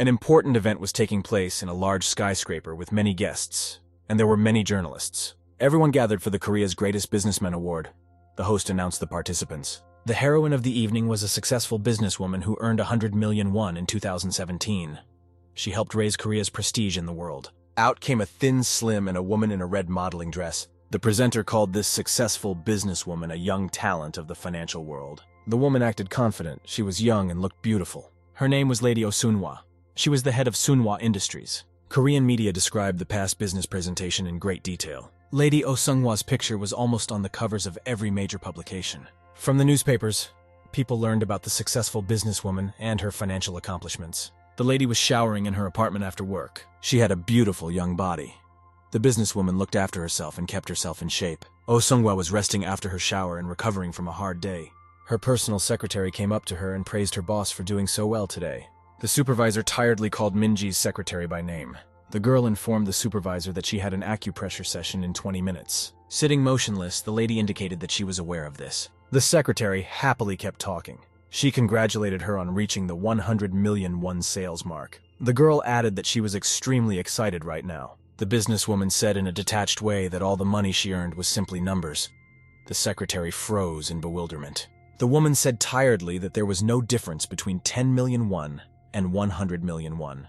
An important event was taking place in a large skyscraper with many guests, and there were many journalists. Everyone gathered for the Korea's Greatest Businessman Award. The host announced the participants. The heroine of the evening was a successful businesswoman who earned 100 million won in 2017. She helped raise Korea's prestige in the world. Out came a thin, slim, and a woman in a red modeling dress. The presenter called this successful businesswoman a young talent of the financial world. The woman acted confident. She was young and looked beautiful. Her name was Lady Oh Sunhwa. She was the head of Sunhwa Industries. Korean media described the past business presentation in great detail. Lady Oh Sunhwa's picture was almost on the covers of every major publication. From the newspapers, people learned about the successful businesswoman and her financial accomplishments. The lady was showering in her apartment after work. She had a beautiful young body. The businesswoman looked after herself and kept herself in shape. Oh Sunhwa was resting after her shower and recovering from a hard day. Her personal secretary came up to her and praised her boss for doing so well today. The supervisor tiredly called Minji's secretary by name. The girl informed the supervisor that she had an acupressure session in 20 minutes. Sitting motionless, the lady indicated that she was aware of this. The secretary happily kept talking. She congratulated her on reaching the 100 million won sales mark. The girl added that she was extremely excited right now. The businesswoman said in a detached way that all the money she earned was simply numbers. The secretary froze in bewilderment. The woman said tiredly that there was no difference between 10 million won and 100 million won.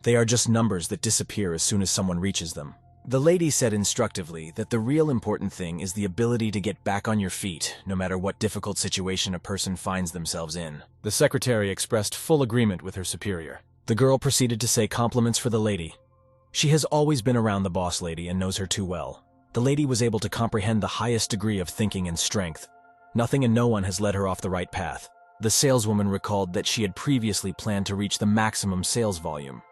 They are just numbers that disappear as soon as someone reaches them. The lady said instructively that the real important thing is the ability to get back on your feet, no matter what difficult situation a person finds themselves in. The secretary expressed full agreement with her superior. The girl proceeded to say compliments for the lady. She has always been around the boss lady and knows her too well. The lady was able to comprehend the highest degree of thinking and strength. Nothing and no one has led her off the right path. The saleswoman recalled that she had previously planned to reach the maximum sales volume.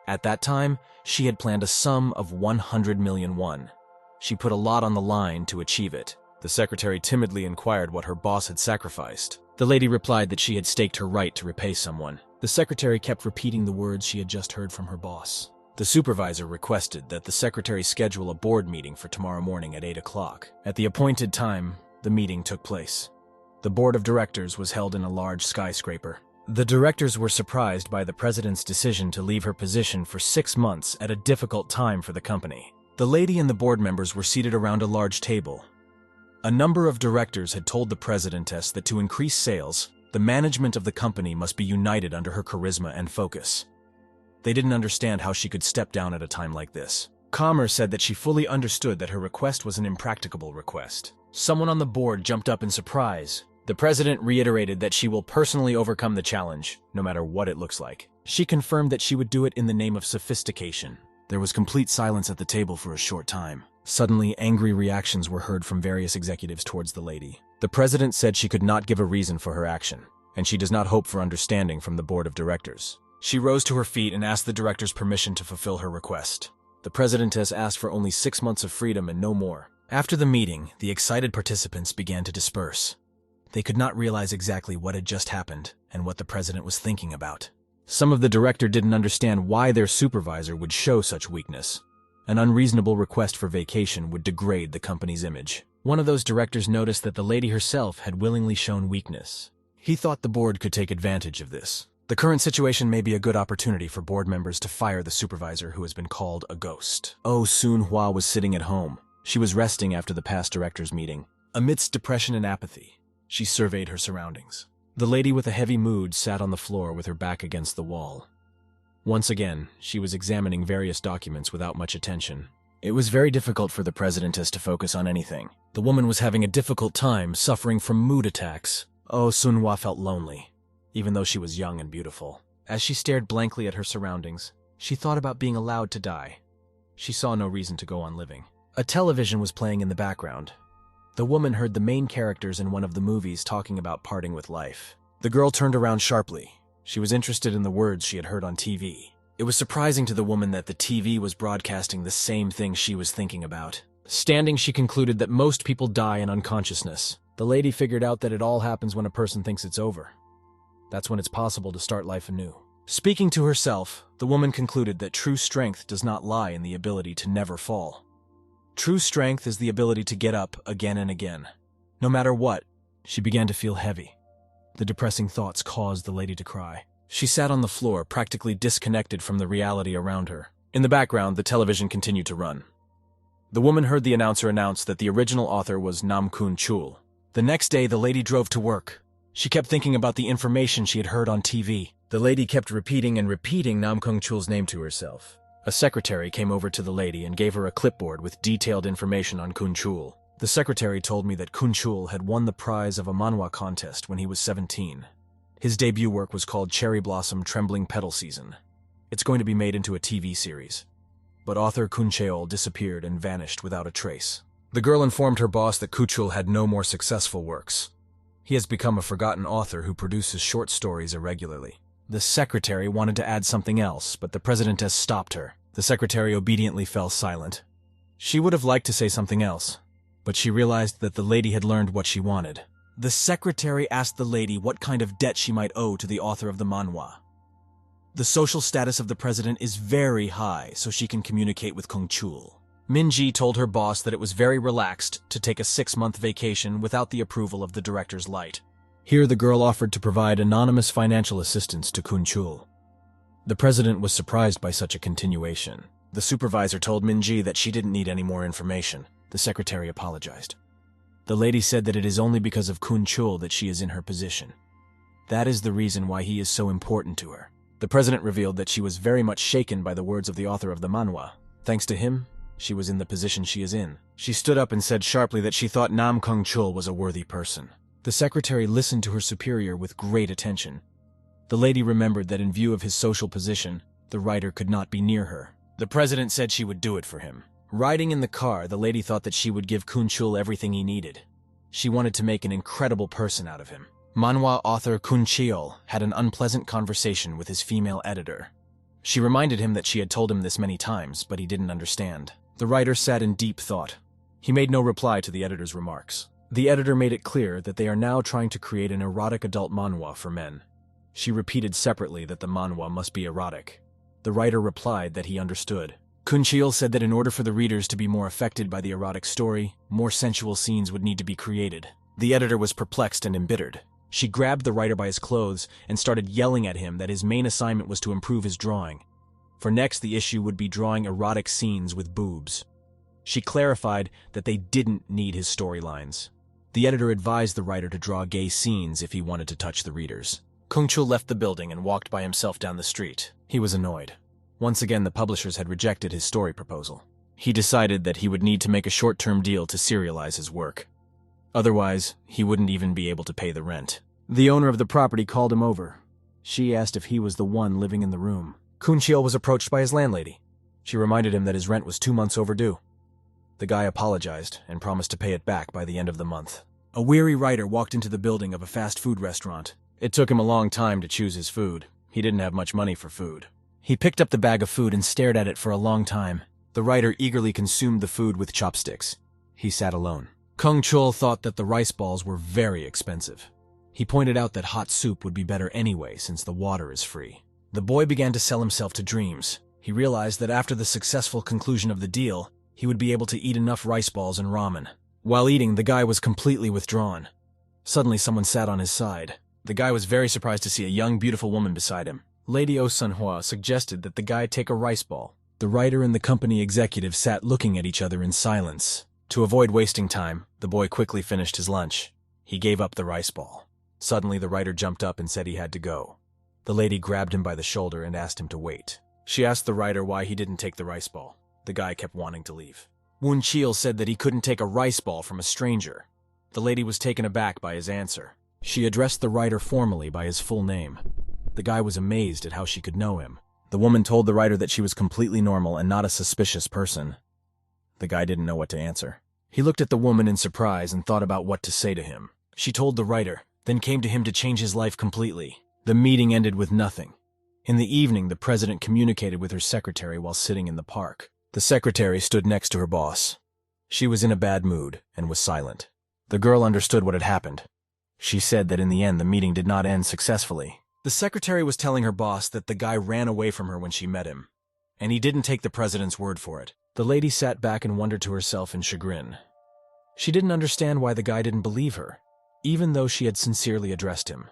At that time, she had planned a sum of 100 million won. She put a lot on the line to achieve it. The secretary timidly inquired what her boss had sacrificed. The lady replied that she had staked her right to repay someone. The secretary kept repeating the words she had just heard from her boss. The supervisor requested that the secretary schedule a board meeting for tomorrow morning at 8 o'clock. At the appointed time, the meeting took place. The board of directors was held in a large skyscraper. The directors were surprised by the president's decision to leave her position for 6 months at a difficult time for the company. The lady and the board members were seated around a large table. A number of directors had told the presidentess that to increase sales, the management of the company must be united under her charisma and focus. They didn't understand how she could step down at a time like this. Kammer said that she fully understood that her request was an impracticable request. Someone on the board jumped up in surprise. The president reiterated that she will personally overcome the challenge, no matter what it looks like. She confirmed that she would do it in the name of sophistication. There was complete silence at the table for a short time. Suddenly, angry reactions were heard from various executives towards the lady. The president said she could not give a reason for her action, and she does not hope for understanding from the board of directors. She rose to her feet and asked the directors permission to fulfill her request. The presidentess asked for only 6 months of freedom and no more. After the meeting, the excited participants began to disperse. They could not realize exactly what had just happened and what the president was thinking about. Some of the directors didn't understand why their supervisor would show such weakness. An unreasonable request for vacation would degrade the company's image. One of those directors noticed that the lady herself had willingly shown weakness. He thought the board could take advantage of this. The current situation may be a good opportunity for board members to fire the supervisor who has been called a ghost. Oh Sunhwa was sitting at home. She was resting after the past directors' meeting. Amidst depression and apathy, she surveyed her surroundings. The lady with a heavy mood sat on the floor with her back against the wall. Once again, she was examining various documents without much attention. It was very difficult for the presidentess to focus on anything. The woman was having a difficult time, suffering from mood attacks. Oh Sunhwa felt lonely, even though she was young and beautiful. As she stared blankly at her surroundings, she thought about being allowed to die. She saw no reason to go on living. A television was playing in the background. The woman heard the main characters in one of the movies talking about parting with life. The girl turned around sharply. She was interested in the words she had heard on TV. It was surprising to the woman that the TV was broadcasting the same thing she was thinking about. Standing, she concluded that most people die in unconsciousness. The lady figured out that it all happens when a person thinks it's over. That's when it's possible to start life anew. Speaking to herself, the woman concluded that true strength does not lie in the ability to never fall. True strength is the ability to get up again and again. No matter what, she began to feel heavy. The depressing thoughts caused the lady to cry. She sat on the floor, practically disconnected from the reality around her. In the background, the television continued to run. The woman heard the announcer announce that the original author was Nam Kun-chul. The next day, the lady drove to work. She kept thinking about the information she had heard on TV. The lady kept repeating and repeating Nam Kun-chul's name to herself. A secretary came over to the lady and gave her a clipboard with detailed information on Kun-chul. The secretary told me that Kun-chul had won the prize of a manhwa contest when he was 17. His debut work was called Cherry Blossom Trembling Petal Season. It's going to be made into a TV series. But author Kun-cheol disappeared and vanished without a trace. The girl informed her boss that Kun-chul had no more successful works. He has become a forgotten author who produces short stories irregularly. The secretary wanted to add something else, but the president has stopped her. The secretary obediently fell silent. She would have liked to say something else, but she realized that the lady had learned what she wanted. The secretary asked the lady what kind of debt she might owe to the author of the manhwa. The social status of the president is very high, so she can communicate with Kun-chul. Min-ji told her boss that it was very relaxed to take a 6-month vacation without the approval of the director's light. Here the girl offered to provide anonymous financial assistance to Kun-chul. The president was surprised by such a continuation. The supervisor told Min-ji that she didn't need any more information. The secretary apologized. The lady said that it is only because of Kun-chul that she is in her position. That is the reason why he is so important to her. The president revealed that she was very much shaken by the words of the author of the manhwa. Thanks to him, she was in the position she is in. She stood up and said sharply that she thought Nam Kun-chul was a worthy person. The secretary listened to her superior with great attention. The lady remembered that in view of his social position, the writer could not be near her. The president said she would do it for him. Riding in the car, the lady thought that she would give Kun-chul everything he needed. She wanted to make an incredible person out of him. Manhwa author Kun-cheol had an unpleasant conversation with his female editor. She reminded him that she had told him this many times, but he didn't understand. The writer sat in deep thought. He made no reply to the editor's remarks. The editor made it clear that they are now trying to create an erotic adult manhwa for men. She repeated separately that the manhwa must be erotic. The writer replied that he understood. Kun-cheol said that in order for the readers to be more affected by the erotic story, more sensual scenes would need to be created. The editor was perplexed and embittered. She grabbed the writer by his clothes and started yelling at him that his main assignment was to improve his drawing. For next, the issue would be drawing erotic scenes with boobs. She clarified that they didn't need his storylines. The editor advised the writer to draw gay scenes if he wanted to touch the readers. Kun-chul left the building and walked by himself down the street. He was annoyed. Once again, the publishers had rejected his story proposal. He decided that he would need to make a short-term deal to serialize his work. Otherwise, he wouldn't even be able to pay the rent. The owner of the property called him over. She asked if he was the one living in the room. Kun-cheol was approached by his landlady. She reminded him that his rent was 2 months overdue. The guy apologized and promised to pay it back by the end of the month. A weary writer walked into the building of a fast food restaurant. It took him a long time to choose his food. He didn't have much money for food. He picked up the bag of food and stared at it for a long time. The writer eagerly consumed the food with chopsticks. He sat alone. Kun-chul thought that the rice balls were very expensive. He pointed out that hot soup would be better anyway since the water is free. The boy began to sell himself to dreams. He realized that after the successful conclusion of the deal, he would be able to eat enough rice balls and ramen. While eating, the guy was completely withdrawn. Suddenly, someone sat on his side. The guy was very surprised to see a young, beautiful woman beside him. Lady Oh Sun-hwa suggested that the guy take a rice ball. The writer and the company executive sat looking at each other in silence. To avoid wasting time, the boy quickly finished his lunch. He gave up the rice ball. Suddenly, the writer jumped up and said he had to go. The lady grabbed him by the shoulder and asked him to wait. She asked the writer why he didn't take the rice ball. The guy kept wanting to leave. Woon-cheol said that he couldn't take a rice ball from a stranger. The lady was taken aback by his answer. She addressed the writer formally by his full name. The guy was amazed at how she could know him. The woman told the writer that she was completely normal and not a suspicious person. The guy didn't know what to answer. He looked at the woman in surprise and thought about what to say to him. She told the writer, then came to him to change his life completely. The meeting ended with nothing. In the evening, the president communicated with her secretary while sitting in the park. The secretary stood next to her boss. She was in a bad mood and was silent. The girl understood what had happened. She said that in the end, the meeting did not end successfully. The secretary was telling her boss that the guy ran away from her when she met him, and he didn't take the president's word for it. The lady sat back and wondered to herself in chagrin. She didn't understand why the guy didn't believe her, even though she had sincerely addressed him.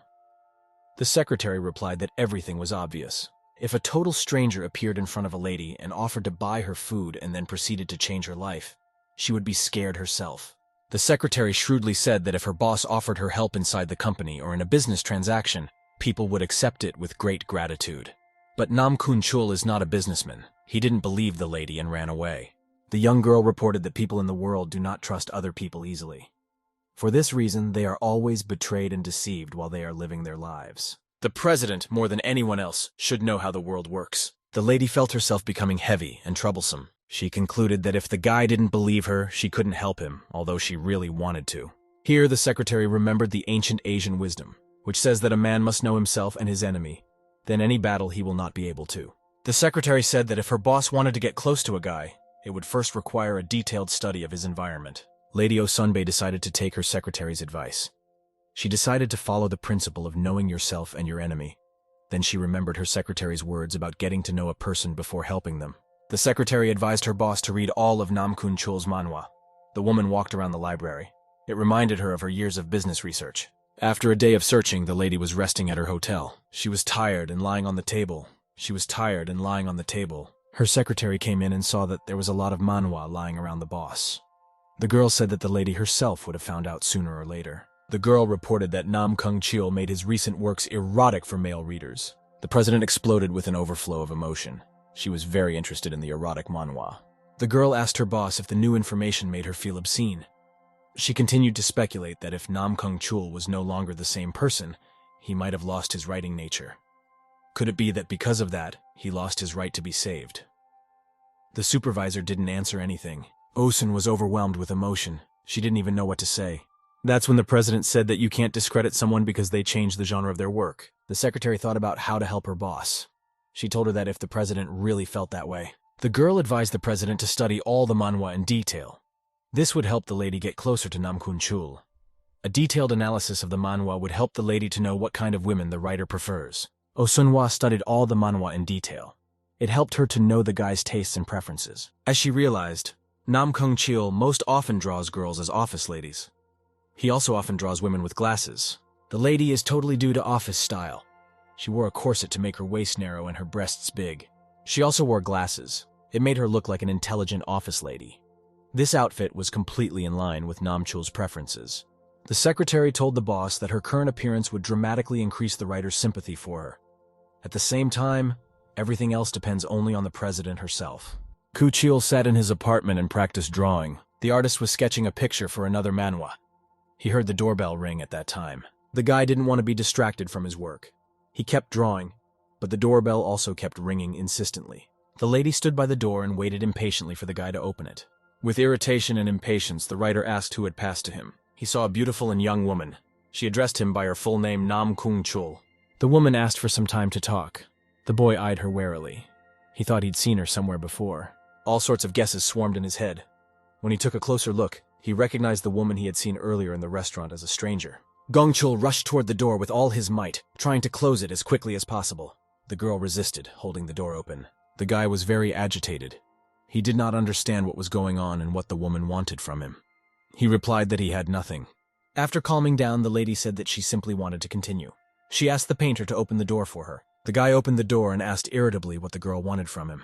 The secretary replied that everything was obvious. If a total stranger appeared in front of a lady and offered to buy her food and then proceeded to change her life, she would be scared herself. The secretary shrewdly said that if her boss offered her help inside the company or in a business transaction, people would accept it with great gratitude. But Nam Kun-chul is not a businessman. He didn't believe the lady and ran away. The young girl reported that people in the world do not trust other people easily. For this reason, they are always betrayed and deceived while they are living their lives. The president, more than anyone else, should know how the world works. The lady felt herself becoming heavy and troublesome. She concluded that if the guy didn't believe her, she couldn't help him, although she really wanted to. Here, the secretary remembered the ancient Asian wisdom, which says that a man must know himself and his enemy. Then any battle he will not be able to. The secretary said that if her boss wanted to get close to a guy, it would first require a detailed study of his environment. Lady Osunbae decided to take her secretary's advice. She decided to follow the principle of knowing yourself and your enemy. Then she remembered her secretary's words about getting to know a person before helping them. The secretary advised her boss to read all of Nam Kun-chul's manhwa. The woman walked around the library. It reminded her of her years of business research. After a day of searching, the lady was resting at her hotel. She was tired and lying on the table. Her secretary came in and saw that there was a lot of manhwa lying around the boss. The girl said that the lady herself would have found out sooner or later. The girl reported that Nam Kun-chul made his recent works erotic for male readers. The president exploded with an overflow of emotion. She was very interested in the erotic manhwa. The girl asked her boss if the new information made her feel obscene. She continued to speculate that if Nam Kun-chul was no longer the same person, he might have lost his writing nature. Could it be that because of that, he lost his right to be saved? The supervisor didn't answer anything. Osun was overwhelmed with emotion. She didn't even know what to say. That's when the president said that you can't discredit someone because they changed the genre of their work. The secretary thought about how to help her boss. She told her that if the president really felt that way. The girl advised the president to study all the manhwa in detail. This would help the lady get closer to Nam Kun-chul. A detailed analysis of the manhwa would help the lady to know what kind of women the writer prefers. Osunwa studied all the manhwa in detail. It helped her to know the guy's tastes and preferences. As she realized, Nam Kun-chul most often draws girls as office ladies. He also often draws women with glasses. The lady is totally due to office style. She wore a corset to make her waist narrow and her breasts big. She also wore glasses. It made her look like an intelligent office lady. This outfit was completely in line with Namchul's preferences. The secretary told the boss that her current appearance would dramatically increase the writer's sympathy for her. At the same time, everything else depends only on the president herself. Kuchil sat in his apartment and practiced drawing. The artist was sketching a picture for another manhwa. He heard the doorbell ring at that time. The guy didn't want to be distracted from his work. He kept drawing, but the doorbell also kept ringing insistently. The lady stood by the door and waited impatiently for the guy to open it. With irritation and impatience, the writer asked who had passed to him. He saw a beautiful and young woman. She addressed him by her full name, Nam Kun-chul. The woman asked for some time to talk. The boy eyed her warily. He thought he'd seen her somewhere before. All sorts of guesses swarmed in his head. When he took a closer look, he recognized the woman he had seen earlier in the restaurant as a stranger. Gongchul rushed toward the door with all his might, trying to close it as quickly as possible. The girl resisted, holding the door open. The guy was very agitated. He did not understand what was going on and what the woman wanted from him. He replied that he had nothing. After calming down, the lady said that she simply wanted to continue. She asked the painter to open the door for her. The guy opened the door and asked irritably what the girl wanted from him.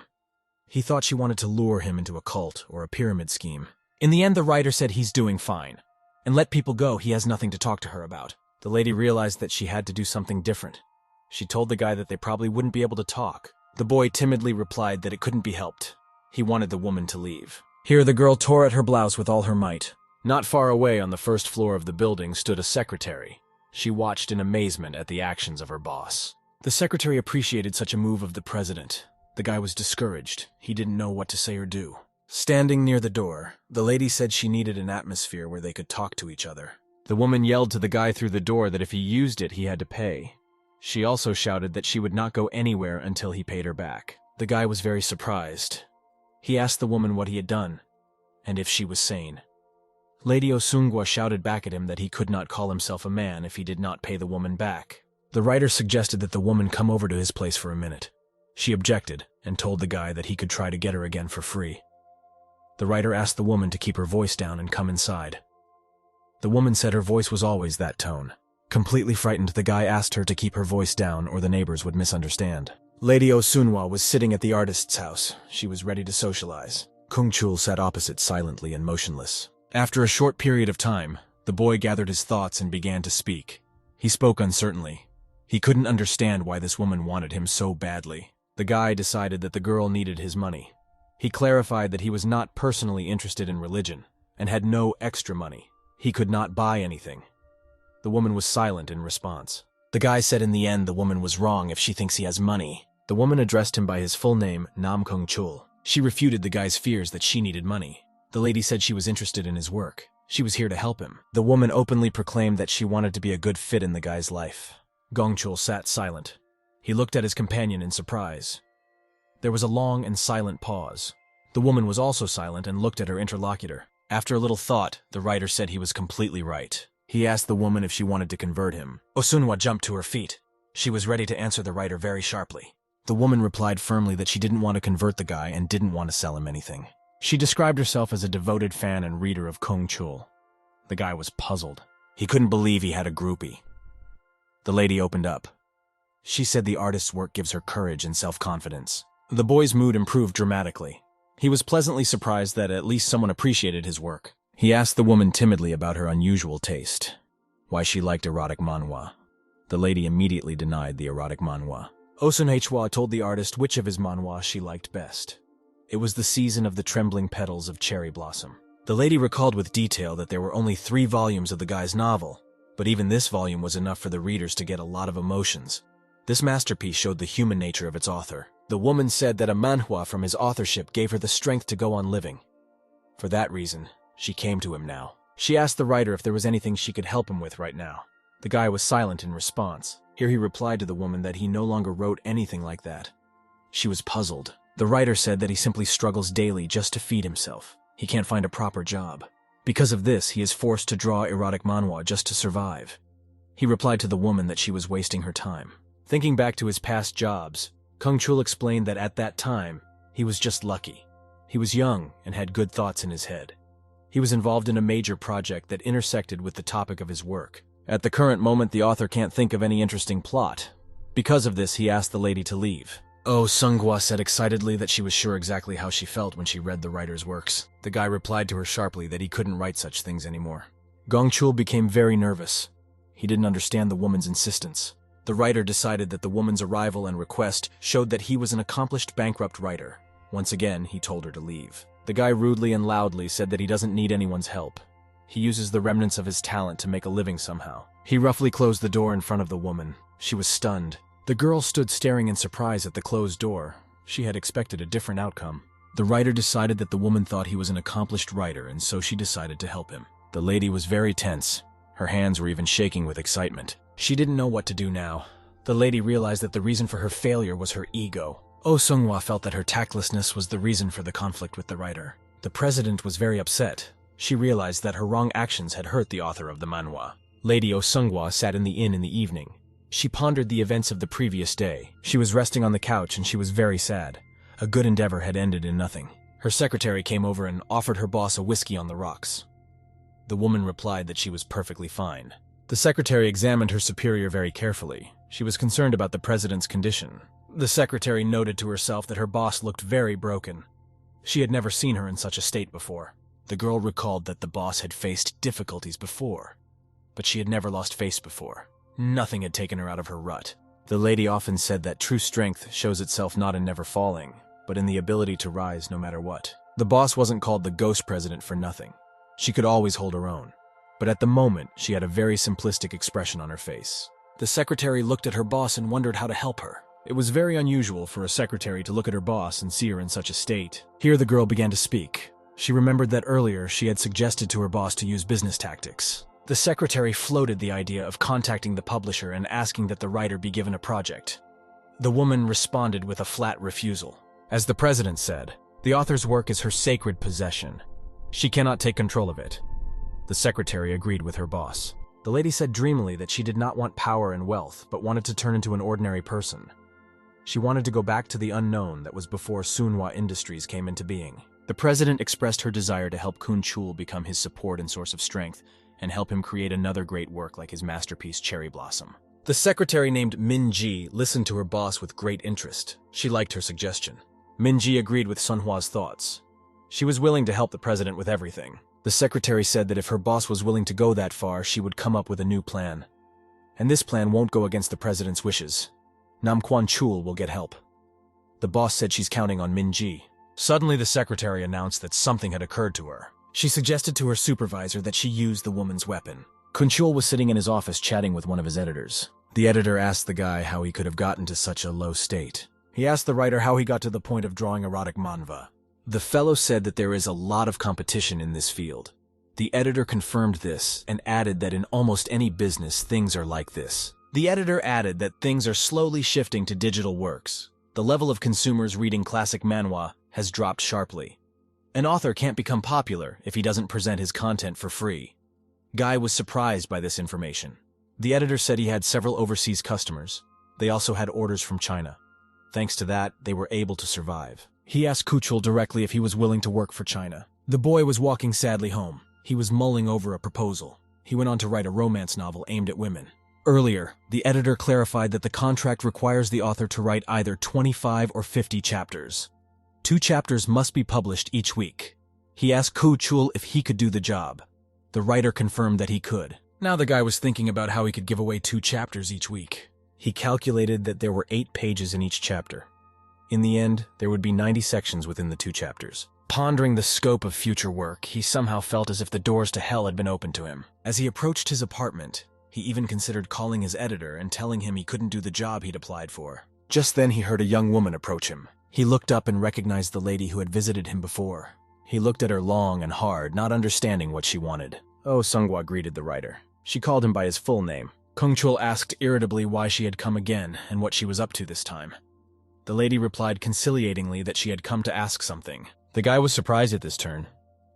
He thought she wanted to lure him into a cult or a pyramid scheme. In the end, the writer said he's doing fine. And let people go, he has nothing to talk to her about. The lady realized that she had to do something different. She told the guy that they probably wouldn't be able to talk. The boy timidly replied that it couldn't be helped. He wanted the woman to leave. Here the girl tore at her blouse with all her might. Not far away on the first floor of the building stood a secretary. She watched in amazement at the actions of her boss. The secretary appreciated such a move of the president. The guy was discouraged. He didn't know what to say or do. Standing near the door, the lady said she needed an atmosphere where they could talk to each other. The woman yelled to the guy through the door that if he used it, he had to pay. She also shouted that she would not go anywhere until he paid her back. The guy was very surprised. He asked the woman what he had done, and if she was sane. Lady Osungwa shouted back at him that he could not call himself a man if he did not pay the woman back. The writer suggested that the woman come over to his place for a minute. She objected and told the guy that he could try to get her again for free. The writer asked the woman to keep her voice down and come inside. The woman said her voice was always that tone. Completely frightened, the guy asked her to keep her voice down or the neighbors would misunderstand. Lady Osunwa was sitting at the artist's house. She was ready to socialize. Kung Chul sat opposite, silently and motionless. After a short period of time, the boy gathered his thoughts and began to speak. He spoke uncertainly. He couldn't understand why this woman wanted him so badly. The guy decided that the girl needed his money. He clarified that he was not personally interested in religion and had no extra money. He could not buy anything. The woman was silent in response. The guy said in the end the woman was wrong if she thinks he has money. The woman addressed him by his full name, Nam Kung Chul. She refuted the guy's fears that she needed money. The lady said she was interested in his work. She was here to help him. The woman openly proclaimed that she wanted to be a good fit in the guy's life. Gong Chul sat silent. He looked at his companion in surprise. There was a long and silent pause. The woman was also silent and looked at her interlocutor. After a little thought, the writer said he was completely right. He asked the woman if she wanted to convert him. Osunwa jumped to her feet. She was ready to answer the writer very sharply. The woman replied firmly that she didn't want to convert the guy and didn't want to sell him anything. She described herself as a devoted fan and reader of Kung Chul. The guy was puzzled. He couldn't believe he had a groupie. The lady opened up. She said the artist's work gives her courage and self-confidence. The boy's mood improved dramatically. He was pleasantly surprised that at least someone appreciated his work. He asked the woman timidly about her unusual taste, why she liked erotic manhwa. The lady immediately denied the erotic manhwa. Osunhwa told the artist which of his manhwa she liked best. It was The Season of the Trembling Petals of Cherry Blossom. The lady recalled with detail that there were only 3 volumes of the guy's novel, but even this volume was enough for the readers to get a lot of emotions. This masterpiece showed the human nature of its author. The woman said that a manhwa from his authorship gave her the strength to go on living. For that reason, she came to him now. She asked the writer if there was anything she could help him with right now. The guy was silent in response. Here he replied to the woman that he no longer wrote anything like that. She was puzzled. The writer said that he simply struggles daily just to feed himself. He can't find a proper job. Because of this, he is forced to draw erotic manhwa just to survive. He replied to the woman that she was wasting her time. Thinking back to his past jobs, Kung Chul explained that at that time, he was just lucky. He was young and had good thoughts in his head. He was involved in a major project that intersected with the topic of his work. At the current moment, the author can't think of any interesting plot. Because of this, he asked the lady to leave. Oh, Sunghwa said excitedly that she was sure exactly how she felt when she read the writer's works. The guy replied to her sharply that he couldn't write such things anymore. Gong Chul became very nervous. He didn't understand the woman's insistence. The writer decided that the woman's arrival and request showed that he was an accomplished bankrupt writer. Once again, he told her to leave. The guy rudely and loudly said that he doesn't need anyone's help. He uses the remnants of his talent to make a living somehow. He roughly closed the door in front of the woman. She was stunned. The girl stood staring in surprise at the closed door. She had expected a different outcome. The writer decided that the woman thought he was an accomplished writer, and so she decided to help him. The lady was very tense. Her hands were even shaking with excitement. She didn't know what to do now. The lady realized that the reason for her failure was her ego. Oh Sunghwa felt that her tactlessness was the reason for the conflict with the writer. The president was very upset. She realized that her wrong actions had hurt the author of the manhwa. Lady Oh Sunghwa sat in the inn in the evening. She pondered the events of the previous day. She was resting on the couch and she was very sad. A good endeavor had ended in nothing. Her secretary came over and offered her boss a whiskey on the rocks. The woman replied that she was perfectly fine. The secretary examined her superior very carefully. She was concerned about the president's condition. The secretary noted to herself that her boss looked very broken. She had never seen her in such a state before. The girl recalled that the boss had faced difficulties before, but she had never lost face before. Nothing had taken her out of her rut. The lady often said that true strength shows itself not in never falling, but in the ability to rise no matter what. The boss wasn't called the ghost president for nothing. She could always hold her own. But at the moment, she had a very simplistic expression on her face. The secretary looked at her boss and wondered how to help her. It was very unusual for a secretary to look at her boss and see her in such a state. Here the girl began to speak. She remembered that earlier she had suggested to her boss to use business tactics. The secretary floated the idea of contacting the publisher and asking that the writer be given a project. The woman responded with a flat refusal. As the president said, the author's work is her sacred possession. She cannot take control of it. The secretary agreed with her boss. The lady said dreamily that she did not want power and wealth, but wanted to turn into an ordinary person. She wanted to go back to the unknown that was before Sunhwa Industries came into being. The president expressed her desire to help Kun Chul become his support and source of strength, and help him create another great work like his masterpiece Cherry Blossom. The secretary named Min-ji listened to her boss with great interest. She liked her suggestion. Min-ji agreed with Sunhwa's thoughts. She was willing to help the president with everything. The secretary said that if her boss was willing to go that far, she would come up with a new plan. And this plan won't go against the president's wishes. Nam Kwan-chul will get help. The boss said she's counting on Min-ji. Suddenly, the secretary announced that something had occurred to her. She suggested to her supervisor that she use the woman's weapon. Kun-chul was sitting in his office chatting with one of his editors. The editor asked the guy how he could have gotten to such a low state. He asked the writer how he got to the point of drawing erotic manhwa. The fellow said that there is a lot of competition in this field. The editor confirmed this and added that in almost any business, things are like this. The editor added that things are slowly shifting to digital works. The level of consumers reading classic manhwa has dropped sharply. An author can't become popular if he doesn't present his content for free. Guy was surprised by this information. The editor said he had several overseas customers. They also had orders from China. Thanks to that, they were able to survive. He asked Kuchul directly if he was willing to work for China. The boy was walking sadly home. He was mulling over a proposal. He went on to write a romance novel aimed at women. Earlier, the editor clarified that the contract requires the author to write either 25 or 50 chapters. 2 chapters must be published each week. He asked Kuchul if he could do the job. The writer confirmed that he could. Now the guy was thinking about how he could give away 2 chapters each week. He calculated that there were 8 pages in each chapter. In the end, there would be 90 sections within the 2 chapters. Pondering the scope of future work, he somehow felt as if the doors to hell had been opened to him. As he approached his apartment, he even considered calling his editor and telling him he couldn't do the job he'd applied for. Just then he heard a young woman approach him. He looked up and recognized the lady who had visited him before. He looked at her long and hard, not understanding what she wanted. Oh, Sunghwa greeted the writer. She called him by his full name. Kung-chul asked irritably why she had come again and what she was up to this time. The lady replied conciliatingly that she had come to ask something. The guy was surprised at this turn.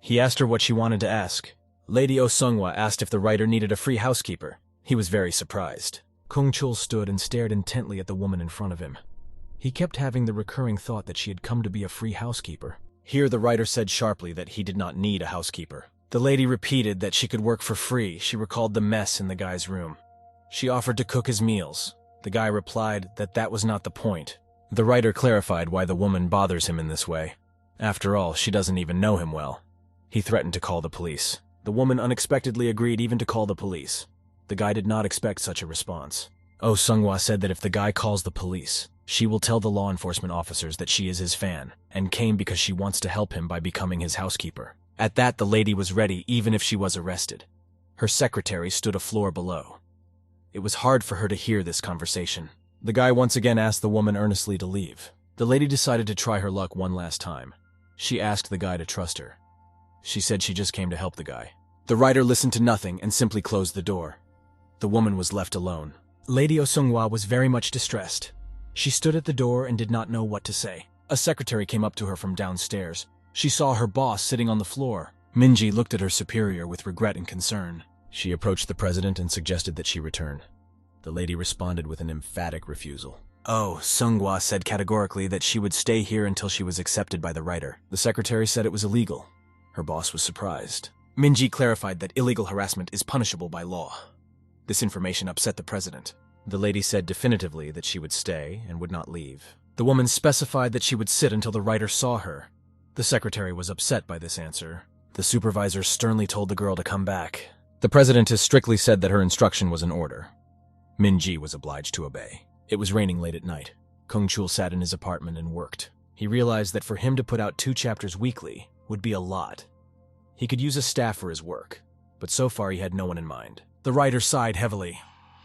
He asked her what she wanted to ask. Lady Oh Sunghwa asked if the writer needed a free housekeeper. He was very surprised. Kung-chul stood and stared intently at the woman in front of him. He kept having the recurring thought that she had come to be a free housekeeper. Here the writer said sharply that he did not need a housekeeper. The lady repeated that she could work for free. She recalled the mess in the guy's room. She offered to cook his meals. The guy replied that that was not the point. The writer clarified why the woman bothers him in this way. After all, she doesn't even know him well. He threatened to call the police. The woman unexpectedly agreed even to call the police. The guy did not expect such a response. Oh Sunghwa said that if the guy calls the police, she will tell the law enforcement officers that she is his fan, and came because she wants to help him by becoming his housekeeper. At that, the lady was ready even if she was arrested. Her secretary stood a floor below. It was hard for her to hear this conversation. The guy once again asked the woman earnestly to leave. The lady decided to try her luck one last time. She asked the guy to trust her. She said she just came to help the guy. The writer listened to nothing and simply closed the door. The woman was left alone. Lady Oh Sunghwa was very much distressed. She stood at the door and did not know what to say. A secretary came up to her from downstairs. She saw her boss sitting on the floor. Minji looked at her superior with regret and concern. She approached the president and suggested that she return. The lady responded with an emphatic refusal. Oh, Sunghwa said categorically that she would stay here until she was accepted by the writer. The secretary said it was illegal. Her boss was surprised. Minji clarified that illegal harassment is punishable by law. This information upset the president. The lady said definitively that she would stay and would not leave. The woman specified that she would sit until the writer saw her. The secretary was upset by this answer. The supervisor sternly told the girl to come back. The president has strictly said that her instruction was an order. Minji was obliged to obey. It was raining late at night. Kung-chul sat in his apartment and worked. He realized that for him to put out 2 chapters weekly would be a lot. He could use a staff for his work, but so far he had no one in mind. The writer sighed heavily.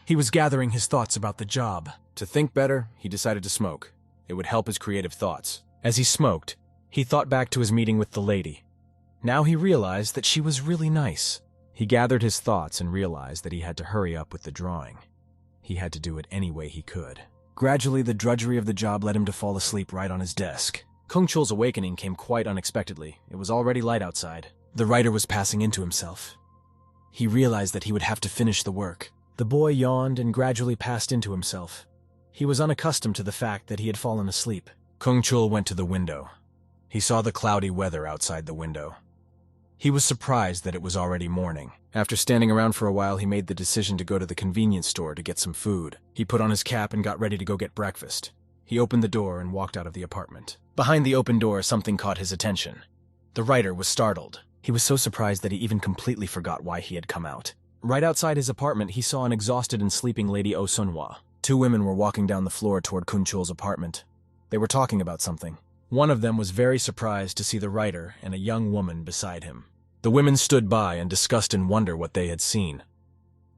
He was gathering his thoughts about the job. To think better, he decided to smoke. It would help his creative thoughts. As he smoked, he thought back to his meeting with the lady. Now he realized that she was really nice. He gathered his thoughts and realized that he had to hurry up with the drawing. He had to do it any way he could. Gradually, the drudgery of the job led him to fall asleep right on his desk. Kung-chul's awakening came quite unexpectedly. It was already light outside. The writer was passing into himself. He realized that he would have to finish the work. The boy yawned and gradually passed into himself. He was unaccustomed to the fact that he had fallen asleep. Kung-chul went to the window. He saw the cloudy weather outside the window. He was surprised that it was already morning. After standing around for a while, he made the decision to go to the convenience store to get some food. He put on his cap and got ready to go get breakfast. He opened the door and walked out of the apartment. Behind the open door, something caught his attention. The writer was startled. He was so surprised that he even completely forgot why he had come out. Right outside his apartment, he saw an exhausted and sleeping Lady Oh Sunhwa. Two women were walking down the floor toward Kun Chul's apartment. They were talking about something. One of them was very surprised to see the writer and a young woman beside him. The women stood by and discussed in wonder what they had seen.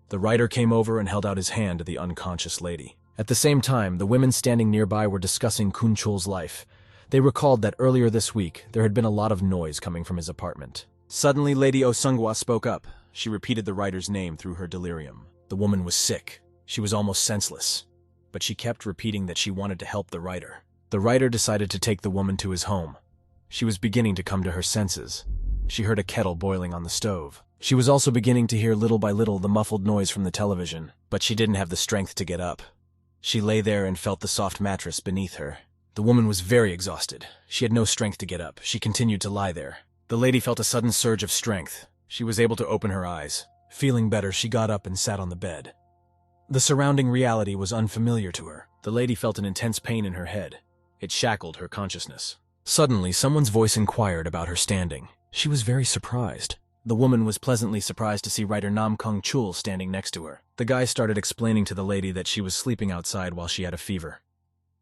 The writer came over and held out his hand to the unconscious lady. At the same time, the women standing nearby were discussing Kun Chul's life. They recalled that earlier this week, there had been a lot of noise coming from his apartment. Suddenly, Lady Oh Sunhwa spoke up. She repeated the writer's name through her delirium. The woman was sick. She was almost senseless. But she kept repeating that she wanted to help the writer. The writer decided to take the woman to his home. She was beginning to come to her senses. She heard a kettle boiling on the stove. She was also beginning to hear little by little the muffled noise from the television, but she didn't have the strength to get up. She lay there and felt the soft mattress beneath her. The woman was very exhausted. She had no strength to get up. She continued to lie there. The lady felt a sudden surge of strength. She was able to open her eyes. Feeling better, she got up and sat on the bed. The surrounding reality was unfamiliar to her. The lady felt an intense pain in her head. It shackled her consciousness. Suddenly, someone's voice inquired about her standing. She was very surprised. The woman was pleasantly surprised to see writer Nam Kung Chul standing next to her. The guy started explaining to the lady that she was sleeping outside while she had a fever.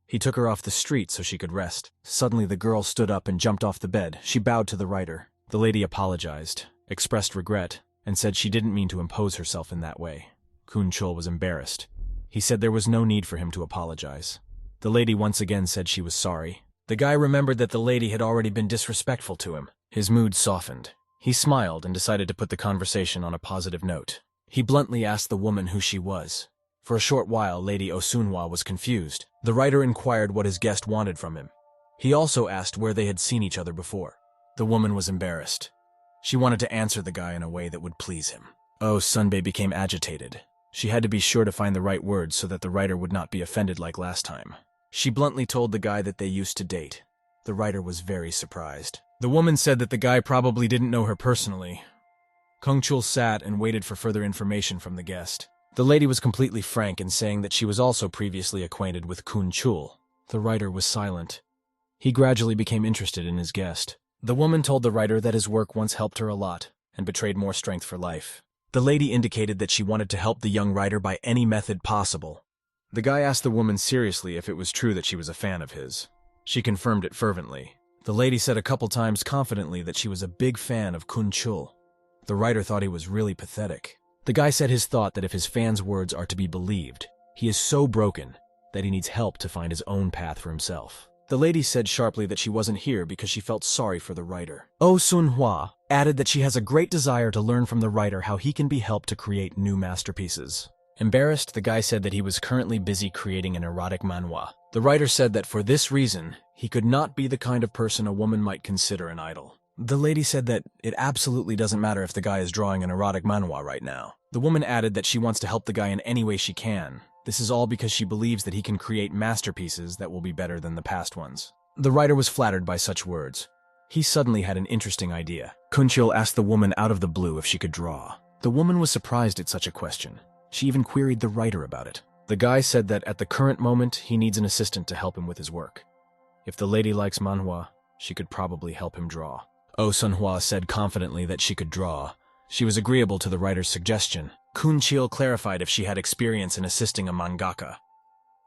He took her off the street so she could rest. Suddenly, the girl stood up and jumped off the bed. She bowed to the writer. The lady apologized, expressed regret, and said she didn't mean to impose herself in that way. Kun Chul was embarrassed. He said there was no need for him to apologize. The lady once again said she was sorry. The guy remembered that the lady had already been disrespectful to him. His mood softened. He smiled and decided to put the conversation on a positive note. He bluntly asked the woman who she was. For a short while, Lady Oh Sunhwa was confused. The writer inquired what his guest wanted from him. He also asked where they had seen each other before. The woman was embarrassed. She wanted to answer the guy in a way that would please him. Oh Sunbae became agitated. She had to be sure to find the right words so that the writer would not be offended like last time. She bluntly told the guy that they used to date. The writer was very surprised. The woman said that the guy probably didn't know her personally. Kung Chul sat and waited for further information from the guest. The lady was completely frank in saying that she was also previously acquainted with Kun Chul. The writer was silent. He gradually became interested in his guest. The woman told the writer that his work once helped her a lot and betrayed more strength for life. The lady indicated that she wanted to help the young writer by any method possible. The guy asked the woman seriously if it was true that she was a fan of his. She confirmed it fervently. The lady said a couple times confidently that she was a big fan of Kun Chul. The writer thought he was really pathetic. The guy said his thought that if his fans' words are to be believed, he is so broken that he needs help to find his own path for himself. The lady said sharply that she wasn't here because she felt sorry for the writer. Oh Sunhwa added that she has a great desire to learn from the writer how he can be helped to create new masterpieces. Embarrassed, the guy said that he was currently busy creating an erotic manhwa. The writer said that for this reason, he could not be the kind of person a woman might consider an idol. The lady said that it absolutely doesn't matter if the guy is drawing an erotic manhwa right now. The woman added that she wants to help the guy in any way she can. This is all because she believes that he can create masterpieces that will be better than the past ones. The writer was flattered by such words. He suddenly had an interesting idea. Kun Chul asked the woman out of the blue if she could draw. The woman was surprised at such a question. She even queried the writer about it. The guy said that at the current moment, he needs an assistant to help him with his work. If the lady likes manhwa, she could probably help him draw. Oh Sunhwa said confidently that she could draw. She was agreeable to the writer's suggestion. Kun Chul clarified if she had experience in assisting a mangaka.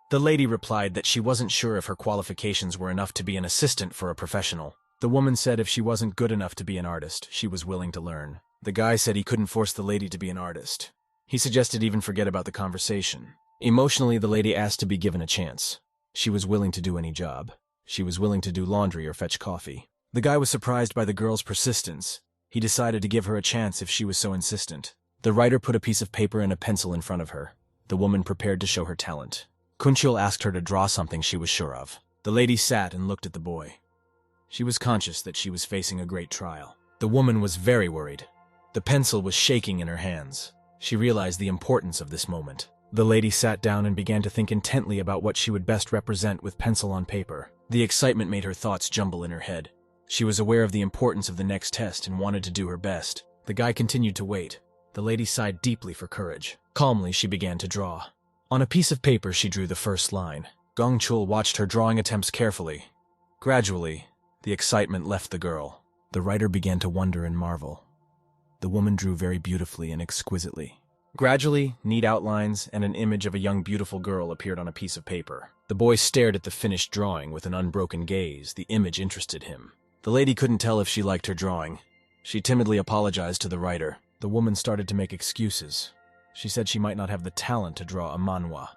The lady replied that she wasn't sure if her qualifications were enough to be an assistant for a professional. The woman said if she wasn't good enough to be an artist, she was willing to learn. The guy said he couldn't force the lady to be an artist. He suggested even forget about the conversation. Emotionally, the lady asked to be given a chance. She was willing to do any job. She was willing to do laundry or fetch coffee. The guy was surprised by the girl's persistence. He decided to give her a chance if she was so insistent. The writer put a piece of paper and a pencil in front of her. The woman prepared to show her talent. Kun Chul asked her to draw something she was sure of. The lady sat and looked at the boy. She was conscious that she was facing a great trial. The woman was very worried. The pencil was shaking in her hands. She realized the importance of this moment. The lady sat down and began to think intently about what she would best represent with pencil on paper. The excitement made her thoughts jumble in her head. She was aware of the importance of the next test and wanted to do her best. The guy continued to wait. The lady sighed deeply for courage. Calmly, she began to draw. On a piece of paper, she drew the first line. Gong Chul watched her drawing attempts carefully. Gradually, the excitement left the girl. The writer began to wonder and marvel. The woman drew very beautifully and exquisitely. Gradually, neat outlines and an image of a young beautiful girl appeared on a piece of paper. The boy stared at the finished drawing with an unbroken gaze. The image interested him. The lady couldn't tell if she liked her drawing. She timidly apologized to the writer. The woman started to make excuses. She said she might not have the talent to draw a manhwa.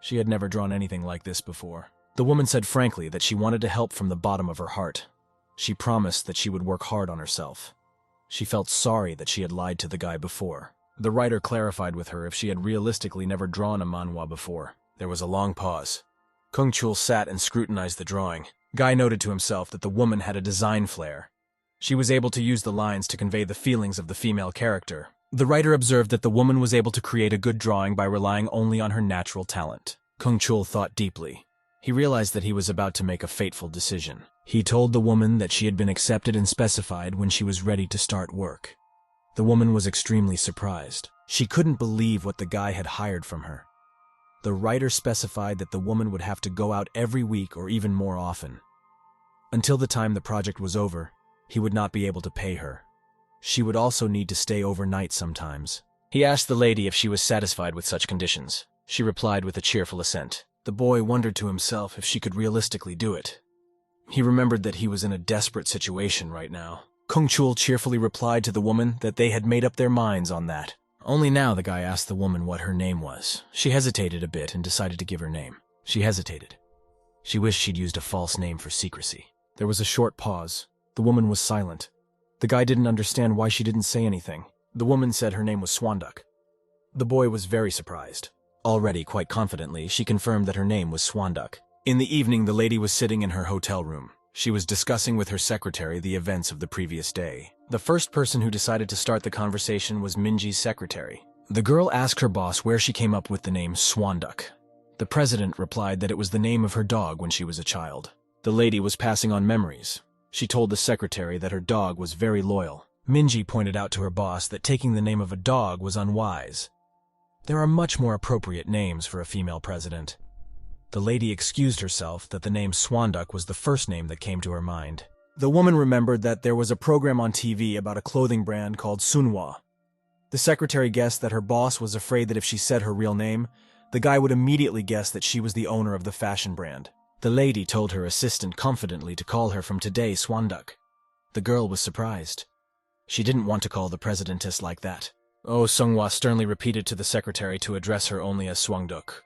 She had never drawn anything like this before. The woman said frankly that she wanted to help from the bottom of her heart. She promised that she would work hard on herself. She felt sorry that she had lied to the guy before. The writer clarified with her if she had realistically never drawn a manhwa before. There was a long pause. Kung Chul sat and scrutinized the drawing. Guy noted to himself that the woman had a design flair. She was able to use the lines to convey the feelings of the female character. The writer observed that the woman was able to create a good drawing by relying only on her natural talent. Kung Chul thought deeply. He realized that he was about to make a fateful decision. He told the woman that she had been accepted and specified when she was ready to start work. The woman was extremely surprised. She couldn't believe what the guy had hired from her. The writer specified that the woman would have to go out every week or even more often. Until the time the project was over, he would not be able to pay her. She would also need to stay overnight sometimes. He asked the lady if she was satisfied with such conditions. She replied with a cheerful assent. The boy wondered to himself if she could realistically do it. He remembered that he was in a desperate situation right now. Kung Chul cheerfully replied to the woman that they had made up their minds on that. Only now the guy asked the woman what her name was. She hesitated a bit and decided to give her name. She hesitated. She wished she'd used a false name for secrecy. There was a short pause. The woman was silent. The guy didn't understand why she didn't say anything. The woman said her name was Swanduk. The boy was very surprised. Already, quite confidently, she confirmed that her name was Swanduk. In the evening, the lady was sitting in her hotel room. She was discussing with her secretary the events of the previous day. The first person who decided to start the conversation was Minji's secretary. The girl asked her boss where she came up with the name Swanduk. The president replied that it was the name of her dog when she was a child. The lady was passing on memories. She told the secretary that her dog was very loyal. Minji pointed out to her boss that taking the name of a dog was unwise. There are much more appropriate names for a female president. The lady excused herself that the name Swanduk was the first name that came to her mind. The woman remembered that there was a program on TV about a clothing brand called Sunhwa. The secretary guessed that her boss was afraid that if she said her real name, the guy would immediately guess that she was the owner of the fashion brand. The lady told her assistant confidently to call her from today Swanduk. The girl was surprised. She didn't want to call the presidentess like that. Oh, Sunghwa sternly repeated to the secretary to address her only as Swangduk.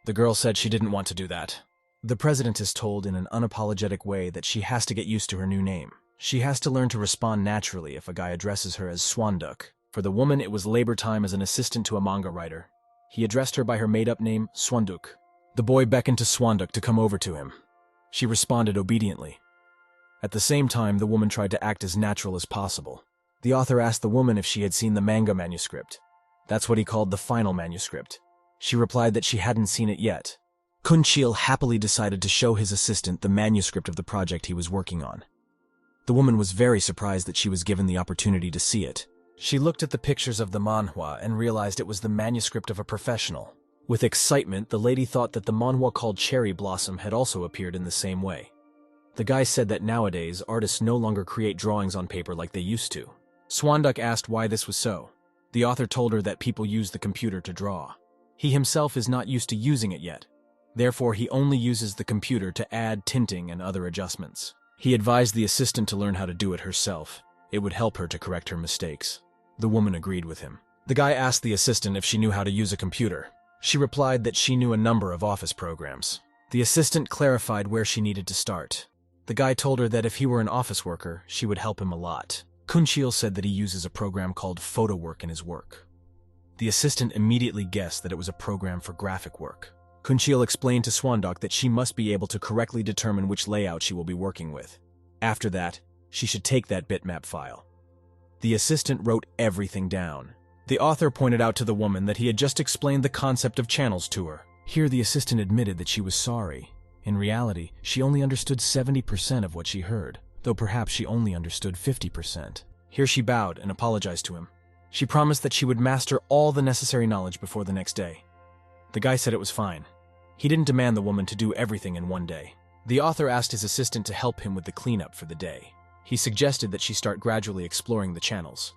The girl said she didn't want to do that. The presidentess told in an unapologetic way that she has to get used to her new name. She has to learn to respond naturally if a guy addresses her as Swanduk. For the woman, it was labor time as an assistant to a manga writer. He addressed her by her made-up name, Swanduk. The boy beckoned to Swanduk to come over to him. She responded obediently. At the same time, the woman tried to act as natural as possible. The author asked the woman if she had seen the manga manuscript. That's what he called the final manuscript. She replied that she hadn't seen it yet. Kun Chil happily decided to show his assistant the manuscript of the project he was working on. The woman was very surprised that she was given the opportunity to see it. She looked at the pictures of the manhwa and realized it was the manuscript of a professional. With excitement, the lady thought that the manhwa called Cherry Blossom had also appeared in the same way. The guy said that nowadays, artists no longer create drawings on paper like they used to. Swanduk asked why this was so. The author told her that people use the computer to draw. He himself is not used to using it yet. Therefore, he only uses the computer to add tinting and other adjustments. He advised the assistant to learn how to do it herself. It would help her to correct her mistakes. The woman agreed with him. The guy asked the assistant if she knew how to use a computer. She replied that she knew a number of office programs. The assistant clarified where she needed to start. The guy told her that if he were an office worker, she would help him a lot. Kunchil said that he uses a program called photo work in his work. The assistant immediately guessed that it was a program for graphic work. Kunchil explained to Swanduk that she must be able to correctly determine which layout she will be working with. After that, she should take that bitmap file. The assistant wrote everything down. The author pointed out to the woman that he had just explained the concept of channels to her. Here the assistant admitted that she was sorry. In reality, she only understood 70% of what she heard, though perhaps she only understood 50%. Here she bowed and apologized to him. She promised that she would master all the necessary knowledge before the next day. The guy said it was fine. He didn't demand the woman to do everything in one day. The author asked his assistant to help him with the cleanup for the day. He suggested that she start gradually exploring the channels.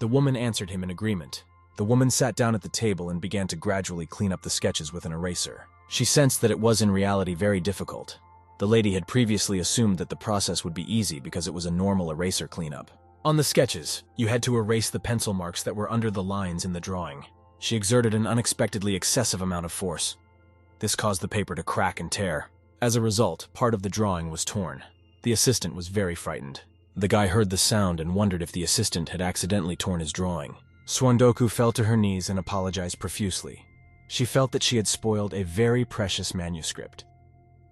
The woman answered him in agreement. The woman sat down at the table and began to gradually clean up the sketches with an eraser. She sensed that it was in reality very difficult. The lady had previously assumed that the process would be easy because it was a normal eraser cleanup. On the sketches, you had to erase the pencil marks that were under the lines in the drawing. She exerted an unexpectedly excessive amount of force. This caused the paper to crack and tear. As a result, part of the drawing was torn. The assistant was very frightened. The guy heard the sound and wondered if the assistant had accidentally torn his drawing. Swandoku fell to her knees and apologized profusely. She felt that she had spoiled a very precious manuscript.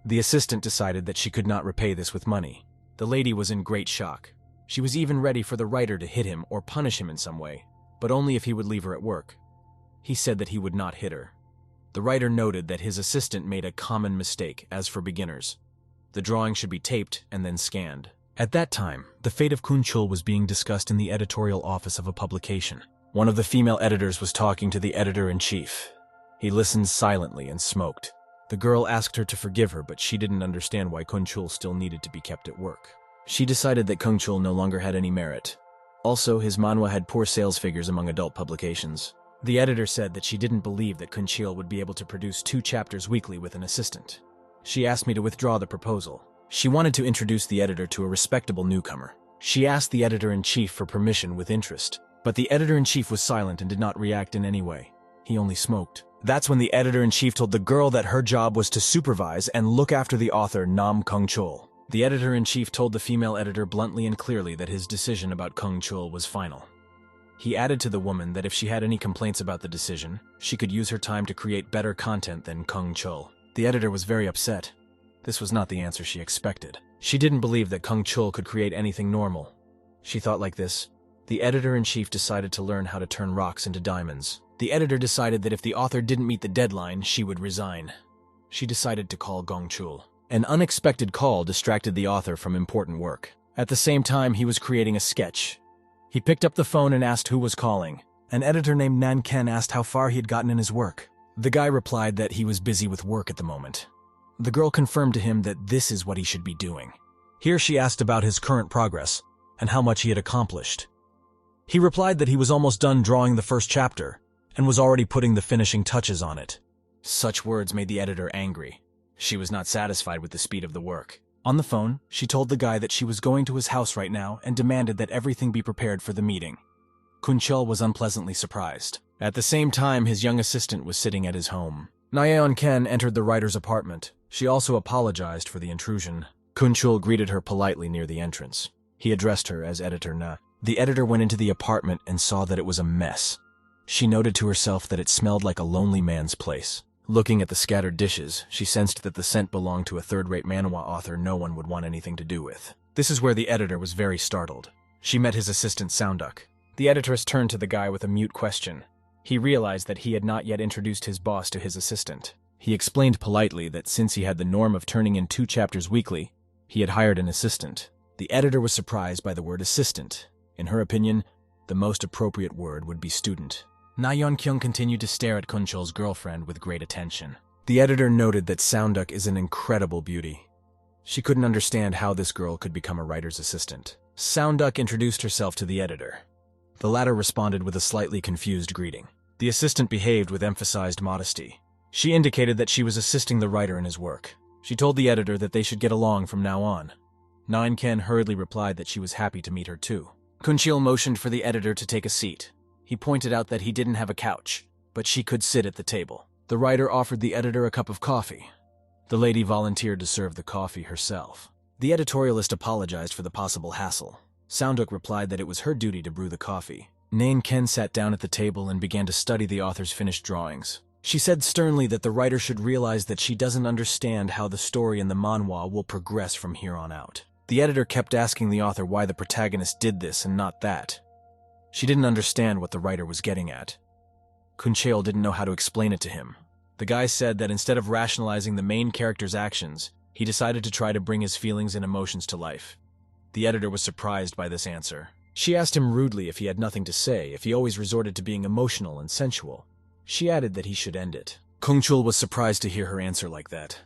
The assistant decided that she could not repay this with money. The lady was in great shock. She was even ready for the writer to hit him or punish him in some way, but only if he would leave her at work. He said that he would not hit her. The writer noted that his assistant made a common mistake, as for beginners. The drawing should be taped and then scanned. At that time, the fate of Kun-chul was being discussed in the editorial office of a publication. One of the female editors was talking to the editor-in-chief. He listened silently and smoked. The girl asked her to forgive her, but she didn't understand why Kun-chul still needed to be kept at work. She decided that Kun-chul no longer had any merit. Also, his manhwa had poor sales figures among adult publications. The editor said that she didn't believe that Kun-chul would be able to produce 2 chapters weekly with an assistant. She asked me to withdraw the proposal. She wanted to introduce the editor to a respectable newcomer. She asked the editor-in-chief for permission with interest, but the editor-in-chief was silent and did not react in any way. He only smoked. That's when the editor-in-chief told the girl that her job was to supervise and look after the author Nam Kung-chul. The editor-in-chief told the female editor bluntly and clearly that his decision about Kung-chul was final. He added to the woman that if she had any complaints about the decision, she could use her time to create better content than Kung-chul. The editor was very upset. This was not the answer she expected. She didn't believe that Kung-chul could create anything normal. She thought like this. The editor-in-chief decided to learn how to turn rocks into diamonds. The editor decided that if the author didn't meet the deadline, she would resign. She decided to call Kung-chul. An unexpected call distracted the author from important work. At the same time, he was creating a sketch. He picked up the phone and asked who was calling. An editor named Nan Ken asked how far he had gotten in his work. The guy replied that he was busy with work at the moment. The girl confirmed to him that this is what he should be doing. Here she asked about his current progress and how much he had accomplished. He replied that he was almost done drawing the first chapter and was already putting the finishing touches on it. Such words made the editor angry. She was not satisfied with the speed of the work. On the phone, she told the guy that she was going to his house right now and demanded that everything be prepared for the meeting. Kun-chul was unpleasantly surprised. At the same time, his young assistant was sitting at his home. Nayeon Ken entered the writer's apartment. She also apologized for the intrusion. Kun-chul greeted her politely near the entrance. He addressed her as Editor Na. The editor went into the apartment and saw that it was a mess. She noted to herself that it smelled like a lonely man's place. Looking at the scattered dishes, she sensed that the scent belonged to a third-rate manhwa author no one would want anything to do with. This is where the editor was very startled. She met his assistant Sounduk. The editress turned to the guy with a mute question. He realized that he had not yet introduced his boss to his assistant. He explained politely that since he had the norm of turning in 2 chapters weekly, he had hired an assistant. The editor was surprised by the word assistant. In her opinion, the most appropriate word would be student. Nayeon Kyung continued to stare at Kun-chul's girlfriend with great attention. The editor noted that Sounduk is an incredible beauty. She couldn't understand how this girl could become a writer's assistant. Sounduk introduced herself to the editor. The latter responded with a slightly confused greeting. The assistant behaved with emphasized modesty. She indicated that she was assisting the writer in his work. She told the editor that they should get along from now on. Nayeon Ken hurriedly replied that she was happy to meet her too. Kun-chul motioned for the editor to take a seat. He pointed out that he didn't have a couch, but she could sit at the table. The writer offered the editor a cup of coffee. The lady volunteered to serve the coffee herself. The editorialist apologized for the possible hassle. Sounduk replied that it was her duty to brew the coffee. Nayeon Ken sat down at the table and began to study the author's finished drawings. She said sternly that the writer should realize that she doesn't understand how the story in the manhwa will progress from here on out. The editor kept asking the author why the protagonist did this and not that. She didn't understand what the writer was getting at. Kun-chul didn't know how to explain it to him. The guy said that instead of rationalizing the main character's actions, he decided to try to bring his feelings and emotions to life. The editor was surprised by this answer. She asked him rudely if he had nothing to say, if he always resorted to being emotional and sensual. She added that he should end it. Kung Chul was surprised to hear her answer like that.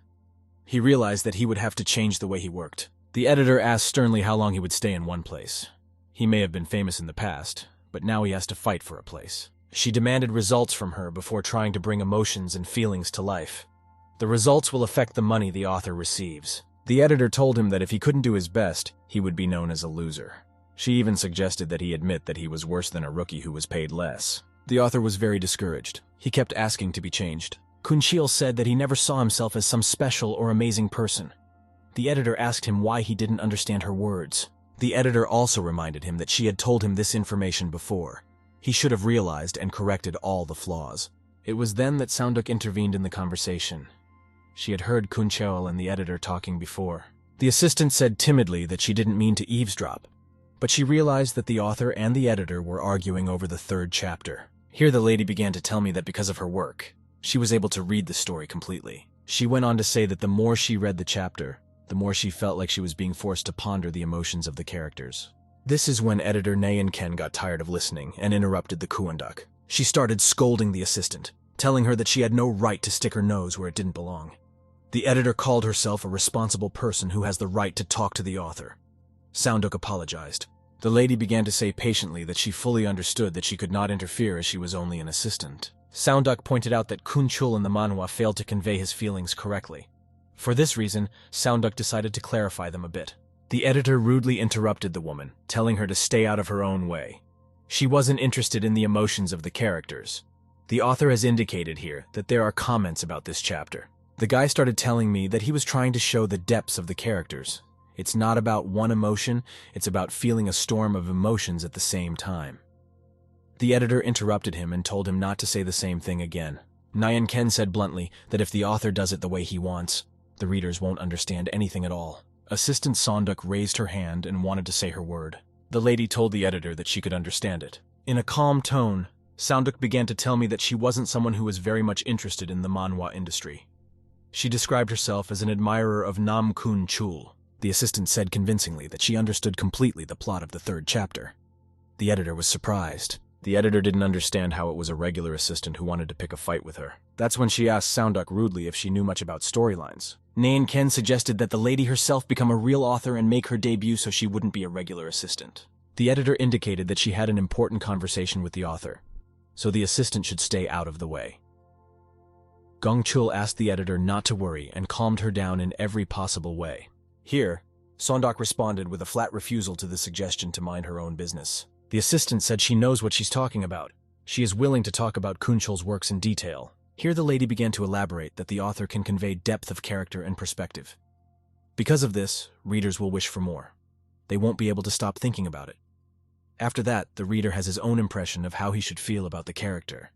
He realized that he would have to change the way he worked. The editor asked sternly how long he would stay in one place. He may have been famous in the past, but now he has to fight for a place. She demanded results from her before trying to bring emotions and feelings to life. The results will affect the money the author receives. The editor told him that if he couldn't do his best, he would be known as a loser. She even suggested that he admit that he was worse than a rookie who was paid less. The author was very discouraged. He kept asking to be changed. Kun Chil said that he never saw himself as some special or amazing person. The editor asked him why he didn't understand her words. The editor also reminded him that she had told him this information before. He should have realized and corrected all the flaws. It was then that Sounduk intervened in the conversation. She had heard Kun Chil and the editor talking before. The assistant said timidly that she didn't mean to eavesdrop, but she realized that the author and the editor were arguing over the third chapter. Here the lady began to tell me that because of her work, she was able to read the story completely. She went on to say that the more she read the chapter, the more she felt like she was being forced to ponder the emotions of the characters. This is when editor Nayan Ken got tired of listening and interrupted the Kuanduk. She started scolding the assistant, telling her that she had no right to stick her nose where it didn't belong. The editor called herself a responsible person who has the right to talk to the author. Sounduk apologized. The lady began to say patiently that she fully understood that she could not interfere as she was only an assistant. Sounduk pointed out that Kun Chul in the manhwa failed to convey his feelings correctly. For this reason, Sounduk decided to clarify them a bit. The editor rudely interrupted the woman, telling her to stay out of her own way. She wasn't interested in the emotions of the characters. The author has indicated here that there are comments about this chapter. The guy started telling me that he was trying to show the depths of the characters. It's not about one emotion, it's about feeling a storm of emotions at the same time. The editor interrupted him and told him not to say the same thing again. Nayan Ken said bluntly that if the author does it the way he wants, the readers won't understand anything at all. Assistant Sonduk raised her hand and wanted to say her word. The lady told the editor that she could understand it. In a calm tone, Sounduk began to tell me that she wasn't someone who was very much interested in the manhwa industry. She described herself as an admirer of Nam Kun Chul. The assistant said convincingly that she understood completely the plot of the third chapter. The editor was surprised. The editor didn't understand how it was a regular assistant who wanted to pick a fight with her. That's when she asked Sounduk rudely if she knew much about storylines. Nayan Ken suggested that the lady herself become a real author and make her debut so she wouldn't be a regular assistant. The editor indicated that she had an important conversation with the author, so the assistant should stay out of the way. Gong Chul asked the editor not to worry and calmed her down in every possible way. Here, Sondok responded with a flat refusal to the suggestion to mind her own business. The assistant said she knows what she's talking about. She is willing to talk about Kun Chul's works in detail. Here the lady began to elaborate that the author can convey depth of character and perspective. Because of this, readers will wish for more. They won't be able to stop thinking about it. After that, the reader has his own impression of how he should feel about the character.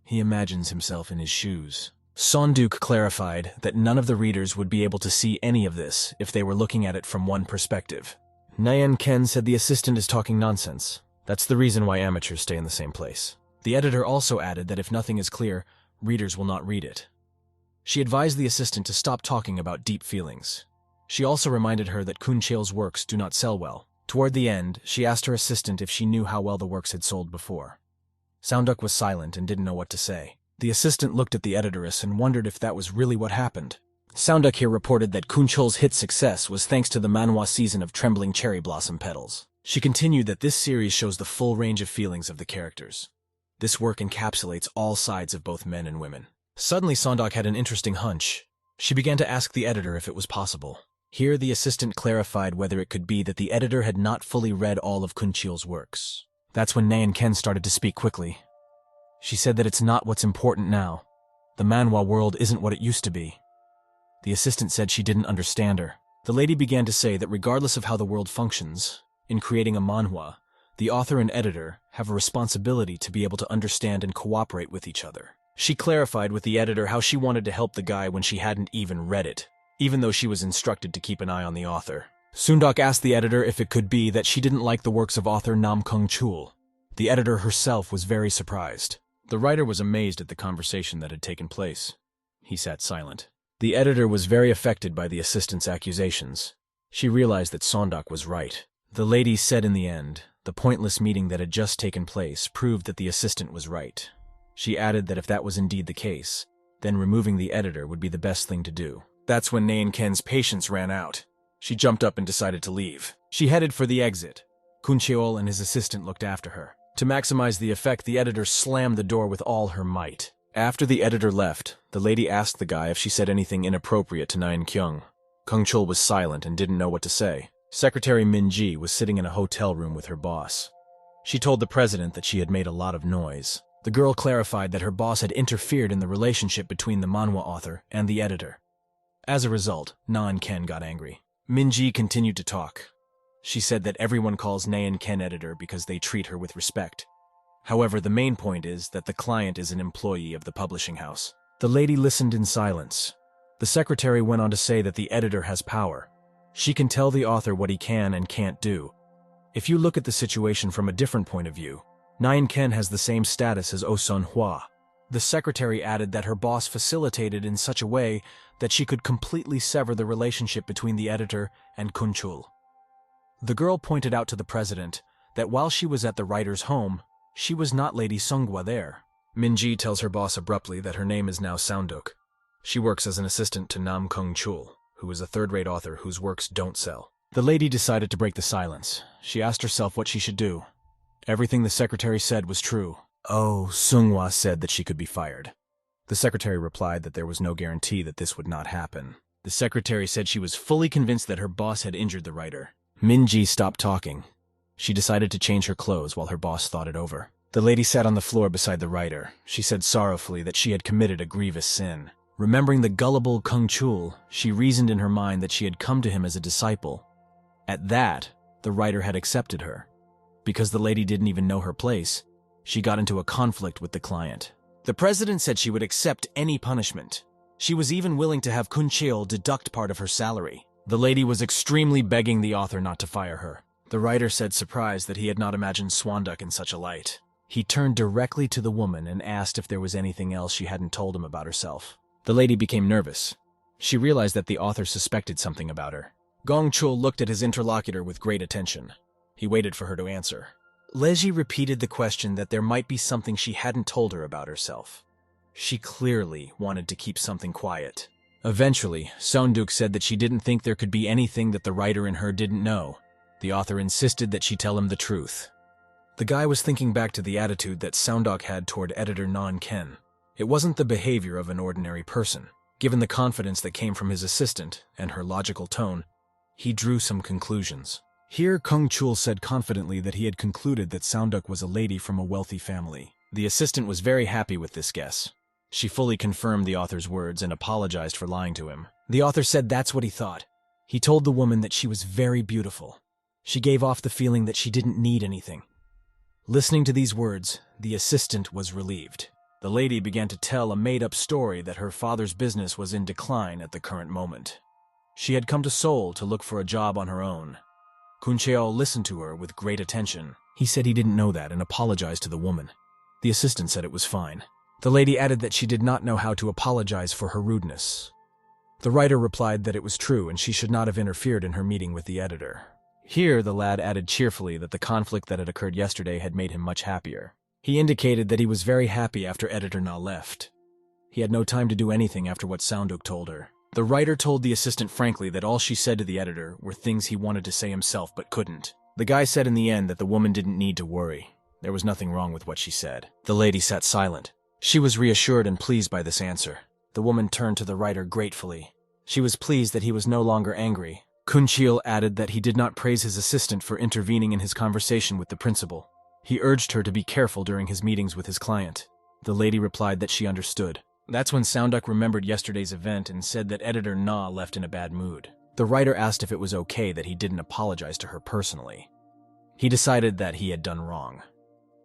He imagines himself in his shoes. Sonduk clarified that none of the readers would be able to see any of this if they were looking at it from one perspective. Nayan Ken said the assistant is talking nonsense. That's the reason why amateurs stay in the same place. The editor also added that if nothing is clear, readers will not read it. She advised the assistant to stop talking about deep feelings. She also reminded her that Kun Chil's works do not sell well. Toward the end, she asked her assistant if she knew how well the works had sold before. Sounduk was silent and didn't know what to say. The assistant looked at the editoress and wondered if that was really what happened. Sounduk here reported that Kun Chul's hit success was thanks to the manhwa season of Trembling Cherry Blossom Petals. She continued that this series shows the full range of feelings of the characters. This work encapsulates all sides of both men and women. Suddenly Sondok had an interesting hunch. She began to ask the editor if it was possible. Here the assistant clarified whether it could be that the editor had not fully read all of Kun Chil's works. That's when Nayan Ken started to speak quickly. She said that it's not what's important now. The manhwa world isn't what it used to be. The assistant said she didn't understand her. The lady began to say that regardless of how the world functions, in creating a manhwa, the author and editor have a responsibility to be able to understand and cooperate with each other. She clarified with the editor how she wanted to help the guy when she hadn't even read it, even though she was instructed to keep an eye on the author. Sundok asked the editor if it could be that she didn't like the works of author Nam Kung Chul. The editor herself was very surprised. The writer was amazed at the conversation that had taken place. He sat silent. The editor was very affected by the assistant's accusations. She realized that Sondok was right. The lady said in the end The pointless meeting that had just taken place proved that the assistant was right. She added that if that was indeed the case, then removing the editor would be the best thing to do. That's when Nain-ken's patience ran out. She jumped up and decided to leave. She headed for the exit. Kun Cheol and his assistant looked after her. To maximize the effect, the editor slammed the door with all her might. After the editor left, the lady asked the guy if she said anything inappropriate to Nain-kyung. Kung Chul was silent and didn't know what to say. Secretary Min-ji was sitting in a hotel room with her boss. She told the president that she had made a lot of noise. The girl clarified that her boss had interfered in the relationship between the manhwa author and the editor. As a result, Nain-ken got angry. Min-ji continued to talk. She said that everyone calls Nain-ken editor because they treat her with respect. However, the main point is that the client is an employee of the publishing house. The lady listened in silence. The secretary went on to say that the editor has power. She can tell the author what he can and can't do. If you look at the situation from a different point of view, Nain-ken has the same status as Oh Sun-hwa. The secretary added that her boss facilitated in such a way that she could completely sever the relationship between the editor and Kun Chul. The girl pointed out to the president that while she was at the writer's home, she was not Lady Sunghwa there. Min-ji tells her boss abruptly that her name is now Sounduk. She works as an assistant to Nam Kung Chul, who is a third-rate author whose works don't sell. The lady decided to break the silence. She asked herself what she should do. Everything the secretary said was true. Oh, Sunghwa said that she could be fired. The secretary replied that there was no guarantee that this would not happen. The secretary said she was fully convinced that her boss had injured the writer. Min-ji stopped talking. She decided to change her clothes while her boss thought it over. The lady sat on the floor beside the writer. She said sorrowfully that she had committed a grievous sin. Remembering the gullible Kung Chul, she reasoned in her mind that she had come to him as a disciple. At that, the writer had accepted her. Because the lady didn't even know her place, she got into a conflict with the client. The president said she would accept any punishment. She was even willing to have Kun Cheol deduct part of her salary. The lady was extremely begging the author not to fire her. The writer said surprised that he had not imagined Swanduk in such a light. He turned directly to the woman and asked if there was anything else she hadn't told him about herself. The lady became nervous. She realized that the author suspected something about her. Gong Chul looked at his interlocutor with great attention. He waited for her to answer. Leji repeated the question that there might be something she hadn't told her about herself. She clearly wanted to keep something quiet. Eventually, Sounduk said that she didn't think there could be anything that the writer in her didn't know. The author insisted that she tell him the truth. The guy was thinking back to the attitude that Sounduk had toward editor Nain-ken. It wasn't the behavior of an ordinary person. Given the confidence that came from his assistant and her logical tone, he drew some conclusions. Here, Kung Chul said confidently that he had concluded that Sounduk was a lady from a wealthy family. The assistant was very happy with this guess. She fully confirmed the author's words and apologized for lying to him. The author said that's what he thought. He told the woman that she was very beautiful. She gave off the feeling that she didn't need anything. Listening to these words, the assistant was relieved. The lady began to tell a made-up story that her father's business was in decline at the current moment. She had come to Seoul to look for a job on her own. Kun Cheol listened to her with great attention. He said he didn't know that and apologized to the woman. The assistant said it was fine. The lady added that she did not know how to apologize for her rudeness. The writer replied that it was true and she should not have interfered in her meeting with the editor. Here, the lad added cheerfully that the conflict that had occurred yesterday had made him much happier. He indicated that he was very happy after editor Na left. He had no time to do anything after what Sounduk told her. The writer told the assistant frankly that all she said to the editor were things he wanted to say himself but couldn't. The guy said in the end that the woman didn't need to worry. There was nothing wrong with what she said. The lady sat silent. She was reassured and pleased by this answer. The woman turned to the writer gratefully. She was pleased that he was no longer angry. Kun Cheol added that he did not praise his assistant for intervening in his conversation with the principal. He urged her to be careful during his meetings with his client. The lady replied that she understood. That's when Sounduk remembered yesterday's event and said that editor Na left in a bad mood. The writer asked if it was okay that he didn't apologize to her personally. He decided that he had done wrong.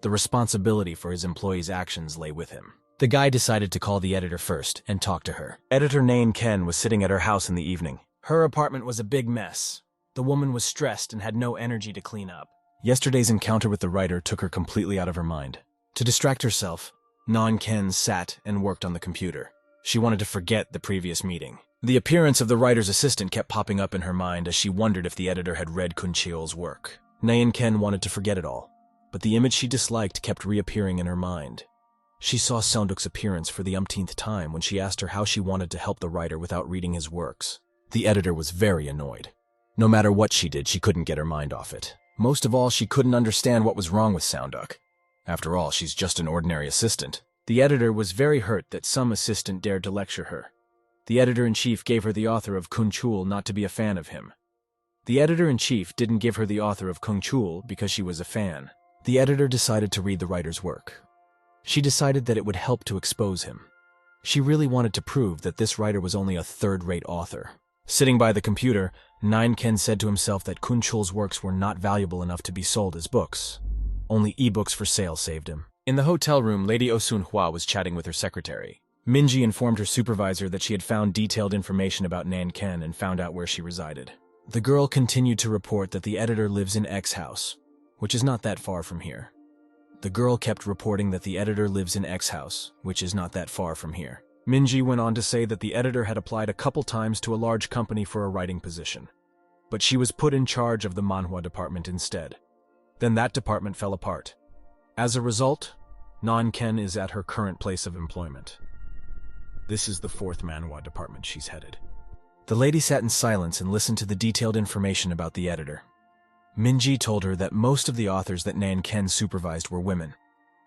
The responsibility for his employees' actions lay with him. The guy decided to call the editor first and talk to her. Editor Nain-ken was sitting at her house in the evening. Her apartment was a big mess. The woman was stressed and had no energy to clean up. Yesterday's encounter with the writer took her completely out of her mind. To distract herself, Nain-ken sat and worked on the computer. She wanted to forget the previous meeting. The appearance of the writer's assistant kept popping up in her mind as she wondered if the editor had read Kun Cheol's work. Naeun Ken wanted to forget it all, but the image she disliked kept reappearing in her mind. She saw Seonduk's appearance for the umpteenth time when she asked her how she wanted to help the writer without reading his works. The editor was very annoyed. No matter what she did, she couldn't get her mind off it. Most of all, she couldn't understand what was wrong with Seonduk. After all, she's just an ordinary assistant. The editor was very hurt that some assistant dared to lecture her. The editor-in-chief gave her the author of Kun Chul not to be a fan of him. The editor-in-chief didn't give her the author of Kun Chul because she was a fan. The editor decided to read the writer's work. She decided that it would help to expose him. She really wanted to prove that this writer was only a third-rate author. Sitting by the computer, Naeun Ken said to himself that Kun Chul's works were not valuable enough to be sold as books. Only e-books for sale saved him. In the hotel room, Lady Oh-sun Hwa was chatting with her secretary. Minji informed her supervisor that she had found detailed information about Naeun Ken and found out where she resided. The girl continued to report that the editor lives in X house, which is not that far from here. The girl kept reporting that the editor lives in X house, which is not that far from here. Minji went on to say that the editor had applied a couple times to a large company for a writing position, but she was put in charge of the manhwa department instead. Then that department fell apart. As a result, Naeun Ken is at her current place of employment. This is the 4th manhwa department she's headed. The lady sat in silence and listened to the detailed information about the editor. Minji told her that most of the authors that Naeun Ken supervised were women.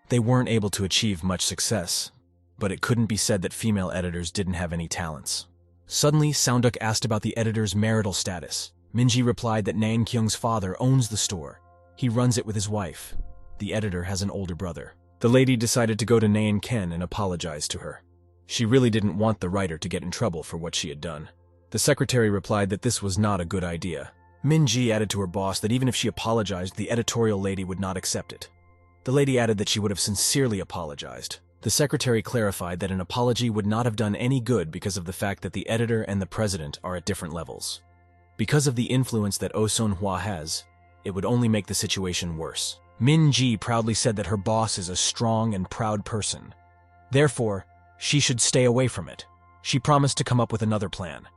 They weren't able to achieve much success, but it couldn't be said that female editors didn't have any talents. Suddenly, Seonduk asked about the editor's marital status. Minji replied that Naeun Kyung's father owns the store. He runs it with his wife. The editor has an older brother. The lady decided to go to Naeun Ken and apologize to her. She really didn't want the writer to get in trouble for what she had done. The secretary replied that this was not a good idea. Minji added to her boss that even if she apologized, the editorial lady would not accept it. The lady added that she would have sincerely apologized. The secretary clarified that an apology would not have done any good because of the fact that the editor and the president are at different levels. Because of the influence that Oh-sun Hwa has, it would only make the situation worse. Minji proudly said that her boss is a strong and proud person. Therefore, she should stay away from it. She promised to come up with another plan.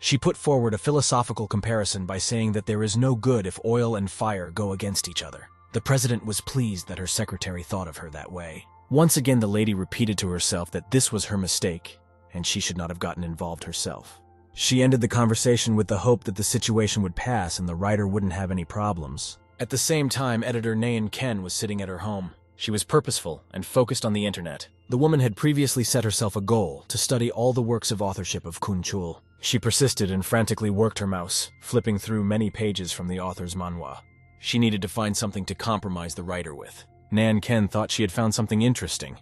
She put forward a philosophical comparison by saying that there is no good if oil and fire go against each other. The president was pleased that her secretary thought of her that way. Once again, the lady repeated to herself that this was her mistake, and she should not have gotten involved herself. She ended the conversation with the hope that the situation would pass and the writer wouldn't have any problems. At the same time, editor Naeun Ken was sitting at her home. She was purposeful and focused on the internet. The woman had previously set herself a goal to study all the works of authorship of Kun Chul. She persisted and frantically worked her mouse, flipping through many pages from the author's manhwa. She needed to find something to compromise the writer with. Naeun Ken thought she had found something interesting.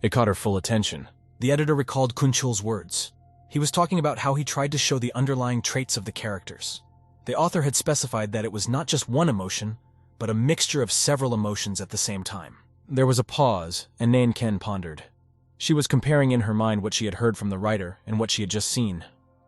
It caught her full attention. The editor recalled Kun Chul's words. He was talking about how he tried to show the underlying traits of the characters. The author had specified that it was not just one emotion, but a mixture of several emotions at the same time. There was a pause, and Naeun Ken pondered. She was comparing in her mind what she had heard from the writer and what she had just seen.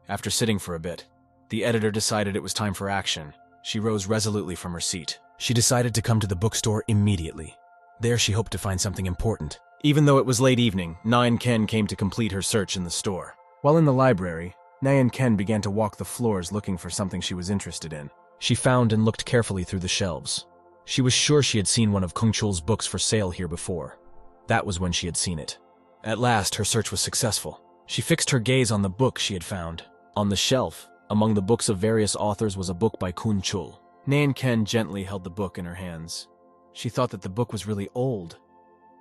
After sitting for a bit, the editor decided it was time for action. She rose resolutely from her seat. She decided to come to the bookstore immediately. There she hoped to find something important. Even though it was late evening, Naeun Ken came to complete her search in the store. While in the library, Naeun Ken began to walk the floors looking for something she was interested in. She found and looked carefully through the shelves. She was sure she had seen one of Kun Chul's books for sale here before. That was when she had seen it. At last, her search was successful. She fixed her gaze on the book she had found. On the shelf, among the books of various authors, was a book by Kun Chul. Naeun Ken gently held the book in her hands. She thought that the book was really old.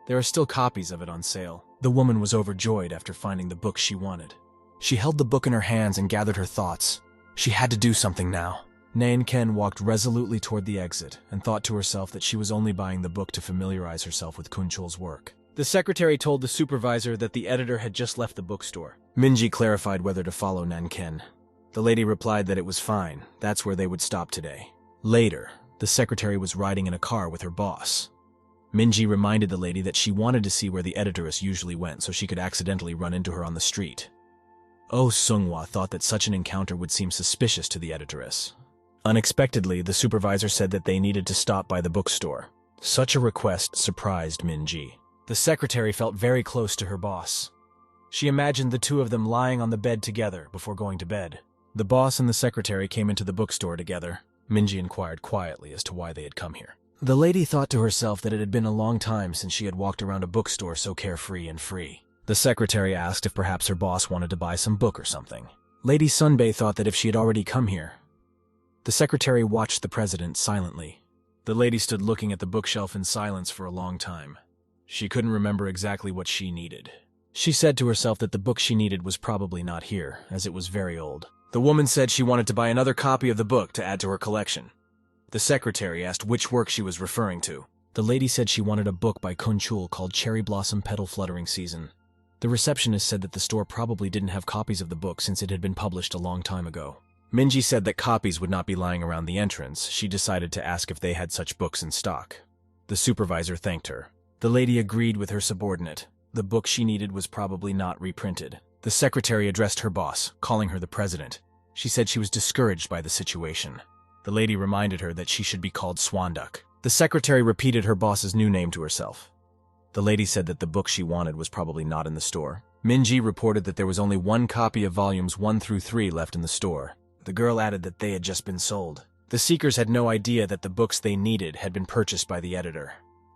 There are still copies of it on sale. The woman was overjoyed after finding the book she wanted. She held the book in her hands and gathered her thoughts. She had to do something now. Naeun Ken walked resolutely toward the exit and thought to herself that she was only buying the book to familiarize herself with Kun Chul's work. The secretary told the supervisor that the editor had just left the bookstore. Minji clarified whether to follow Naeun Ken. The lady replied that it was fine. That's where they would stop today. Later, the secretary was riding in a car with her boss. Minji reminded the lady that she wanted to see where the editoress usually went so she could accidentally run into her on the street. Oh Sung-hwa thought that such an encounter would seem suspicious to the editoress. Unexpectedly, the supervisor said that they needed to stop by the bookstore. Such a request surprised Minji. The secretary felt very close to her boss. She imagined the two of them lying on the bed together before going to bed. The boss and the secretary came into the bookstore together. Minji inquired quietly as to why they had come here. The lady thought to herself that it had been a long time since she had walked around a bookstore so carefree and free. The secretary asked if perhaps her boss wanted to buy some book or something. Lady Sunbae thought that if she had already come here. The secretary watched the president silently. The lady stood looking at the bookshelf in silence for a long time. She couldn't remember exactly what she needed. She said to herself that the book she needed was probably not here, as it was very old. The woman said she wanted to buy another copy of the book to add to her collection. The secretary asked which work she was referring to. The lady said she wanted a book by Kun Chul called Cherry Blossom Petal Fluttering Season. The receptionist said that the store probably didn't have copies of the book since it had been published a long time ago. Minji said that copies would not be lying around the entrance. She decided to ask if they had such books in stock. The supervisor thanked her. The lady agreed with her subordinate. The book she needed was probably not reprinted. The secretary addressed her boss, calling her the president. She said she was discouraged by the situation. The lady reminded her that she should be called Swanduck. The secretary repeated her boss's new name to herself. The lady said that the book she wanted was probably not in the store. Minji reported that there was only one copy of volumes 1 through 3 left in the store. The girl added that they had just been sold. The seekers had no idea that the books they needed had been purchased by the editor.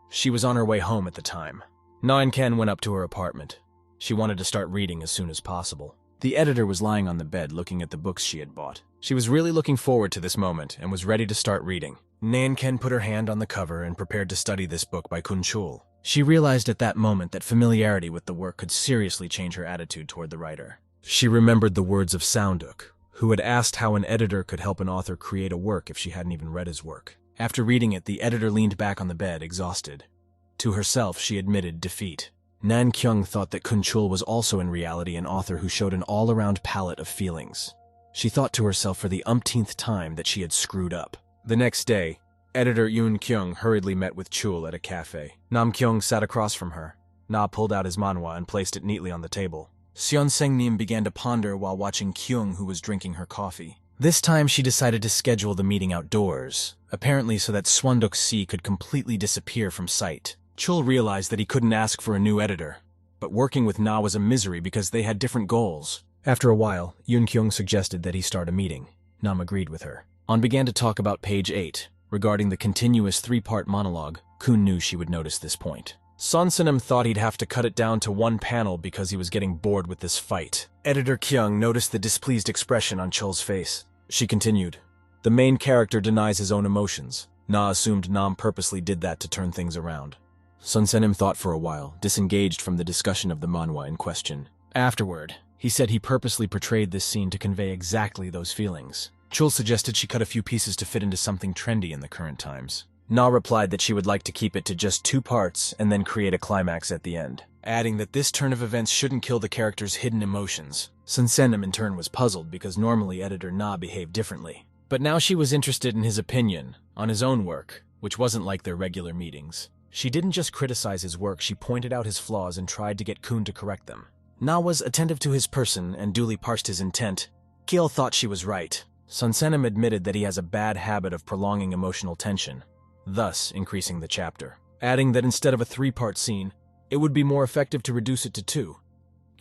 She was on her way home at the time. Na and Ken went up to her apartment. She wanted to start reading as soon as possible. The editor was lying on the bed looking at the books she had bought. She was really looking forward to this moment and was ready to start reading. Nan Ken put her hand on the cover and prepared to study this book by Kun Chul. She realized at that moment that familiarity with the work could seriously change her attitude toward the writer. She remembered the words of Sounduk, who had asked how an editor could help an author create a work if she hadn't even read his work. After reading it, the editor leaned back on the bed, exhausted. To herself, she admitted defeat. Nan Kyung thought that Kun Chul was also in reality an author who showed an all-around palette of feelings. She thought to herself for the umpteenth time that she had screwed up. The next day, editor Yoon Kyung hurriedly met with Chul at a cafe. Nam Kyung sat across from her. Na pulled out his manhwa and placed it neatly on the table. Seon Sengnim began to ponder while watching Kyung, who was drinking her coffee. This time she decided to schedule the meeting outdoors, apparently so that Swanduk Si could completely disappear from sight. Chul realized that he couldn't ask for a new editor, but working with Na was a misery because they had different goals. After a while, Yoon Kyung suggested that he start a meeting. Nam agreed with her. On began to talk about page 8. Regarding the continuous 3-part monologue, Kun knew she would notice this point. Son Sinem thought he'd have to cut it down to one panel because he was getting bored with this fight. Editor Kyung noticed the displeased expression on Chul's face. She continued, "The main character denies his own emotions. Na assumed Nam purposely did that to turn things around." Sun Senim thought for a while, disengaged from the discussion of the manhwa in question. Afterward, he said he purposely portrayed this scene to convey exactly those feelings. Chul suggested she cut a few pieces to fit into something trendy in the current times. Na replied that she would like to keep it to just 2 parts and then create a climax at the end, adding that this turn of events shouldn't kill the character's hidden emotions. Sun Senim in turn was puzzled because normally editor Na behaved differently. But now she was interested in his opinion on his own work, which wasn't like their regular meetings. She didn't just criticize his work, she pointed out his flaws and tried to get Kun to correct them. Na was attentive to his person and duly parsed his intent. Gil thought she was right. Sun Senim admitted that he has a bad habit of prolonging emotional tension, thus increasing the chapter, adding that instead of a 3-part scene, it would be more effective to reduce it to 2.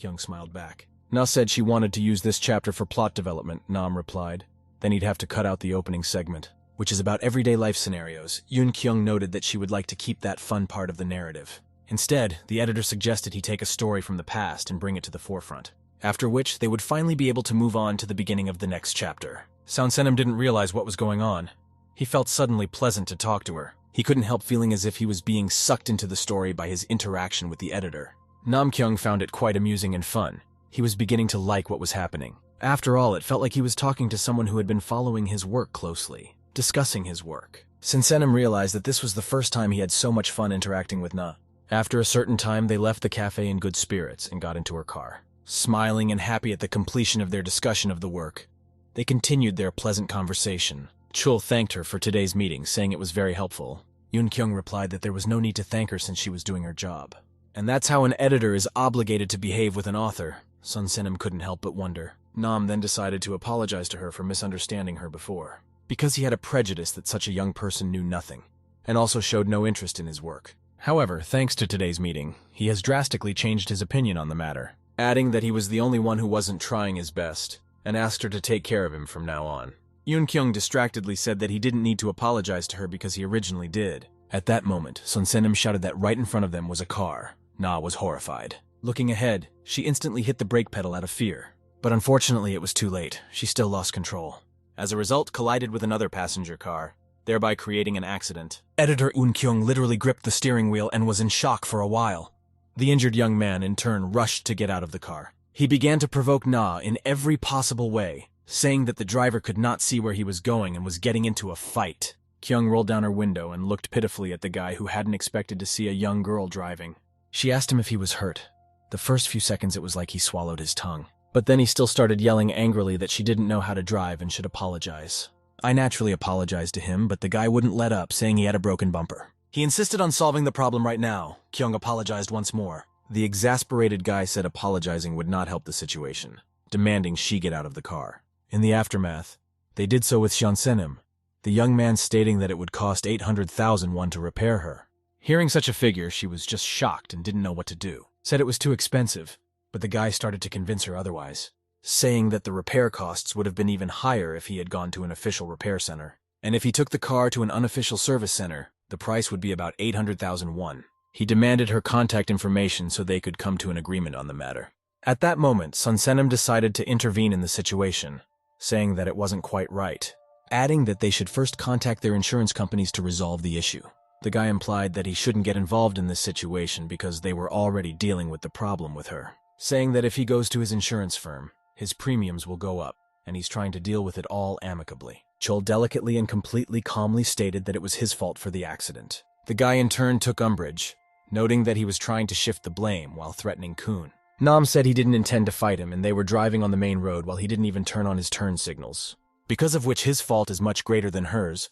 Kyung smiled back. Na said she wanted to use this chapter for plot development, Nam replied. Then he'd have to cut out the opening segment, which is about everyday life scenarios. Yoon Kyung noted that she would like to keep that fun part of the narrative. Instead, the editor suggested he take a story from the past and bring it to the forefront, after which they would finally be able to move on to the beginning of the next chapter. Sound Senim didn't realize what was going on. He felt suddenly pleasant to talk to her. He couldn't help feeling as if he was being sucked into the story by his interaction with the editor. Nam Kyung found it quite amusing and fun. He was beginning to like what was happening. After all, it felt like he was talking to someone who had been following his work closely, discussing his work. Sinsenim realized that this was the first time he had so much fun interacting with Na. After a certain time, they left the cafe in good spirits and got into her car. Smiling and happy at the completion of their discussion of the work, they continued their pleasant conversation. Chul thanked her for today's meeting, saying it was very helpful. Yoon Kyung replied that there was no need to thank her since she was doing her job. And that's how an editor is obligated to behave with an author. Sun Senim couldn't help but wonder. Nam then decided to apologize to her for misunderstanding her before, because he had a prejudice that such a young person knew nothing, and also showed no interest in his work. However, thanks to today's meeting, he has drastically changed his opinion on the matter, adding that he was the only one who wasn't trying his best, and asked her to take care of him from now on. Yoon Kyung distractedly said that he didn't need to apologize to her because he originally did. At that moment, Sun Senim shouted that right in front of them was a car. Na was horrified. Looking ahead, she instantly hit the brake pedal out of fear. But unfortunately, it was too late. She still lost control. As a result, collided with another passenger car, thereby creating an accident. Editor Yoon Kyung literally gripped the steering wheel and was in shock for a while. The injured young man, in turn, rushed to get out of the car. He began to provoke Na in every possible way, saying that the driver could not see where he was going and was getting into a fight. Kyung rolled down her window and looked pitifully at the guy who hadn't expected to see a young girl driving. She asked him if he was hurt. The first few seconds it was like he swallowed his tongue. But then he still started yelling angrily that she didn't know how to drive and should apologize. I naturally apologized to him, but the guy wouldn't let up, saying he had a broken bumper. He insisted on solving the problem right now. Kyung apologized once more. The exasperated guy said apologizing would not help the situation, demanding she get out of the car. In the aftermath, they did so with Sun Senim, the young man stating that it would cost 800,000 won to repair her. Hearing such a figure, she was just shocked and didn't know what to do. Said it was too expensive, but the guy started to convince her otherwise, saying that the repair costs would have been even higher if he had gone to an official repair center. And if he took the car to an unofficial service center, the price would be about 800,000 won. He demanded her contact information so they could come to an agreement on the matter. At that moment, Sun Senim decided to intervene in the situation, saying that it wasn't quite right, adding that they should first contact their insurance companies to resolve the issue. The guy implied that he shouldn't get involved in this situation because they were already dealing with the problem with her, saying that if he goes to his insurance firm, his premiums will go up, and he's trying to deal with it all amicably. Chol delicately and completely calmly stated that it was his fault for the accident. The guy in turn took umbrage, noting that he was trying to shift the blame while threatening Kun. Nam said he didn't intend to fight him and they were driving on the main road while he didn't even turn on his turn signals. Because of which his fault is much greater than hers,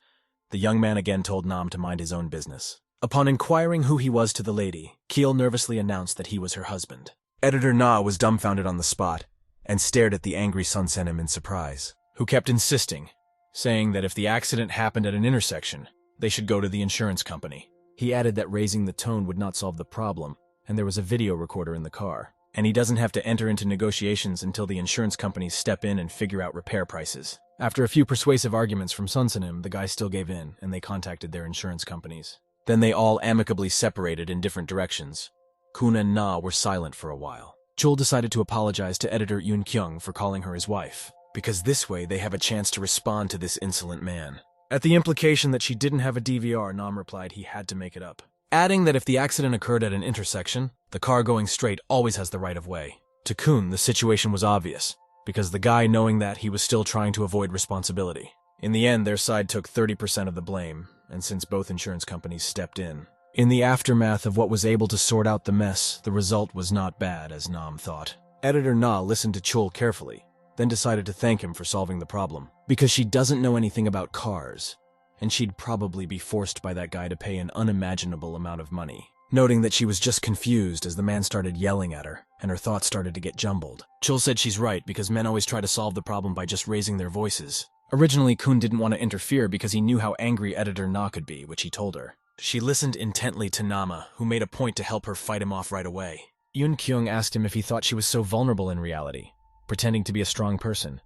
the young man again told Nam to mind his own business. Upon inquiring who he was to the lady, Keel nervously announced that he was her husband. Editor Na was dumbfounded on the spot and stared at the angry Sun Senim in surprise, who kept insisting, saying that if the accident happened at an intersection, they should go to the insurance company. He added that raising the tone would not solve the problem, and there was a video recorder in the car, and he doesn't have to enter into negotiations until the insurance companies step in and figure out repair prices. After a few persuasive arguments from Sun Senim, the guy still gave in, and they contacted their insurance companies. Then they all amicably separated in different directions. Kun and Na were silent for a while. Chul decided to apologize to editor Yoon Kyung for calling her his wife, because this way they have a chance to respond to this insolent man. At the implication that she didn't have a DVR, Nam replied he had to make it up, adding that if the accident occurred at an intersection, the car going straight always has the right of way. To Kun, the situation was obvious, because the guy knowing that he was still trying to avoid responsibility. In the end, their side took 30% of the blame, and since both insurance companies stepped in the aftermath of what was able to sort out the mess, the result was not bad, as Nam thought. Editor Na listened to Chul carefully, then decided to thank him for solving the problem, because she doesn't know anything about cars, and she'd probably be forced by that guy to pay an unimaginable amount of money. Noting that she was just confused as the man started yelling at her, and her thoughts started to get jumbled. Chul said she's right because men always try to solve the problem by just raising their voices. Originally, Kun didn't want to interfere because he knew how angry editor Na could be, which he told her. She listened intently to Nama, who made a point to help her fight him off right away. Yoon Kyung asked him if he thought she was so vulnerable in reality, pretending to be a strong person.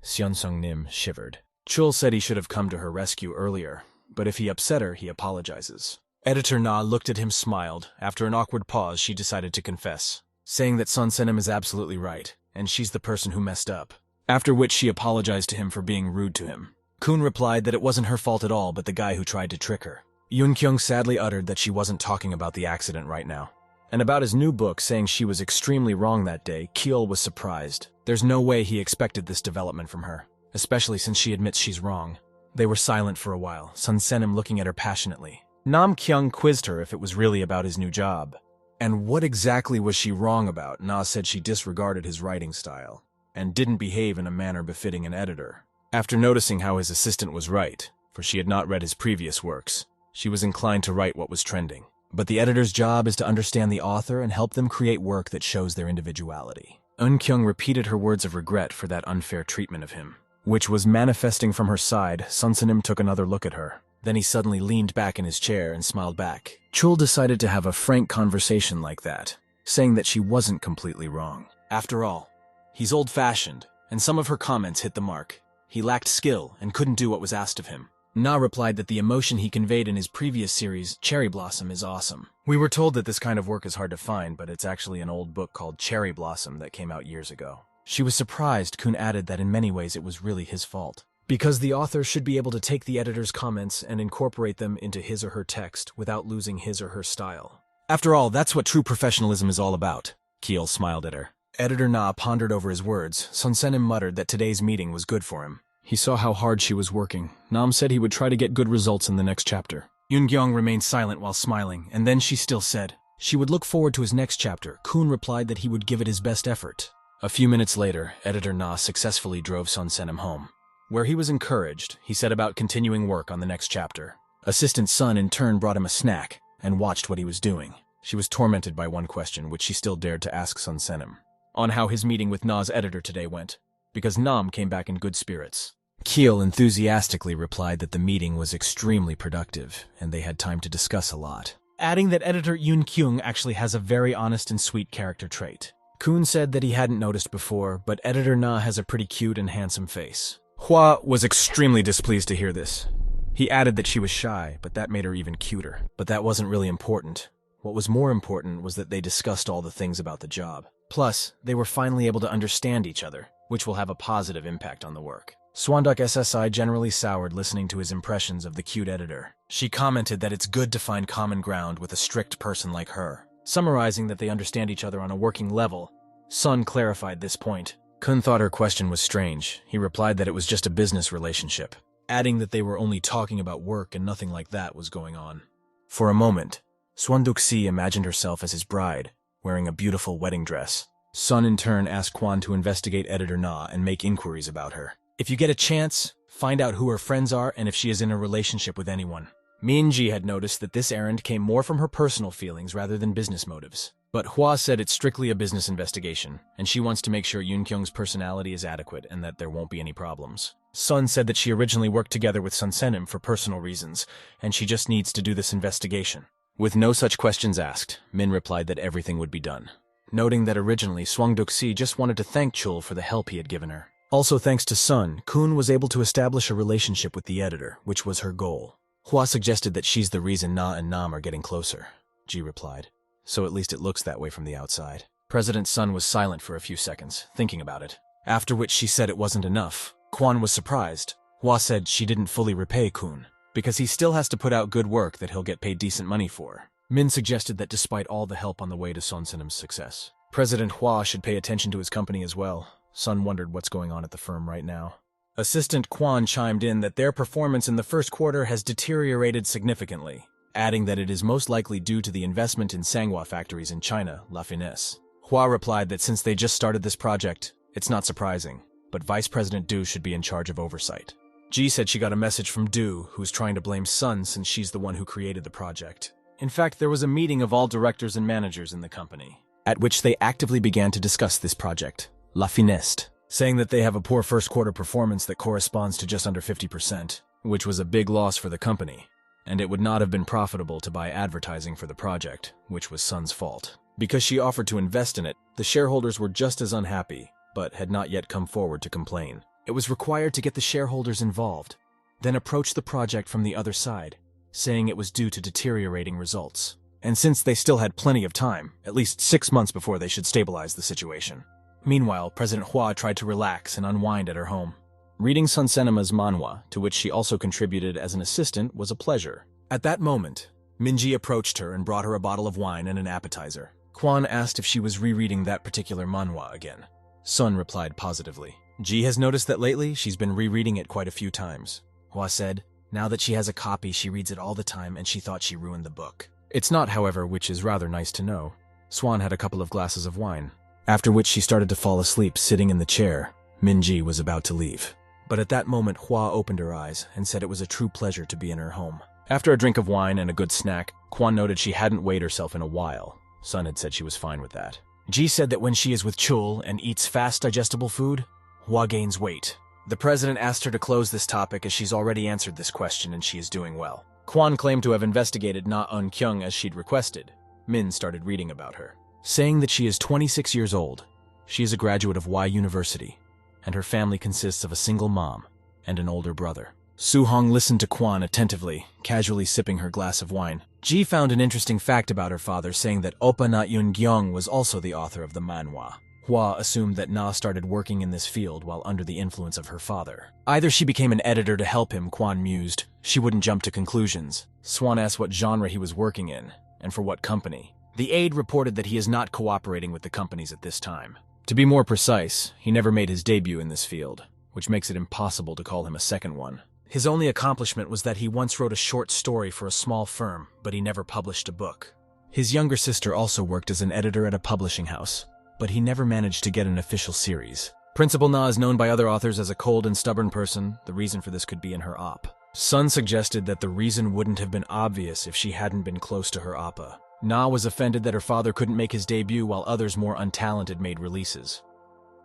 Seon Sung Nim shivered. Chul said he should have come to her rescue earlier, but if he upset her, he apologizes. Editor Na looked at him, smiled. After an awkward pause, she decided to confess, saying that Sun Senim is absolutely right, and she's the person who messed up. After which she apologized to him for being rude to him. Kun replied that it wasn't her fault at all, but the guy who tried to trick her. Yoon Kyung sadly uttered that she wasn't talking about the accident right now. And about his new book, saying she was extremely wrong that day, Keel was surprised. There's no way he expected this development from her, especially since she admits she's wrong. They were silent for a while, Sun Senim looking at her passionately. Nam Kyung quizzed her if it was really about his new job. And what exactly was she wrong about? Na said she disregarded his writing style, and didn't behave in a manner befitting an editor. After noticing how his assistant was right, for she had not read his previous works, she was inclined to write what was trending. But the editor's job is to understand the author and help them create work that shows their individuality. Eun Kyung repeated her words of regret for that unfair treatment of him, which was manifesting from her side. Sun Senim took another look at her. Then he suddenly leaned back in his chair and smiled back. Chul decided to have a frank conversation like that, saying that she wasn't completely wrong. After all, he's old-fashioned, and some of her comments hit the mark. He lacked skill and couldn't do what was asked of him. Na replied that the emotion he conveyed in his previous series, Cherry Blossom, is awesome. We were told that this kind of work is hard to find, but it's actually an old book called Cherry Blossom that came out years ago. She was surprised Kun added that in many ways it was really his fault, because the author should be able to take the editor's comments and incorporate them into his or her text without losing his or her style. After all, that's what true professionalism is all about. Keel smiled at her. Editor Na pondered over his words. Sun Senim muttered that today's meeting was good for him. He saw how hard she was working. Nam said he would try to get good results in the next chapter. Yoon-gyong remained silent while smiling, and then she still said she would look forward to his next chapter. Kun replied that he would give it his best effort. A few minutes later, Editor Na successfully drove Sun Senim home. Where he was encouraged, he set about continuing work on the next chapter. Assistant Sun in turn brought him a snack and watched what he was doing. She was tormented by one question, which she still dared to ask Sun Senim, on how his meeting with Na's editor today went, because Nam came back in good spirits. Keel enthusiastically replied that the meeting was extremely productive, and they had time to discuss a lot, adding that editor Yoon Kyung actually has a very honest and sweet character trait. Kun said that he hadn't noticed before, but editor Na has a pretty cute and handsome face. Hua was extremely displeased to hear this. He added that she was shy, but that made her even cuter. But that wasn't really important. What was more important was that they discussed all the things about the job. Plus, they were finally able to understand each other, which will have a positive impact on the work. Swanduk SSI generally soured listening to his impressions of the cute editor. She commented that it's good to find common ground with a strict person like her. Summarizing that they understand each other on a working level, Sun clarified this point. Kun thought her question was strange. He replied that it was just a business relationship, adding that they were only talking about work and nothing like that was going on. For a moment, Swanduk-si imagined herself as his bride, wearing a beautiful wedding dress. Sun in turn asked Kwan to investigate editor Na and make inquiries about her. If you get a chance, find out who her friends are and if she is in a relationship with anyone. Min-ji had noticed that this errand came more from her personal feelings rather than business motives. But Hua said it's strictly a business investigation, and she wants to make sure Yoon Kyung's personality is adequate and that there won't be any problems. Sun said that she originally worked together with Sun Senim for personal reasons, and she just needs to do this investigation. With no such questions asked, Min replied that everything would be done, noting that originally Swangduk-si just wanted to thank Chul for the help he had given her. Also thanks to Sun, Kun was able to establish a relationship with the editor, which was her goal. Hua suggested that she's the reason Na and Nam are getting closer, Ji replied. So at least it looks that way from the outside. President Sun was silent for a few seconds, thinking about it, after which she said it wasn't enough. Kwan was surprised. Hua said she didn't fully repay Kun, because he still has to put out good work that he'll get paid decent money for. Min suggested that despite all the help on the way to Sun Senem's success, President Hua should pay attention to his company as well. Sun wondered what's going on at the firm right now. Assistant Kwan chimed in that their performance in the first quarter has deteriorated significantly, adding that it is most likely due to the investment in Sanghua factories in China, La Finesse. Hua replied that since they just started this project, it's not surprising, but Vice President Du should be in charge of oversight. Ji said she got a message from Du, who's trying to blame Sun since she's the one who created the project. In fact, there was a meeting of all directors and managers in the company, at which they actively began to discuss this project, La Finesse, saying that they have a poor first quarter performance that corresponds to just under 50%, which was a big loss for the company, and it would not have been profitable to buy advertising for the project, which was Sun's fault. Because she offered to invest in it, the shareholders were just as unhappy, but had not yet come forward to complain. It was required to get the shareholders involved, then approach the project from the other side, saying it was due to deteriorating results. And since they still had plenty of time, at least 6 months before they should stabilize the situation. Meanwhile, President Hua tried to relax and unwind at her home. Reading Sun Senema's manhwa, to which she also contributed as an assistant, was a pleasure. At that moment, Minji approached her and brought her a bottle of wine and an appetizer. Kwan asked if she was rereading that particular manhwa again. Sun replied positively. Ji has noticed that lately she's been rereading it quite a few times. Hua said, now that she has a copy, she reads it all the time and she thought she ruined the book. It's not, however, which is rather nice to know. Swan had a couple of glasses of wine, after which she started to fall asleep sitting in the chair. Minji was about to leave. But at that moment, Hua opened her eyes and said it was a true pleasure to be in her home. After a drink of wine and a good snack, Kwan noted she hadn't weighed herself in a while. Sun had said she was fine with that. Ji said that when she is with Chul and eats fast digestible food, Hua gains weight. The president asked her to close this topic as she's already answered this question and she is doing well. Kwan claimed to have investigated Na Eun Kyung as she'd requested. Min started reading about her, saying that she is 26 years old. She is a graduate of Y University, and her family consists of a single mom, and an older brother. Su-hong listened to Kwon attentively, casually sipping her glass of wine. Ji found an interesting fact about her father, saying that Oppa Na Yoon-gyung was also the author of the manhwa. Hwa assumed that Na started working in this field while under the influence of her father. Either she became an editor to help him, Kwon mused. She wouldn't jump to conclusions. Swan asked what genre he was working in, and for what company. The aide reported that he is not cooperating with the companies at this time. To be more precise, he never made his debut in this field, which makes it impossible to call him a second one. His only accomplishment was that he once wrote a short story for a small firm, but he never published a book. His younger sister also worked as an editor at a publishing house, but he never managed to get an official series. Principal Na is known by other authors as a cold and stubborn person. The reason for this could be in her op. Sun suggested that the reason wouldn't have been obvious if she hadn't been close to her oppa. Na was offended that her father couldn't make his debut while others more untalented made releases.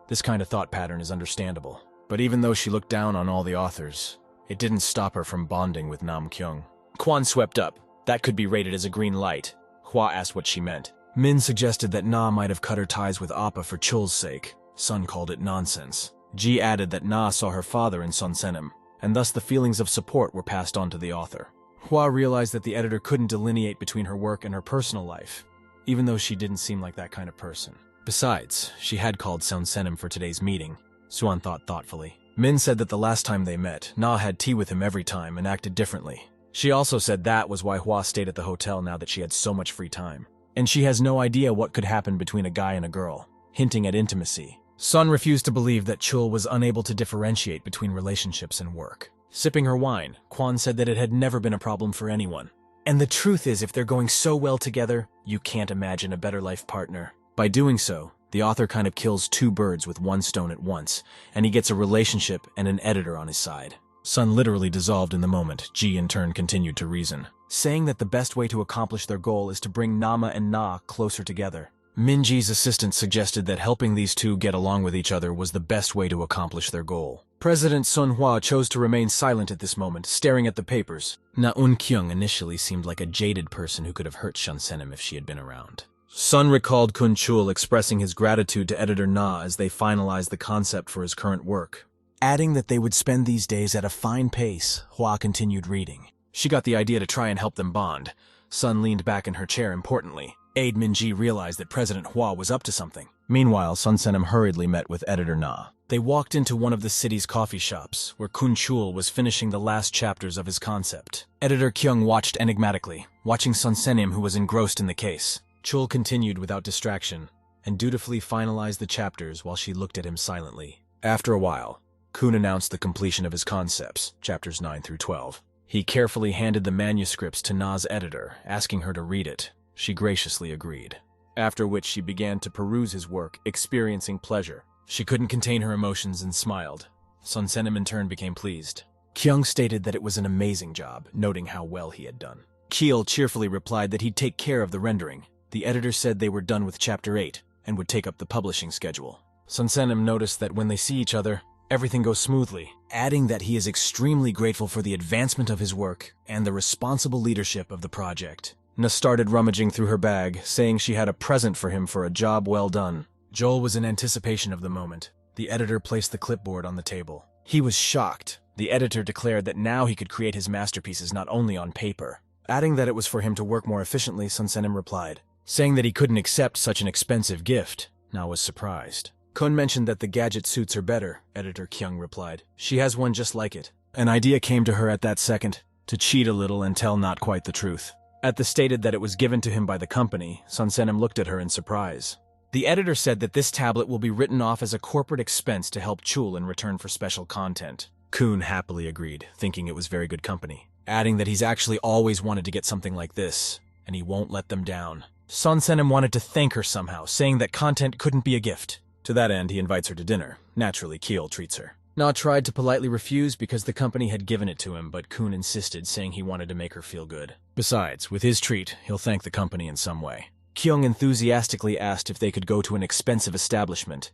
This kind of thought pattern is understandable, but even though she looked down on all the authors, it didn't stop her from bonding with Nam Kyung. Kwon swept up. That could be rated as a green light. Hwa asked what she meant. Min suggested that Na might have cut her ties with Appa for Chul's sake. Sun called it nonsense. Ji added that Na saw her father in Sun Senim, and thus the feelings of support were passed on to the author. Hwa realized that the editor couldn't delineate between her work and her personal life, even though she didn't seem like that kind of person. Besides, she had called Sun Senim for today's meeting, Swan thought thoughtfully. Min said that the last time they met, Na had tea with him every time and acted differently. She also said that was why Hwa stayed at the hotel now that she had so much free time. And she has no idea what could happen between a guy and a girl, hinting at intimacy. Sun refused to believe that Chul was unable to differentiate between relationships and work. Sipping her wine, Kwon said that it had never been a problem for anyone. And the truth is, if they're going so well together, you can't imagine a better life partner. By doing so, the author kind of kills two birds with one stone at once, and he gets a relationship and an editor on his side. Sun literally dissolved in the moment. Ji in turn continued to reason, saying that the best way to accomplish their goal is to bring Nama and Na closer together. Minji's assistant suggested that helping these two get along with each other was the best way to accomplish their goal. President Sun Hwa chose to remain silent at this moment, staring at the papers. Na Un-kyung initially seemed like a jaded person who could have hurt Shun Senim if she had been around. Sun recalled Kun Chul expressing his gratitude to editor Na as they finalized the concept for his current work. Adding that they would spend these days at a fine pace, Hwa continued reading. She got the idea to try and help them bond. Sun leaned back in her chair importantly. Aide Minji realized that President Hwa was up to something. Meanwhile, Sun Senim hurriedly met with editor Na. They walked into one of the city's coffee shops, where Kun Chul was finishing the last chapters of his concept. Editor Kyung watched enigmatically, watching Sun Senim, who was engrossed in the case. Chul continued without distraction, and dutifully finalized the chapters while she looked at him silently. After a while, Kun announced the completion of his concepts, chapters 9 through 12. He carefully handed the manuscripts to Na's editor, asking her to read it. She graciously agreed, after which she began to peruse his work, experiencing pleasure. She couldn't contain her emotions and smiled. Sun Senim in turn became pleased. Kyung stated that it was an amazing job, noting how well he had done. Keel cheerfully replied that he'd take care of the rendering. The editor said they were done with chapter 8 and would take up the publishing schedule. Sun Senim noticed that when they see each other, everything goes smoothly, adding that he is extremely grateful for the advancement of his work and the responsible leadership of the project. Na started rummaging through her bag, saying she had a present for him for a job well done. Joel was in anticipation of the moment. The editor placed the clipboard on the table. He was shocked. The editor declared that now he could create his masterpieces not only on paper. Adding that it was for him to work more efficiently, Sun Senim replied, saying that he couldn't accept such an expensive gift. Na was surprised. Kun mentioned that the gadget suits her better, editor Kyung replied. She has one just like it. An idea came to her at that second, to cheat a little and tell not quite the truth. At the stated that it was given to him by the company, Sun Senim looked at her in surprise. The editor said that this tablet will be written off as a corporate expense to help Chul in return for special content. Kun happily agreed, thinking it was very good company, adding that he's actually always wanted to get something like this, and he won't let them down. Sun Senim wanted to thank her somehow, saying that content couldn't be a gift. To that end, he invites her to dinner. Naturally, Keel treats her. Na tried to politely refuse because the company had given it to him, but Kun insisted, saying he wanted to make her feel good. Besides, with his treat, he'll thank the company in some way. Kyung enthusiastically asked if they could go to an expensive establishment.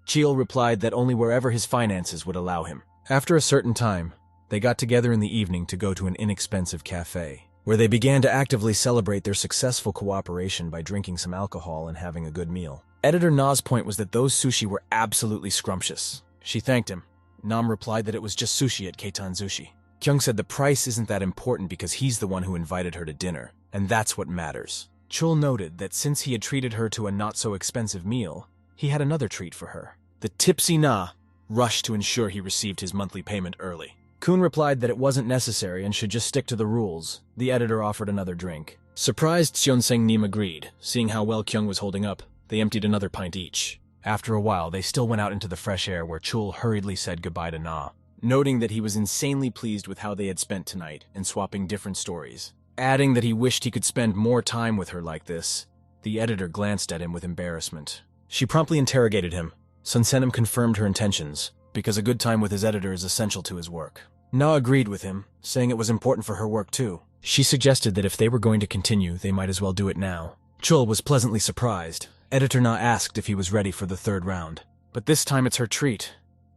Cheel replied that only wherever his finances would allow him. After a certain time, they got together in the evening to go to an inexpensive cafe, where they began to actively celebrate their successful cooperation by drinking some alcohol and having a good meal. Editor Na's point was that those sushi were absolutely scrumptious. She thanked him, Nam replied that it was just sushi at Keitan Sushi. Kyung said the price isn't that important because he's the one who invited her to dinner, and that's what matters. Chul noted that since he had treated her to a not-so-expensive meal, he had another treat for her. The tipsy Na rushed to ensure he received his monthly payment early. Kun replied that it wasn't necessary and should just stick to the rules. The editor offered another drink. Surprised, Seonseng-nim agreed. Seeing how well Kyung was holding up, they emptied another pint each. After a while, they still went out into the fresh air where Chul hurriedly said goodbye to Na, noting that he was insanely pleased with how they had spent tonight and swapping different stories. Adding that he wished he could spend more time with her like this. The editor glanced at him with embarrassment. She promptly interrogated him. Sunsenim confirmed her intentions, because a good time with his editor is essential to his work. Na agreed with him, saying it was important for her work too. She suggested that if they were going to continue, they might as well do it now. Chul was pleasantly surprised. Editor Na asked if he was ready for the third round. But this time it's her treat.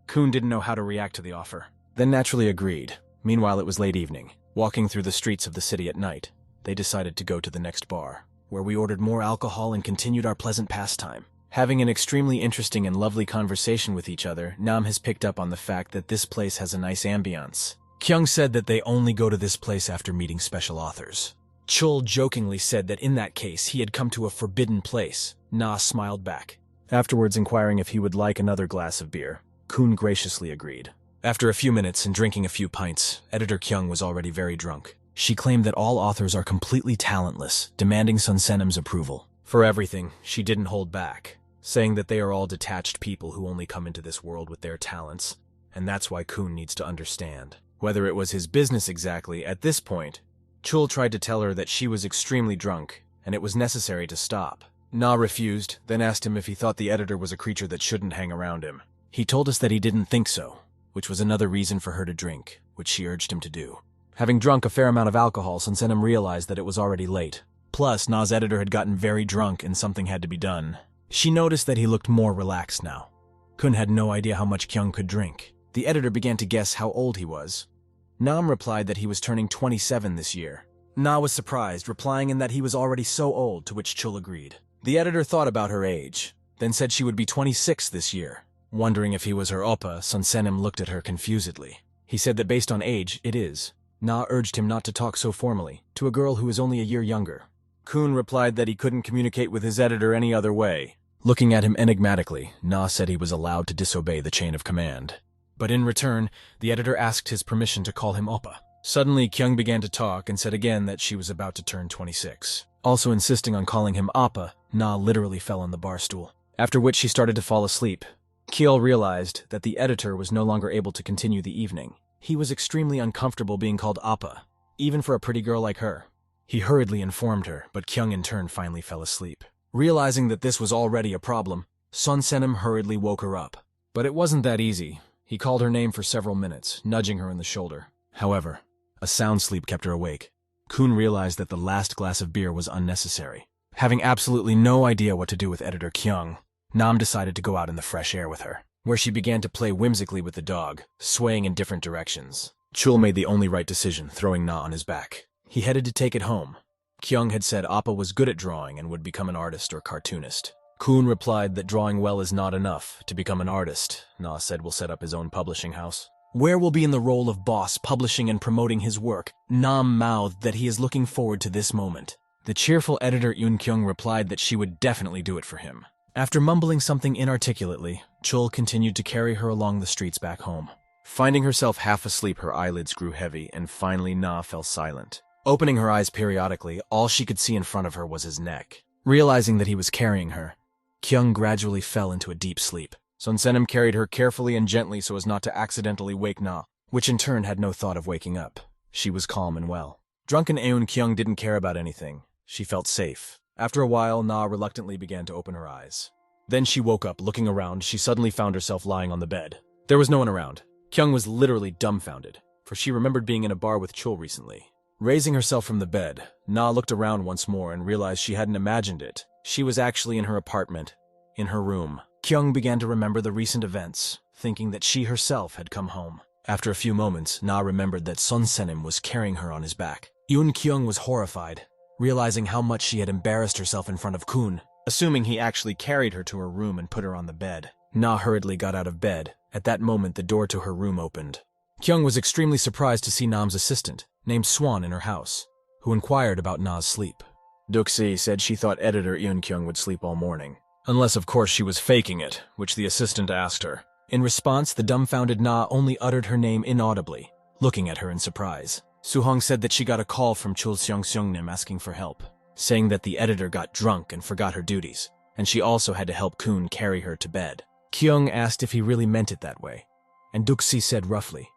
Kun didn't know how to react to the offer, then naturally agreed. Meanwhile, it was late evening. Walking through the streets of the city at night, they decided to go to the next bar, where we ordered more alcohol and continued our pleasant pastime. Having an extremely interesting and lovely conversation with each other, Nam has picked up on the fact that this place has a nice ambiance. Kyung said that they only go to this place after meeting special authors. Chul jokingly said that in that case he had come to a forbidden place. Na smiled back. Afterwards, inquiring if he would like another glass of beer, Kun graciously agreed. After a few minutes and drinking a few pints, editor Kyung was already very drunk. She claimed that all authors are completely talentless, demanding Sunsenim's approval. For everything, she didn't hold back, saying that they are all detached people who only come into this world with their talents, and that's why Kun needs to understand. Whether it was his business exactly, at this point, Chul tried to tell her that she was extremely drunk, and it was necessary to stop. Na refused, then asked him if he thought the editor was a creature that shouldn't hang around him. He told us that he didn't think so, which was another reason for her to drink, which she urged him to do. Having drunk a fair amount of alcohol, Sunsenim realized that it was already late. Plus, Na's editor had gotten very drunk and something had to be done. She noticed that he looked more relaxed now. Kun had no idea how much Kyung could drink. The editor began to guess how old he was. Nam replied that he was turning 27 this year. Na was surprised, replying in that he was already so old, to which Chul agreed. The editor thought about her age, then said she would be 26 this year. Wondering if he was her oppa, Sunsenim looked at her confusedly. He said that based on age, it is. Na urged him not to talk so formally, to a girl who is only a year younger. Kun replied that he couldn't communicate with his editor any other way. Looking at him enigmatically, Na said he was allowed to disobey the chain of command. But in return, the editor asked his permission to call him oppa. Suddenly, Kyung began to talk and said again that she was about to turn 26. Also insisting on calling him oppa, Na literally fell on the bar stool, after which she started to fall asleep. Kyeol realized that the editor was no longer able to continue the evening. He was extremely uncomfortable being called oppa, even for a pretty girl like her. He hurriedly informed her, but Kyung in turn finally fell asleep. Realizing that this was already a problem, Sunsenim hurriedly woke her up. But it wasn't that easy. He called her name for several minutes, nudging her in the shoulder. However, a sound sleep kept her awake. Kun realized that the last glass of beer was unnecessary. Having absolutely no idea what to do with editor Kyung, Nam decided to go out in the fresh air with her, where she began to play whimsically with the dog, swaying in different directions. Chul made the only right decision, throwing Na on his back. He headed to take it home. Kyung had said Appa was good at drawing and would become an artist or cartoonist. Kun replied that drawing well is not enough. To become an artist, Na said will set up his own publishing house, where will be in the role of boss, publishing and promoting his work. Nam mouthed that he is looking forward to this moment. The cheerful editor Yoon Kyung replied that she would definitely do it for him. After mumbling something inarticulately, Chul continued to carry her along the streets back home. Finding herself half asleep, her eyelids grew heavy, and finally Na fell silent. Opening her eyes periodically, all she could see in front of her was his neck. Realizing that he was carrying her, Kyung gradually fell into a deep sleep. Sunsenim carried her carefully and gently so as not to accidentally wake Na, which in turn had no thought of waking up. She was calm and well. Drunken Eun Kyung didn't care about anything. She felt safe. After a while, Na reluctantly began to open her eyes. Then she woke up. Looking around, she suddenly found herself lying on the bed. There was no one around. Kyung was literally dumbfounded, for she remembered being in a bar with Chul recently. Raising herself from the bed, Na looked around once more and realized she hadn't imagined it. She was actually in her apartment, in her room. Kyung began to remember the recent events, thinking that she herself had come home. After a few moments, Na remembered that Sunsenim was carrying her on his back. Yoon Kyung was horrified, realizing how much she had embarrassed herself in front of Kun. Assuming he actually carried her to her room and put her on the bed, Na hurriedly got out of bed At that moment, the door to her room opened. Kyung was extremely surprised to see Nam's assistant, named Swan, in her house, who inquired about Na's sleep. Duxi said she thought editor Eun Kyung would sleep all morning. Unless, of course, she was faking it, which the assistant asked her. In response, the dumbfounded Na only uttered her name inaudibly, looking at her in surprise. Suhong said that she got a call from Chul Seong-seongnim asking for help, saying that the editor got drunk and forgot her duties, and she also had to help Kun carry her to bed. Kyung asked if he really meant it that way, and Duxi said roughly.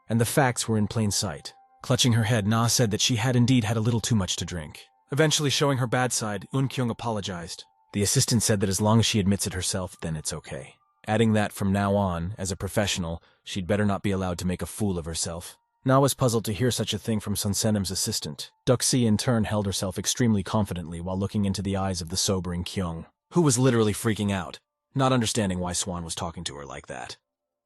And the facts were in plain sight. Clutching her head, Na said that she had indeed had a little too much to drink. Eventually showing her bad side, Eun Kyung apologized. The assistant said that as long as she admits it herself, then it's okay. Adding that from now on, as a professional, she'd better not be allowed to make a fool of herself. Na was puzzled to hear such a thing from Sun Senim's assistant. Duxi in turn held herself extremely confidently while looking into the eyes of the sobering Kyung, who was literally freaking out, not understanding why Swan was talking to her like that.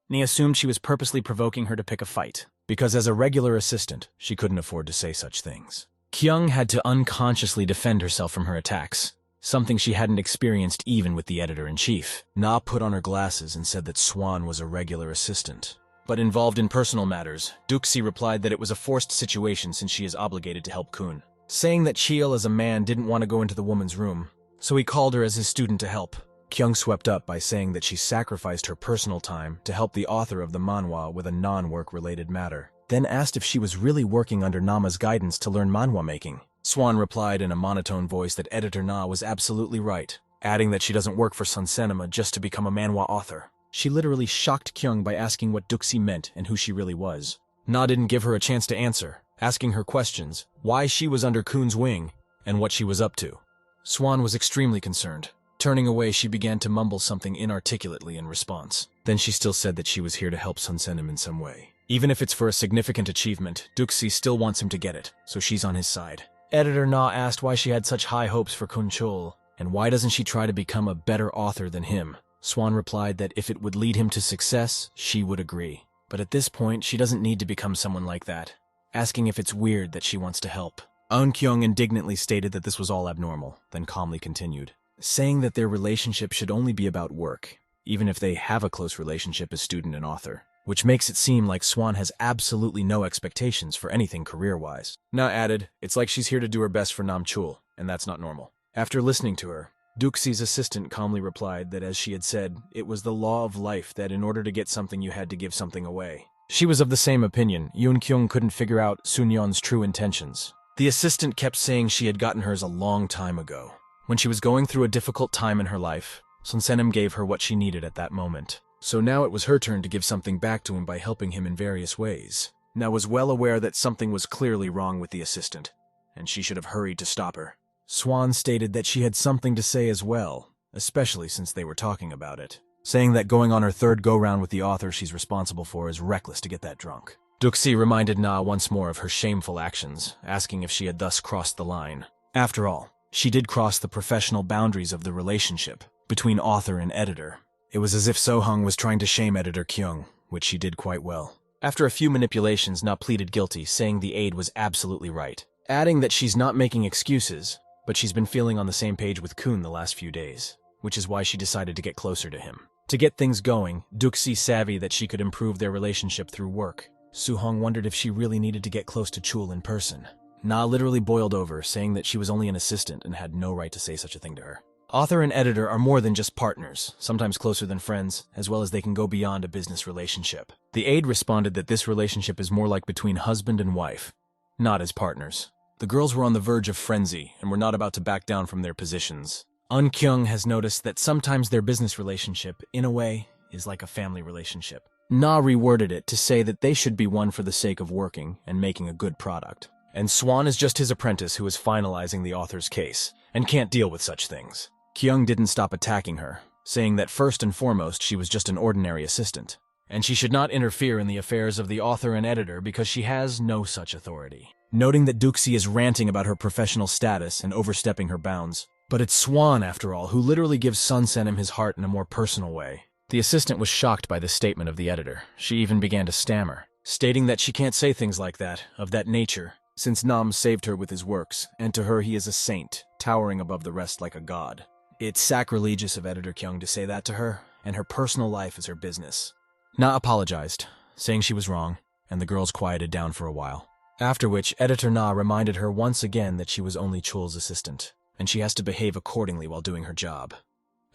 Ni assumed she was purposely provoking her to pick a fight, because as a regular assistant, she couldn't afford to say such things. Kyung had to unconsciously defend herself from her attacks, something she hadn't experienced even with the editor-in-chief. Na put on her glasses and said that Swan was a regular assistant. But involved in personal matters, Duxi replied that it was a forced situation since she is obligated to help Kun, saying that Cheol as a man didn't want to go into the woman's room, so he called her as his student to help. Kyung swept up by saying that she sacrificed her personal time to help the author of the manhwa with a non-work-related matter, then asked if she was really working under Nama's guidance to learn manhwa making. Swan replied in a monotone voice that editor Na was absolutely right, adding that she doesn't work for Sun Senima just to become a manhwa author. She literally shocked Kyung by asking what Duxi meant and who she really was. Na didn't give her a chance to answer, asking her questions, why she was under Kun's wing, and what she was up to. Swan was extremely concerned. Turning away, she began to mumble something inarticulately in response. Then she still said that she was here to help Sun Senim in some way. Even if it's for a significant achievement, Duxi still wants him to get it, so she's on his side. Editor Na asked why she had such high hopes for Kun Chul, and why doesn't she try to become a better author than him? Swan replied that if it would lead him to success, she would agree. But at this point, she doesn't need to become someone like that, asking if it's weird that she wants to help. Eun Kyung indignantly stated that this was all abnormal, then calmly continued, saying that their relationship should only be about work, even if they have a close relationship as student and author, which makes it seem like Swan has absolutely no expectations for anything career-wise. Na added, it's like she's here to do her best for Nam Chul, and that's not normal. After listening to her, Duxi's assistant calmly replied that as she had said, it was the law of life that in order to get something you had to give something away. She was of the same opinion. Eun Kyung couldn't figure out Sunyeon's true intentions. The assistant kept saying she had gotten hers a long time ago. When she was going through a difficult time in her life, Sun Senim gave her what she needed at that moment. So now it was her turn to give something back to him by helping him in various ways. Na was well aware that something was clearly wrong with the assistant, and she should have hurried to stop her. Swan stated that she had something to say as well, especially since they were talking about it, saying that going on her third go-round with the author she's responsible for is reckless to get that drunk. Duxi reminded Na once more of her shameful actions, asking if she had thus crossed the line. After all, she did cross the professional boundaries of the relationship between author and editor. It was as if Sohung was trying to shame editor Kyung, which she did quite well. After a few manipulations, Na pleaded guilty, saying the aide was absolutely right, adding that she's not making excuses, but she's been feeling on the same page with Kun the last few days, which is why she decided to get closer to him. To get things going, Duxi savvy that she could improve their relationship through work. Suhong wondered if she really needed to get close to Chul in person. Na literally boiled over, saying that she was only an assistant and had no right to say such a thing to her. Author and editor are more than just partners, sometimes closer than friends, as well as they can go beyond a business relationship. The aide responded that this relationship is more like between husband and wife, not as partners. The girls were on the verge of frenzy and were not about to back down from their positions. Eun Kyung has noticed that sometimes their business relationship, in a way, is like a family relationship. Na reworded it to say that they should be one for the sake of working and making a good product. And Swan is just his apprentice who is finalizing the author's case, and can't deal with such things. Kyung didn't stop attacking her, saying that first and foremost she was just an ordinary assistant, and she should not interfere in the affairs of the author and editor because she has no such authority. Noting that Duxi is ranting about her professional status and overstepping her bounds. But it's Swan, after all, who literally gives Sun Senim his heart in a more personal way. The assistant was shocked by this statement of the editor. She even began to stammer, stating that she can't say things like that, of that nature, since Nam saved her with his works, and to her he is a saint, towering above the rest like a god. It's sacrilegious of editor Kyung to say that to her, and her personal life is her business. Na apologized, saying she was wrong, and the girls quieted down for a while. After which, Editor Na reminded her once again that she was only Chul's assistant, and she has to behave accordingly while doing her job,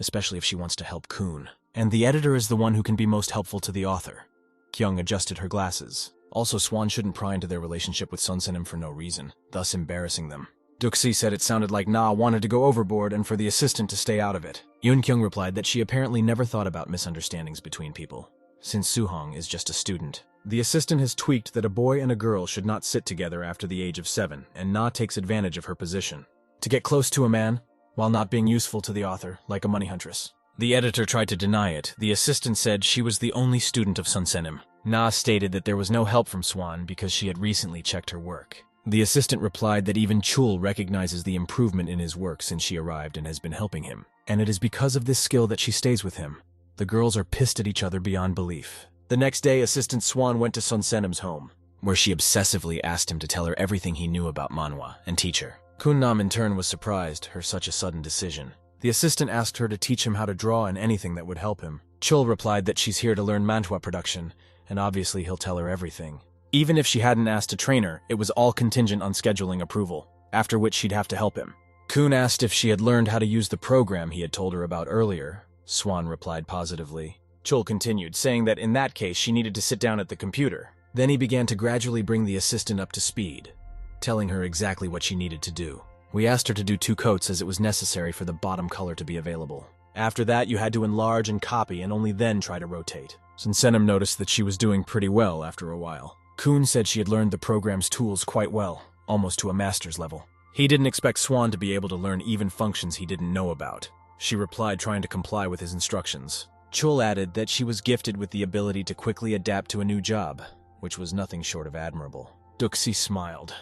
especially if she wants to help Kun. And the editor is the one who can be most helpful to the author. Kyung adjusted her glasses. Also, Swan shouldn't pry into their relationship with Sun Senim for no reason, thus embarrassing them. Duxi said it sounded like Na wanted to go overboard and for the assistant to stay out of it. Yoon Kyung replied that she apparently never thought about misunderstandings between people, since Suhong is just a student. The assistant has tweaked that a boy and a girl should not sit together after the age of 7, and Na takes advantage of her position to get close to a man while not being useful to the author, like a money huntress. The editor tried to deny it. The assistant said she was the only student of Sun Senim. Na stated that there was no help from Swan because she had recently checked her work. The assistant replied that even Chul recognizes the improvement in his work since she arrived and has been helping him, and it is because of this skill that she stays with him. The girls are pissed at each other beyond belief. The next day, Assistant Swan went to Sun Senim's home, where she obsessively asked him to tell her everything he knew about manhwa and teach her. Kun Nam in turn was surprised her such a sudden decision. The assistant asked her to teach him how to draw and anything that would help him. Chul replied that she's here to learn manhwa production, and obviously he'll tell her everything. Even if she hadn't asked to train her, it was all contingent on scheduling approval, after which she'd have to help him. Kun asked if she had learned how to use the program he had told her about earlier. Swan replied positively. Chul continued, saying that in that case she needed to sit down at the computer. Then he began to gradually bring the assistant up to speed, telling her exactly what she needed to do. We asked her to do 2 coats as it was necessary for the bottom color to be available. After that, you had to enlarge and copy and only then try to rotate. Sun Senim noticed that she was doing pretty well after a while. Kun said she had learned the program's tools quite well, almost to a master's level. He didn't expect Swan to be able to learn even functions he didn't know about. She replied, trying to comply with his instructions. Chul added that she was gifted with the ability to quickly adapt to a new job, which was nothing short of admirable. Duxi smiled.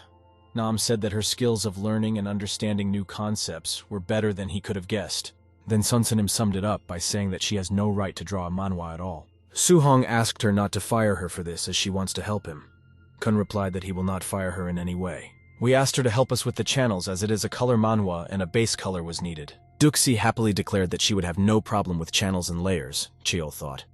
Nam said that her skills of learning and understanding new concepts were better than he could have guessed. Then Sun Senim summed it up by saying that she has no right to draw a manhwa at all. Suhong asked her not to fire her for this as she wants to help him. Kun replied that he will not fire her in any way. We asked her to help us with the channels as it is a color manhwa and a base color was needed. Duxi happily declared that she would have no problem with channels and layers, Cheol thought.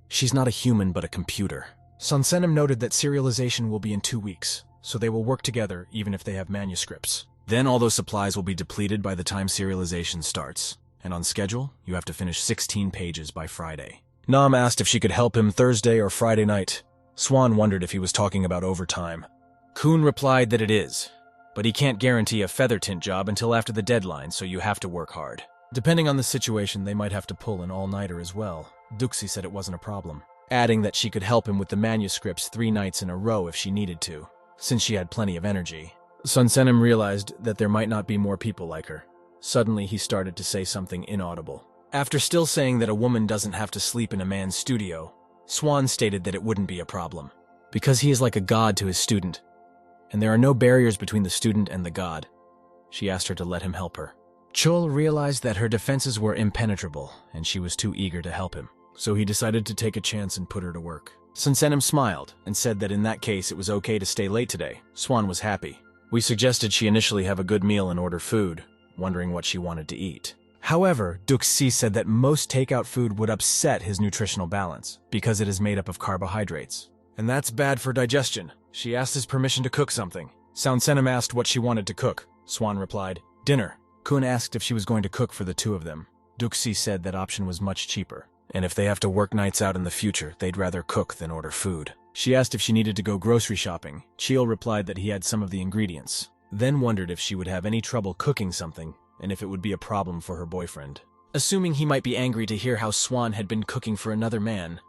She's not a human but a computer. Sun Senim noted that serialization will be in 2 weeks, so they will work together even if they have manuscripts. Then all those supplies will be depleted by the time serialization starts. And on schedule, you have to finish 16 pages by Friday. Nam asked if she could help him Thursday or Friday night. Swan wondered if he was talking about overtime. Kun replied that it is, but he can't guarantee a feather tint job until after the deadline, so you have to work hard. Depending on the situation, they might have to pull an all-nighter as well. Duxi said it wasn't a problem, adding that she could help him with the manuscripts 3 nights in a row if she needed to, since she had plenty of energy. Sun Senim realized that there might not be more people like her. Suddenly, he started to say something inaudible. After still saying that a woman doesn't have to sleep in a man's studio, Swan stated that it wouldn't be a problem, because he is like a god to his student, and there are no barriers between the student and the god. She asked her to let him help her. Chul realized that her defenses were impenetrable, and she was too eager to help him, so he decided to take a chance and put her to work. Sun Senim smiled and said that in that case it was okay to stay late today. Swan was happy. We suggested she initially have a good meal and order food, wondering what she wanted to eat. However, Duxi said that most takeout food would upset his nutritional balance because it is made up of carbohydrates. And that's bad for digestion. She asked his permission to cook something. Sun Senim asked what she wanted to cook. Swan replied, dinner. Kun asked if she was going to cook for the 2 of them. Duxi said that option was much cheaper, and if they have to work nights out in the future, they'd rather cook than order food. She asked if she needed to go grocery shopping. Cheol replied that he had some of the ingredients, then wondered if she would have any trouble cooking something, and if it would be a problem for her boyfriend. Assuming he might be angry to hear how Swan had been cooking for another man,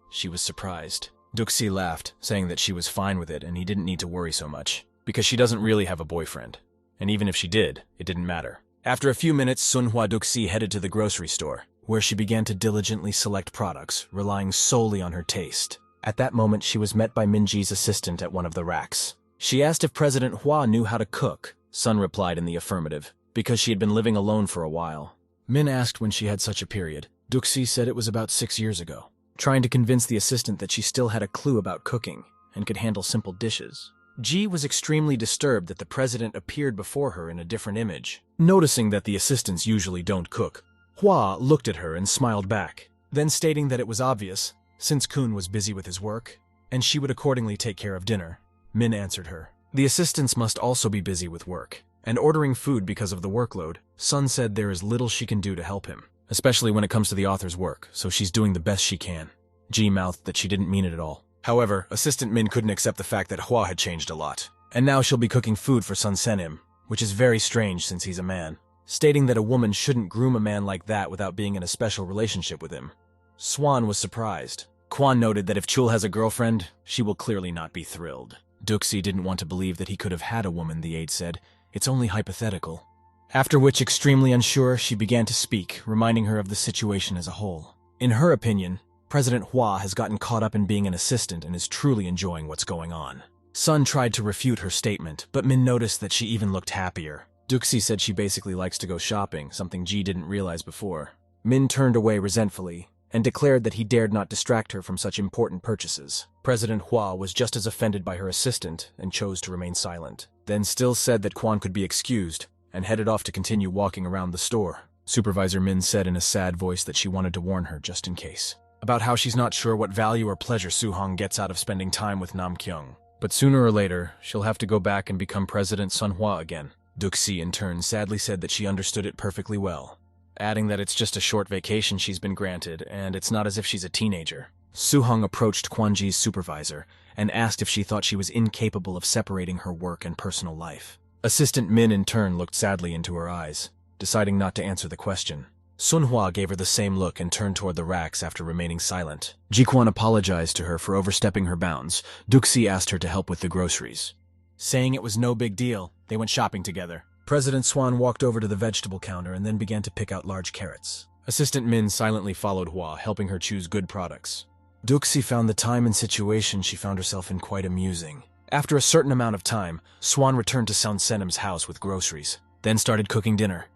she was surprised. Duxi laughed, saying that she was fine with it and he didn't need to worry so much, because she doesn't really have a boyfriend. And even if she did, it didn't matter. After a few minutes, Sunhwa Duxi headed to the grocery store, where she began to diligently select products, relying solely on her taste. At that moment, she was met by Minji's assistant at one of the racks. She asked if President Hua knew how to cook. Sun replied in the affirmative, because she had been living alone for a while. Min asked when she had such a period. Duxi said it was about 6 years ago, trying to convince the assistant that she still had a clue about cooking and could handle simple dishes. Ji was extremely disturbed that the president appeared before her in a different image. Noticing that the assistants usually don't cook, Hua looked at her and smiled back. Then stating that it was obvious, since Kun was busy with his work, and she would accordingly take care of dinner. Min answered her. The assistants must also be busy with work, and ordering food because of the workload. Sun said there is little she can do to help him, especially when it comes to the author's work, so she's doing the best she can. Ji mouthed that she didn't mean it at all. However, Assistant Min couldn't accept the fact that Hua had changed a lot, and now she'll be cooking food for Sun Senim, which is very strange since he's a man, stating that a woman shouldn't groom a man like that without being in a special relationship with him. Swan was surprised. Kwan noted that if Chul has a girlfriend, she will clearly not be thrilled. Duxi didn't want to believe that he could have had a woman, the aide said. It's only hypothetical. After which, extremely unsure, she began to speak, reminding her of the situation as a whole. In her opinion, President Hua has gotten caught up in being an assistant and is truly enjoying what's going on. Sun tried to refute her statement, but Min noticed that she even looked happier. Duxi said she basically likes to go shopping, something Ji didn't realize before. Min turned away resentfully, and declared that he dared not distract her from such important purchases. President Hua was just as offended by her assistant and chose to remain silent, then still said that Quan could be excused, and headed off to continue walking around the store. Supervisor Min said in a sad voice that she wanted to warn her just in case, about how she's not sure what value or pleasure Su-hong gets out of spending time with Nam Kyung. But sooner or later, she'll have to go back and become President Sun Hua again. Duxi, in turn, sadly said that she understood it perfectly well, adding that it's just a short vacation she's been granted, and it's not as if she's a teenager. Su-hong approached Kwanji's supervisor and asked if she thought she was incapable of separating her work and personal life. Assistant Min, in turn, looked sadly into her eyes, deciding not to answer the question. Sun Hua gave her the same look and turned toward the racks after remaining silent. Ji-kwan apologized to her for overstepping her bounds. Duxi asked her to help with the groceries. Saying it was no big deal, they went shopping together. President Swan walked over to the vegetable counter and then began to pick out large carrots. Assistant Min silently followed Hua, helping her choose good products. Duxi found the time and situation she found herself in quite amusing. After a certain amount of time, Swan returned to Sun Senim's house with groceries, then started cooking dinner.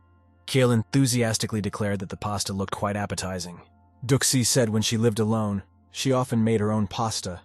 Kiel enthusiastically declared that the pasta looked quite appetizing. Duxi said when she lived alone, she often made her own pasta,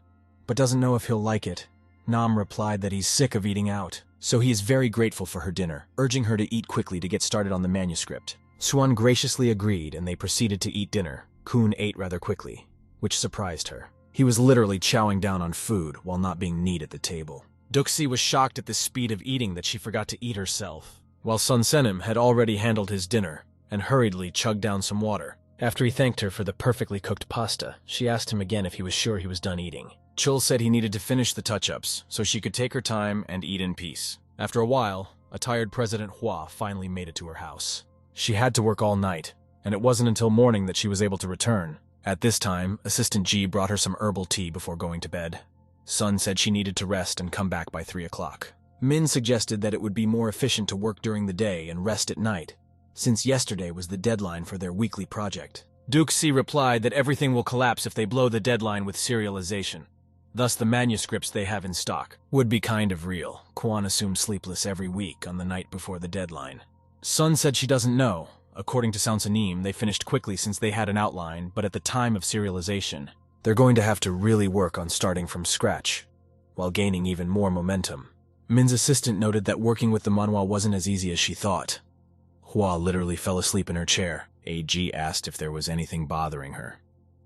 but doesn't know if he'll like it. Nam replied that he's sick of eating out, so he is very grateful for her dinner, urging her to eat quickly to get started on the manuscript. Swan graciously agreed, and they proceeded to eat dinner. Kun ate rather quickly, which surprised her. He was literally chowing down on food while not being neat at the table. Duxi was shocked at the speed of eating that she forgot to eat herself, while Sun Senim had already handled his dinner and hurriedly chugged down some water. After he thanked her for the perfectly cooked pasta, she asked him again if he was sure he was done eating. Chul said he needed to finish the touch-ups so she could take her time and eat in peace. After a while, a tired President Hua finally made it to her house. She had to work all night, and it wasn't until morning that she was able to return. At this time, Assistant Ji brought her some herbal tea before going to bed. Sun said she needed to rest and come back by 3 o'clock. Min suggested that it would be more efficient to work during the day and rest at night, since yesterday was the deadline for their weekly project. Duxi replied that everything will collapse if they blow the deadline with serialization. Thus, the manuscripts they have in stock would be kind of real. Kwan assumed sleepless every week on the night before the deadline. Sun said she doesn't know. According to Sansanim, they finished quickly since they had an outline, but at the time of serialization, they're going to have to really work on starting from scratch, while gaining even more momentum. Min's assistant noted that working with the manhwa wasn't as easy as she thought. Hua literally fell asleep in her chair. AG asked if there was anything bothering her.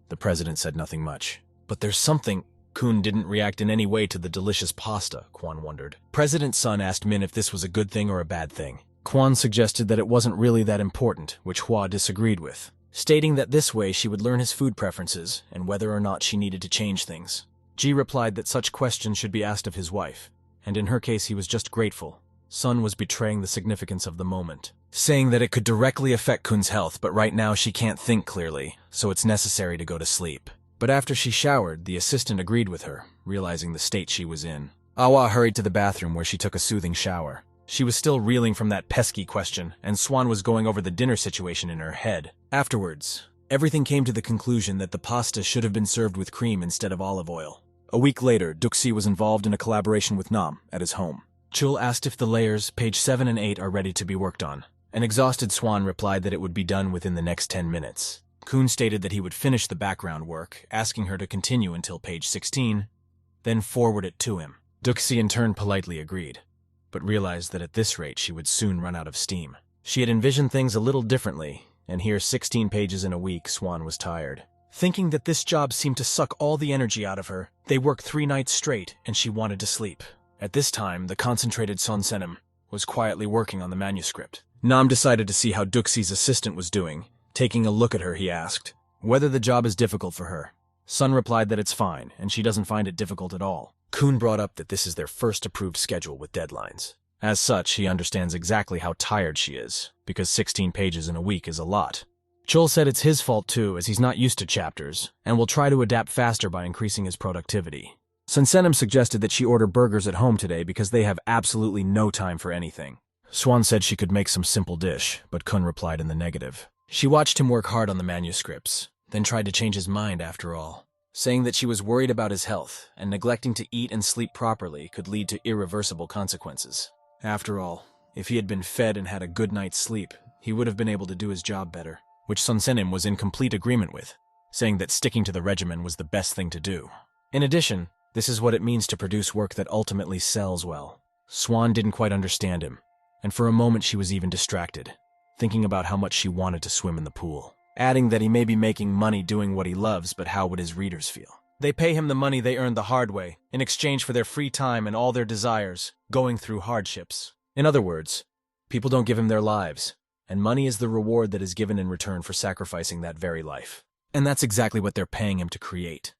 The president said nothing much. But there's something. Kun didn't react in any way to the delicious pasta, Kwan wondered. President Sun asked Min if this was a good thing or a bad thing. Kwan suggested that it wasn't really that important, which Hua disagreed with, stating that this way she would learn his food preferences and whether or not she needed to change things. Ji replied that such questions should be asked of his wife, and in her case he was just grateful. Sun was betraying the significance of the moment, saying that it could directly affect Kun's health, but right now she can't think clearly, so it's necessary to go to sleep. But after she showered, the assistant agreed with her, realizing the state she was in. Awa hurried to the bathroom where she took a soothing shower. She was still reeling from that pesky question, and Swan was going over the dinner situation in her head. Afterwards, everything came to the conclusion that the pasta should have been served with cream instead of olive oil. A week later, Duxi was involved in a collaboration with Nam at his home. Chul asked if the layers, page 7 and 8, are ready to be worked on. An exhausted Swan replied that it would be done within the next 10 minutes. Kun stated that he would finish the background work, asking her to continue until page 16, then forward it to him. Duxi in turn politely agreed, but realized that at this rate she would soon run out of steam. She had envisioned things a little differently, and here 16 pages in a week, Swan was tired. Thinking that this job seemed to suck all the energy out of her, they worked 3 nights straight and she wanted to sleep. At this time, the concentrated Son Senim was quietly working on the manuscript. Nam decided to see how Duxi's assistant was doing. Taking a look at her, he asked whether the job is difficult for her. Sun replied that it's fine, and she doesn't find it difficult at all. Kun brought up that this is their first approved schedule with deadlines. As such, he understands exactly how tired she is, because 16 pages in a week is a lot. Chul said it's his fault too, as he's not used to chapters, and will try to adapt faster by increasing his productivity. Sunsenim suggested that she order burgers at home today because they have absolutely no time for anything. Swan said she could make some simple dish, but Kun replied in the negative. She watched him work hard on the manuscripts, then tried to change his mind after all, saying that she was worried about his health, and neglecting to eat and sleep properly could lead to irreversible consequences. After all, if he had been fed and had a good night's sleep, he would have been able to do his job better, which Sunsenim was in complete agreement with, saying that sticking to the regimen was the best thing to do. In addition, this is what it means to produce work that ultimately sells well. Swan didn't quite understand him, and for a moment she was even distracted, thinking about how much she wanted to swim in the pool. Adding that he may be making money doing what he loves, but how would his readers feel? They pay him the money they earned the hard way, in exchange for their free time and all their desires, going through hardships. In other words, people don't give him their lives, and money is the reward that is given in return for sacrificing that very life. And that's exactly what they're paying him to create.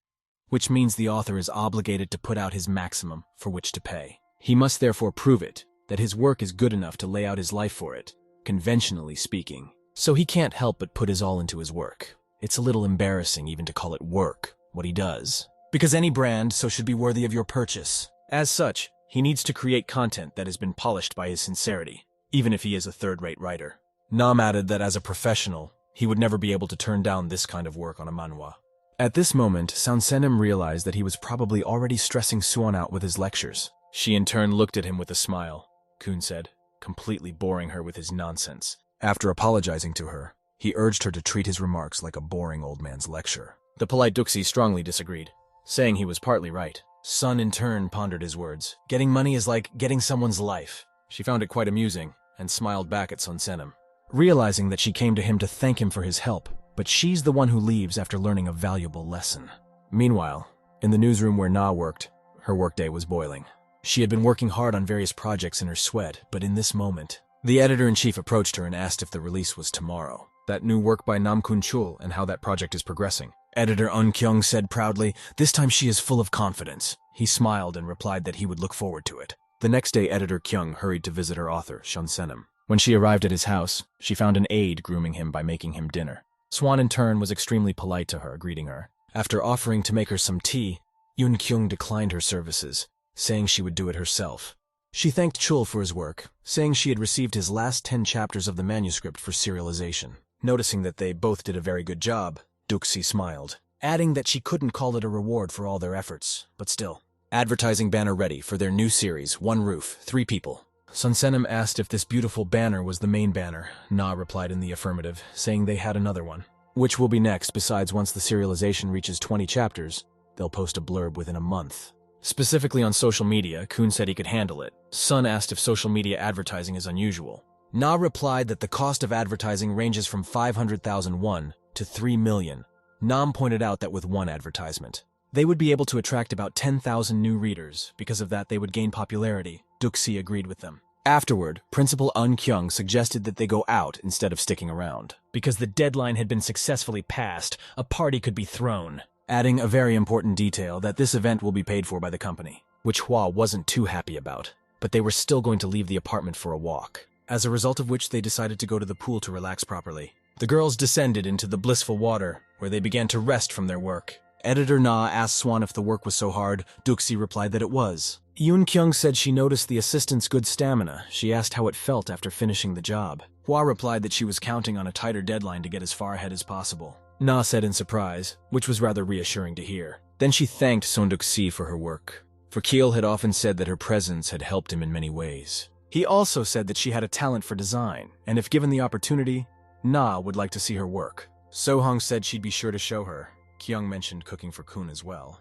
Which means the author is obligated to put out his maximum for which to pay. He must therefore prove it, that his work is good enough to lay out his life for it, conventionally speaking. So he can't help but put his all into his work. It's a little embarrassing even to call it work, what he does. Because any brand so should be worthy of your purchase. As such, he needs to create content that has been polished by his sincerity, even if he is a third-rate writer. Nam added that as a professional, he would never be able to turn down this kind of work on a manhwa. At this moment, Sansenim realized that he was probably already stressing Suan out with his lectures. She in turn looked at him with a smile, Kun said, completely boring her with his nonsense. After apologizing to her, he urged her to treat his remarks like a boring old man's lecture. The polite Duxi strongly disagreed, saying he was partly right. Sun in turn pondered his words. Getting money is like getting someone's life. She found it quite amusing, and smiled back at Sunsenim, realizing that she came to him to thank him for his help, but she's the one who leaves after learning a valuable lesson. Meanwhile, in the newsroom where Na worked, her workday was boiling. She had been working hard on various projects in her sweat, but in this moment, the editor-in-chief approached her and asked if the release was tomorrow. That new work by Nam Kun Chul and how that project is progressing. Editor Un Kyung said proudly, this time she is full of confidence. He smiled and replied that he would look forward to it. The next day, Editor Kyung hurried to visit her author, Shunsenim. When she arrived at his house, she found an aide grooming him by making him dinner. Swan in turn was extremely polite to her, greeting her. After offering to make her some tea, Yun Kyung declined her services, saying she would do it herself. She thanked Chul for his work, saying she had received his last 10 chapters of the manuscript for serialization. Noticing that they both did a very good job, Duxi smiled, adding that she couldn't call it a reward for all their efforts, but still. Advertising banner ready for their new series, One Roof, 3 People. Sunsenim asked if this beautiful banner was the main banner. Na replied in the affirmative, saying they had another one. Which will be next, besides once the serialization reaches 20 chapters, they'll post a blurb within a month. Specifically on social media, Kun said he could handle it. Sun asked if social media advertising is unusual. Na replied that the cost of advertising ranges from 500,000 won to 3 million. Nam pointed out that with one advertisement, they would be able to attract about 10,000 new readers. Because of that, they would gain popularity. Duxi agreed with them. Afterward, Principal Un Kyung suggested that they go out instead of sticking around. Because the deadline had been successfully passed, a party could be thrown. Adding a very important detail that this event will be paid for by the company, which Hua wasn't too happy about, but they were still going to leave the apartment for a walk, as a result of which they decided to go to the pool to relax properly. The girls descended into the blissful water, where they began to rest from their work. Editor Na asked Swan if the work was so hard. Duxi replied that it was. Yoon Kyung said she noticed the assistant's good stamina. She asked how it felt after finishing the job. Hua replied that she was counting on a tighter deadline to get as far ahead as possible. Na said in surprise, which was rather reassuring to hear. Then she thanked Sonduk-si for her work, for Kiel had often said that her presence had helped him in many ways. He also said that she had a talent for design, and if given the opportunity, Na would like to see her work. So-hung said she'd be sure to show her. Kyung mentioned cooking for Kun as well.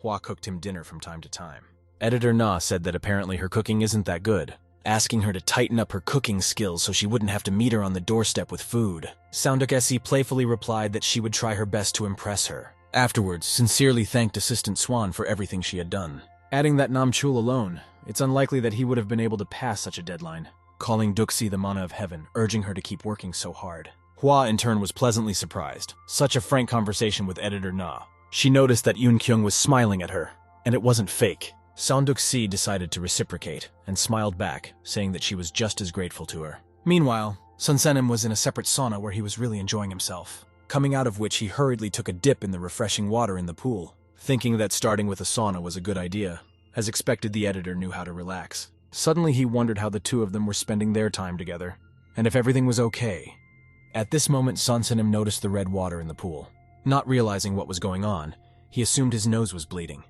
Hua cooked him dinner from time to time. Editor Na said that apparently her cooking isn't that good. asking her to tighten up her cooking skills so she wouldn't have to meet her on the doorstep with food. Sanduk-se playfully replied that she would try her best to impress her. Afterwards, sincerely thanked Assistant Swan for everything she had done, adding that Namchul alone, it's unlikely that he would have been able to pass such a deadline, calling Duxi the mana of heaven, urging her to keep working so hard. Hua, in turn, was pleasantly surprised. Such a frank conversation with Editor Na. She noticed that Yoon Kyung was smiling at her, and it wasn't fake. Sanduk-se decided to reciprocate, and smiled back, saying that she was just as grateful to her. Meanwhile, Sun Senim was in a separate sauna where he was really enjoying himself, coming out of which he hurriedly took a dip in the refreshing water in the pool, thinking that starting with a sauna was a good idea. As expected, the editor knew how to relax. Suddenly he wondered how the two of them were spending their time together, and if everything was okay. At this moment, Sun Senim noticed the red water in the pool. Not realizing what was going on, he assumed his nose was bleeding.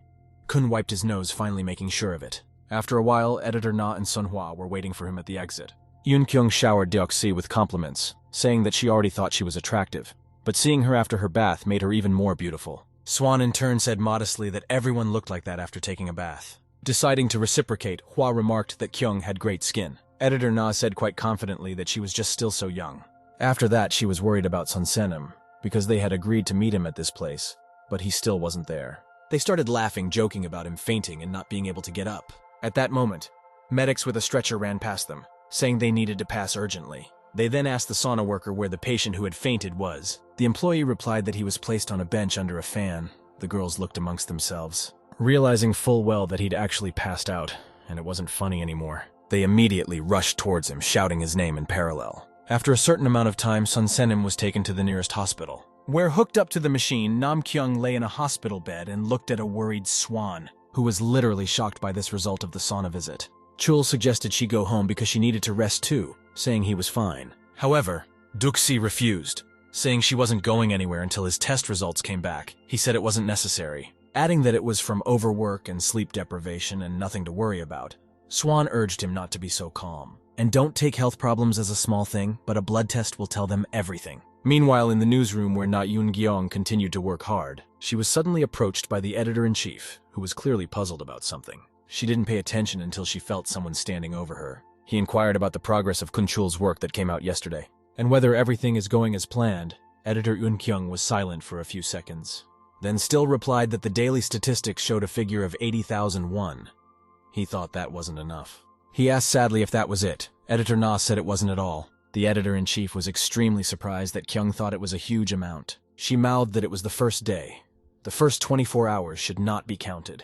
Kun wiped his nose, finally making sure of it. After a while, Editor Na and Sun Hua were waiting for him at the exit. Yoon Kyung showered Deok-si with compliments, saying that she already thought she was attractive, but seeing her after her bath made her even more beautiful. Swan in turn said modestly that everyone looked like that after taking a bath. Deciding to reciprocate, Hua remarked that Kyung had great skin. Editor Na said quite confidently that she was just still so young. After that, she was worried about Sun Senim, because they had agreed to meet him at this place, but he still wasn't there. They started laughing, joking about him fainting and not being able to get up. At that moment, medics with a stretcher ran past them, saying they needed to pass urgently. They then asked the sauna worker where the patient who had fainted was. The employee replied that he was placed on a bench under a fan. The girls looked amongst themselves, realizing full well that he'd actually passed out, and it wasn't funny anymore. They immediately rushed towards him, shouting his name in parallel. After a certain amount of time, Sun Senim was taken to the nearest hospital, where, hooked up to the machine, Nam Kyung lay in a hospital bed and looked at a worried Swan, who was literally shocked by this result of the sauna visit. Chul suggested she go home because she needed to rest too, saying he was fine. However, Duxi refused, saying she wasn't going anywhere until his test results came back. He said it wasn't necessary, adding that it was from overwork and sleep deprivation and nothing to worry about. Swan urged him not to be so calm, and don't take health problems as a small thing, but a blood test will tell them everything. Meanwhile, in the newsroom where Na Yoon-gyeong continued to work hard, she was suddenly approached by the editor-in-chief, who was clearly puzzled about something. She didn't pay attention until she felt someone standing over her. He inquired about the progress of Kun Chul's work that came out yesterday, and whether everything is going as planned. Editor Yoon Kyung was silent for a few seconds, then still replied that the daily statistics showed a figure of 80,001. He thought that wasn't enough. He asked sadly if that was it. Editor Na said it wasn't at all. The editor-in-chief was extremely surprised that Kyung thought it was a huge amount. She mouthed that it was the first day. The first 24 hours should not be counted,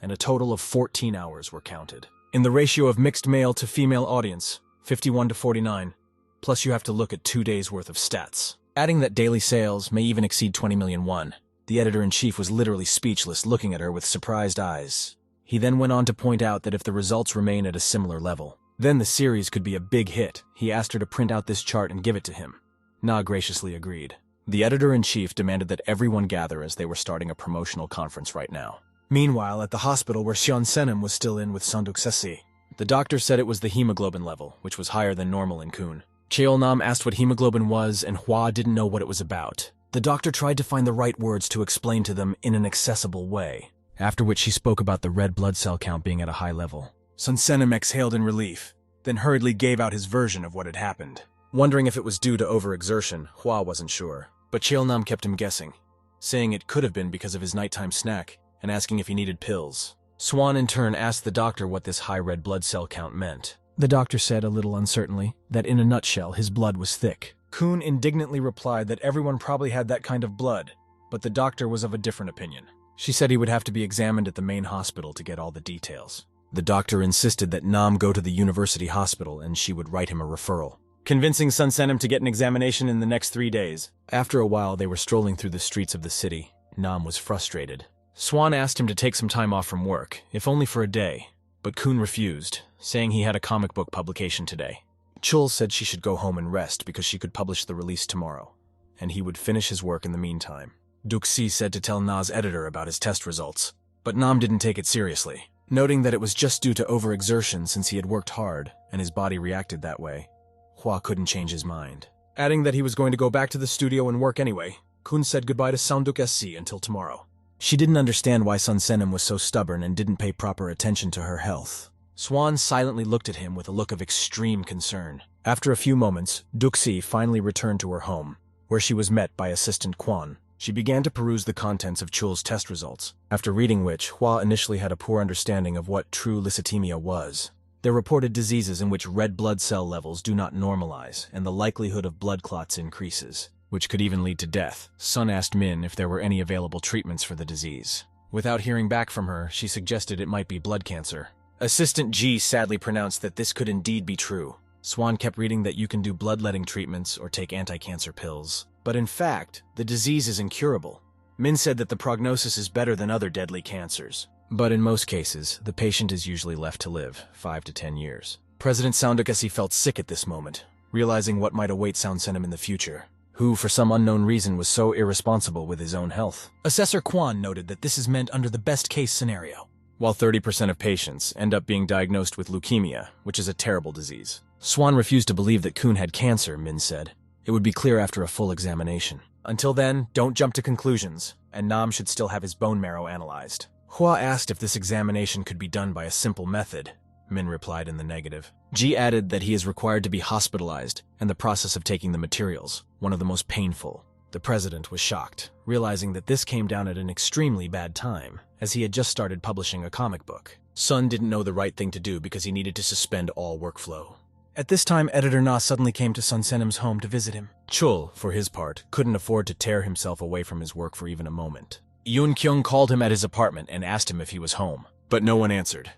and a total of 14 hours were counted. In the ratio of mixed male to female audience, 51 to 49, plus you have to look at 2 days' worth of stats. Adding that daily sales may even exceed 20 million won. The editor-in-chief was literally speechless, looking at her with surprised eyes. He then went on to point out that if the results remain at a similar level, then the series could be a big hit. He asked her to print out this chart and give it to him. Na graciously agreed. The editor-in-chief demanded that everyone gather as they were starting a promotional conference right now. Meanwhile, at the hospital where Sun Senim was still in with Sanduk-se, the doctor said it was the hemoglobin level, which was higher than normal in Kun. Cheol-nam asked what hemoglobin was, and Hua didn't know what it was about. The doctor tried to find the right words to explain to them in an accessible way, after which he spoke about the red blood cell count being at a high level. Sun Senim exhaled in relief, then hurriedly gave out his version of what had happened. Wondering if it was due to overexertion, Hua wasn't sure, but Cheol-nam kept him guessing, saying it could have been because of his nighttime snack, and asking if he needed pills. Swan in turn asked the doctor what this high red blood cell count meant. The doctor said a little uncertainly that in a nutshell his blood was thick. Kun indignantly replied that everyone probably had that kind of blood, but the doctor was of a different opinion. She said he would have to be examined at the main hospital to get all the details. The doctor insisted that Nam go to the university hospital and she would write him a referral, convincing Sun Senim to get an examination in the next 3 days. After a while, they were strolling through the streets of the city. Nam was frustrated. Swan asked him to take some time off from work, if only for a day, but Kun refused, saying he had a comic book publication today. Chul said she should go home and rest because she could publish the release tomorrow, and he would finish his work in the meantime. Duxi said to tell Na's editor about his test results, but Nam didn't take it seriously, noting that it was just due to overexertion since he had worked hard and his body reacted that way. Hua couldn't change his mind. Adding that he was going to go back to the studio and work anyway, Kun said goodbye to Sanduk-se until tomorrow. She didn't understand why Sun Senim was so stubborn and didn't pay proper attention to her health. Swan silently looked at him with a look of extreme concern. After a few moments, Duxi finally returned to her home, where she was met by assistant Quan. She began to peruse the contents of Chul's test results, after reading which, Hua initially had a poor understanding of what true leukocytemia was. They're reported diseases in which red blood cell levels do not normalize, and the likelihood of blood clots increases, which could even lead to death. Sun asked Min if there were any available treatments for the disease. Without hearing back from her, she suggested it might be blood cancer. Assistant G sadly pronounced that this could indeed be true. Swan kept reading that you can do bloodletting treatments or take anti-cancer pills. But in fact, the disease is incurable. Min said that the prognosis is better than other deadly cancers. But in most cases, the patient is usually left to live 5 to 10 years. President Soundukesi felt sick at this moment, realizing what might await Sound Senim in the future, who for some unknown reason was so irresponsible with his own health. Assessor Kwan noted that this is meant under the best-case scenario, while 30% of patients end up being diagnosed with leukemia, which is a terrible disease. Swan refused to believe that Kuhn had cancer, Min said. It would be clear after a full examination. Until then, don't jump to conclusions, and Nam should still have his bone marrow analyzed. Hua asked if this examination could be done by a simple method. Min replied in the negative. Ji added that he is required to be hospitalized, and the process of taking the materials, one of the most painful. The president was shocked, realizing that this came down at an extremely bad time, as he had just started publishing a comic book. Sun didn't know the right thing to do because he needed to suspend all workflow. At this time, Editor Na suddenly came to Sun Senim's home to visit him. Chul, for his part, couldn't afford to tear himself away from his work for even a moment. Yoon Kyung called him at his apartment and asked him if he was home, but no one answered.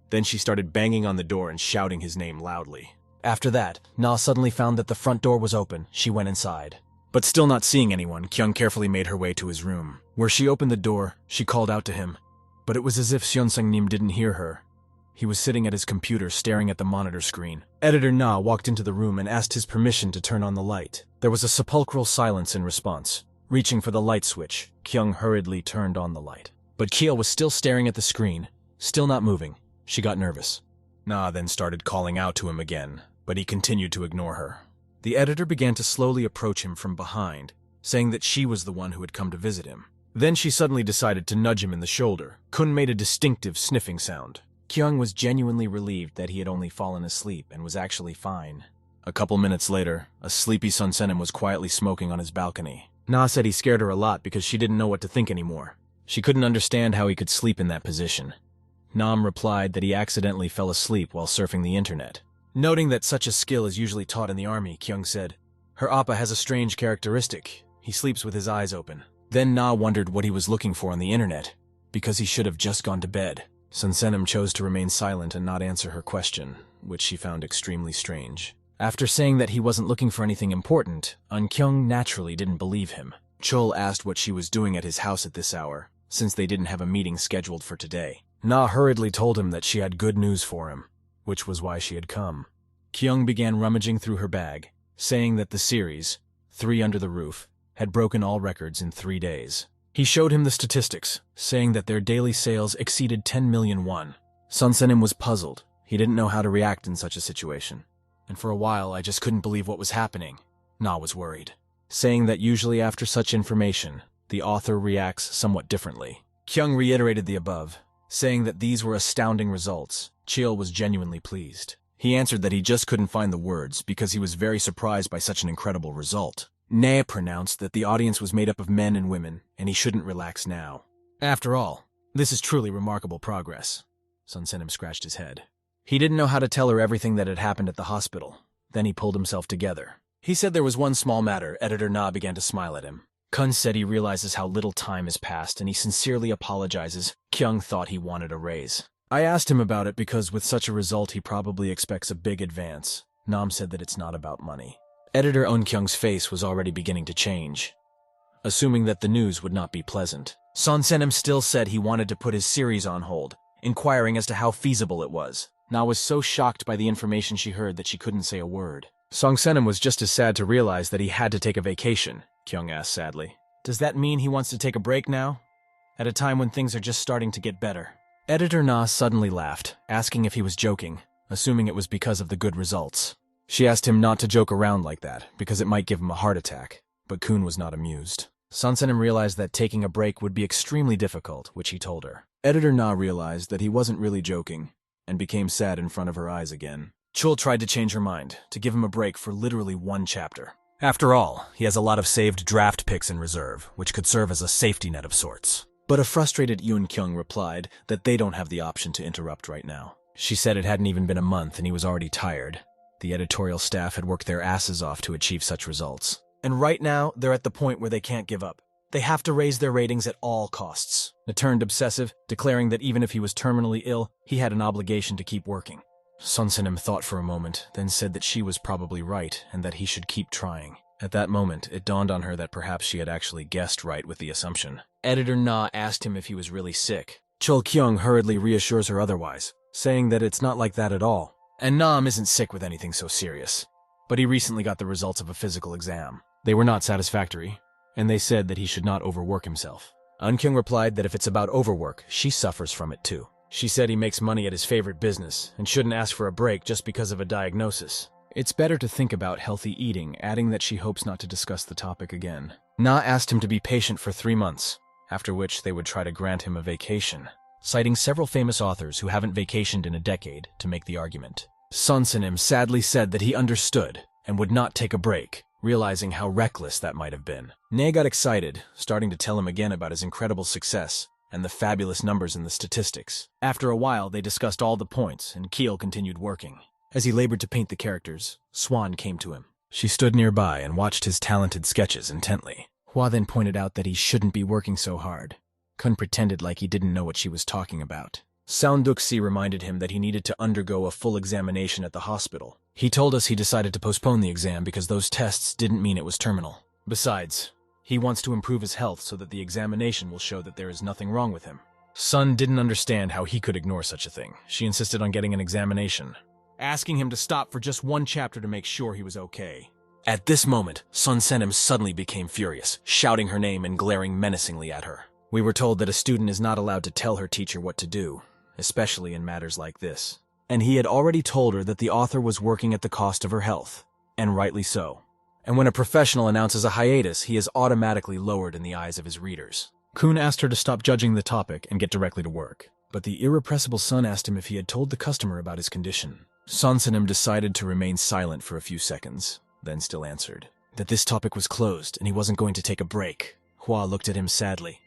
Then she started banging on the door and shouting his name loudly. After that, Na suddenly found that the front door was open. She went inside. But still not seeing anyone, Kyung carefully made her way to his room. Where she opened the door, she called out to him, but it was as if Seon Sang-nim didn't hear her. He was sitting at his computer staring at the monitor screen. Editor Na walked into the room and asked his permission to turn on the light. There was a sepulchral silence in response. Reaching for the light switch, Kyung hurriedly turned on the light. But Kiel was still staring at the screen, still not moving. She got nervous. Na then started calling out to him again, but he continued to ignore her. The editor began to slowly approach him from behind, saying that she was the one who had come to visit him. Then she suddenly decided to nudge him in the shoulder. Kun made a distinctive sniffing sound. Kyung was genuinely relieved that he had only fallen asleep and was actually fine. A couple minutes later, a sleepy Sun Senim was quietly smoking on his balcony. Na said he scared her a lot because she didn't know what to think anymore. She couldn't understand how he could sleep in that position. Nam replied that he accidentally fell asleep while surfing the internet. Noting that such a skill is usually taught in the army, Kyung said, "Her appa has a strange characteristic. He sleeps with his eyes open." Then Na wondered what he was looking for on the internet, because he should have just gone to bed. Sun Senim chose to remain silent and not answer her question, which she found extremely strange. After saying that he wasn't looking for anything important, Kyung naturally didn't believe him. Chul asked what she was doing at his house at this hour, since they didn't have a meeting scheduled for today. Na hurriedly told him that she had good news for him, which was why she had come. Kyung began rummaging through her bag, saying that the series, 3 Under the Roof, had broken all records in 3 days. He showed him the statistics, saying that their daily sales exceeded 10 million won. Sun Senim was puzzled. He didn't know how to react in such a situation. And for a while, I just couldn't believe what was happening. Na was worried, saying that usually after such information, the author reacts somewhat differently. Kyung reiterated the above, saying that these were astounding results. Cheol was genuinely pleased. He answered that he just couldn't find the words because he was very surprised by such an incredible result. Ne pronounced that the audience was made up of men and women, and he shouldn't relax now. After all, this is truly remarkable progress. Sun Senim scratched his head. He didn't know how to tell her everything that had happened at the hospital. Then he pulled himself together. He said there was one small matter. Editor Na began to smile at him. Kun said he realizes how little time has passed, and he sincerely apologizes. Kyung thought he wanted a raise. I asked him about it because with such a result he probably expects a big advance. Nam said that it's not about money. Editor Eun Kyung's face was already beginning to change, assuming that the news would not be pleasant. Son Senim still said he wanted to put his series on hold, inquiring as to how feasible it was. Na was so shocked by the information she heard that she couldn't say a word. Song Senim was just as sad to realize that he had to take a vacation, Kyung asked sadly. Does that mean he wants to take a break now? At a time when things are just starting to get better. Editor Na suddenly laughed, asking if he was joking, assuming it was because of the good results. She asked him not to joke around like that, because it might give him a heart attack, but Kun was not amused. Son Senim realized that taking a break would be extremely difficult, which he told her. Editor Na realized that he wasn't really joking, and became sad in front of her eyes again. Chul tried to change her mind, to give him a break for literally one chapter. After all, he has a lot of saved draft picks in reserve, which could serve as a safety net of sorts. But a frustrated Yoon Kyung replied that they don't have the option to interrupt right now. She said it hadn't even been a month and he was already tired. The editorial staff had worked their asses off to achieve such results. And right now, they're at the point where they can't give up. They have to raise their ratings at all costs. He turned obsessive, declaring that even if he was terminally ill, he had an obligation to keep working. Sun Sin-im thought for a moment, then said that she was probably right and that he should keep trying. At that moment, it dawned on her that perhaps she had actually guessed right with the assumption. Editor Na asked him if he was really sick. Chul Kyung hurriedly reassures her otherwise, saying that it's not like that at all. And Nam isn't sick with anything so serious. But he recently got the results of a physical exam. They were not satisfactory, and they said that he should not overwork himself. Eun Kyung replied that if it's about overwork, she suffers from it too. She said he makes money at his favorite business and shouldn't ask for a break just because of a diagnosis. It's better to think about healthy eating, adding that she hopes not to discuss the topic again. Na asked him to be patient for 3 months, after which they would try to grant him a vacation, citing several famous authors who haven't vacationed in a decade to make the argument. Sun Sin-im sadly said that he understood and would not take a break, realizing how reckless that might have been. Ne got excited, starting to tell him again about his incredible success and the fabulous numbers in the statistics. After a while, they discussed all the points, and Keel continued working. As he labored to paint the characters, Swan came to him. She stood nearby and watched his talented sketches intently. Hua then pointed out that he shouldn't be working so hard. Kun pretended like he didn't know what she was talking about. Sounduk-si reminded him that he needed to undergo a full examination at the hospital. He told us he decided to postpone the exam because those tests didn't mean it was terminal. Besides, he wants to improve his health so that the examination will show that there is nothing wrong with him. Sun didn't understand how he could ignore such a thing. She insisted on getting an examination, asking him to stop for just one chapter to make sure he was okay. At this moment, Sun Sen-im suddenly became furious, shouting her name and glaring menacingly at her. We were told that a student is not allowed to tell her teacher what to do, especially in matters like this. And he had already told her that the author was working at the cost of her health, and rightly so. And when a professional announces a hiatus, he is automatically lowered in the eyes of his readers. Kun asked her to stop judging the topic and get directly to work, but the irrepressible Sun asked him if he had told the customer about his condition. Sun Sin-im decided to remain silent for a few seconds, then still answered that this topic was closed and he wasn't going to take a break. Hua looked at him sadly.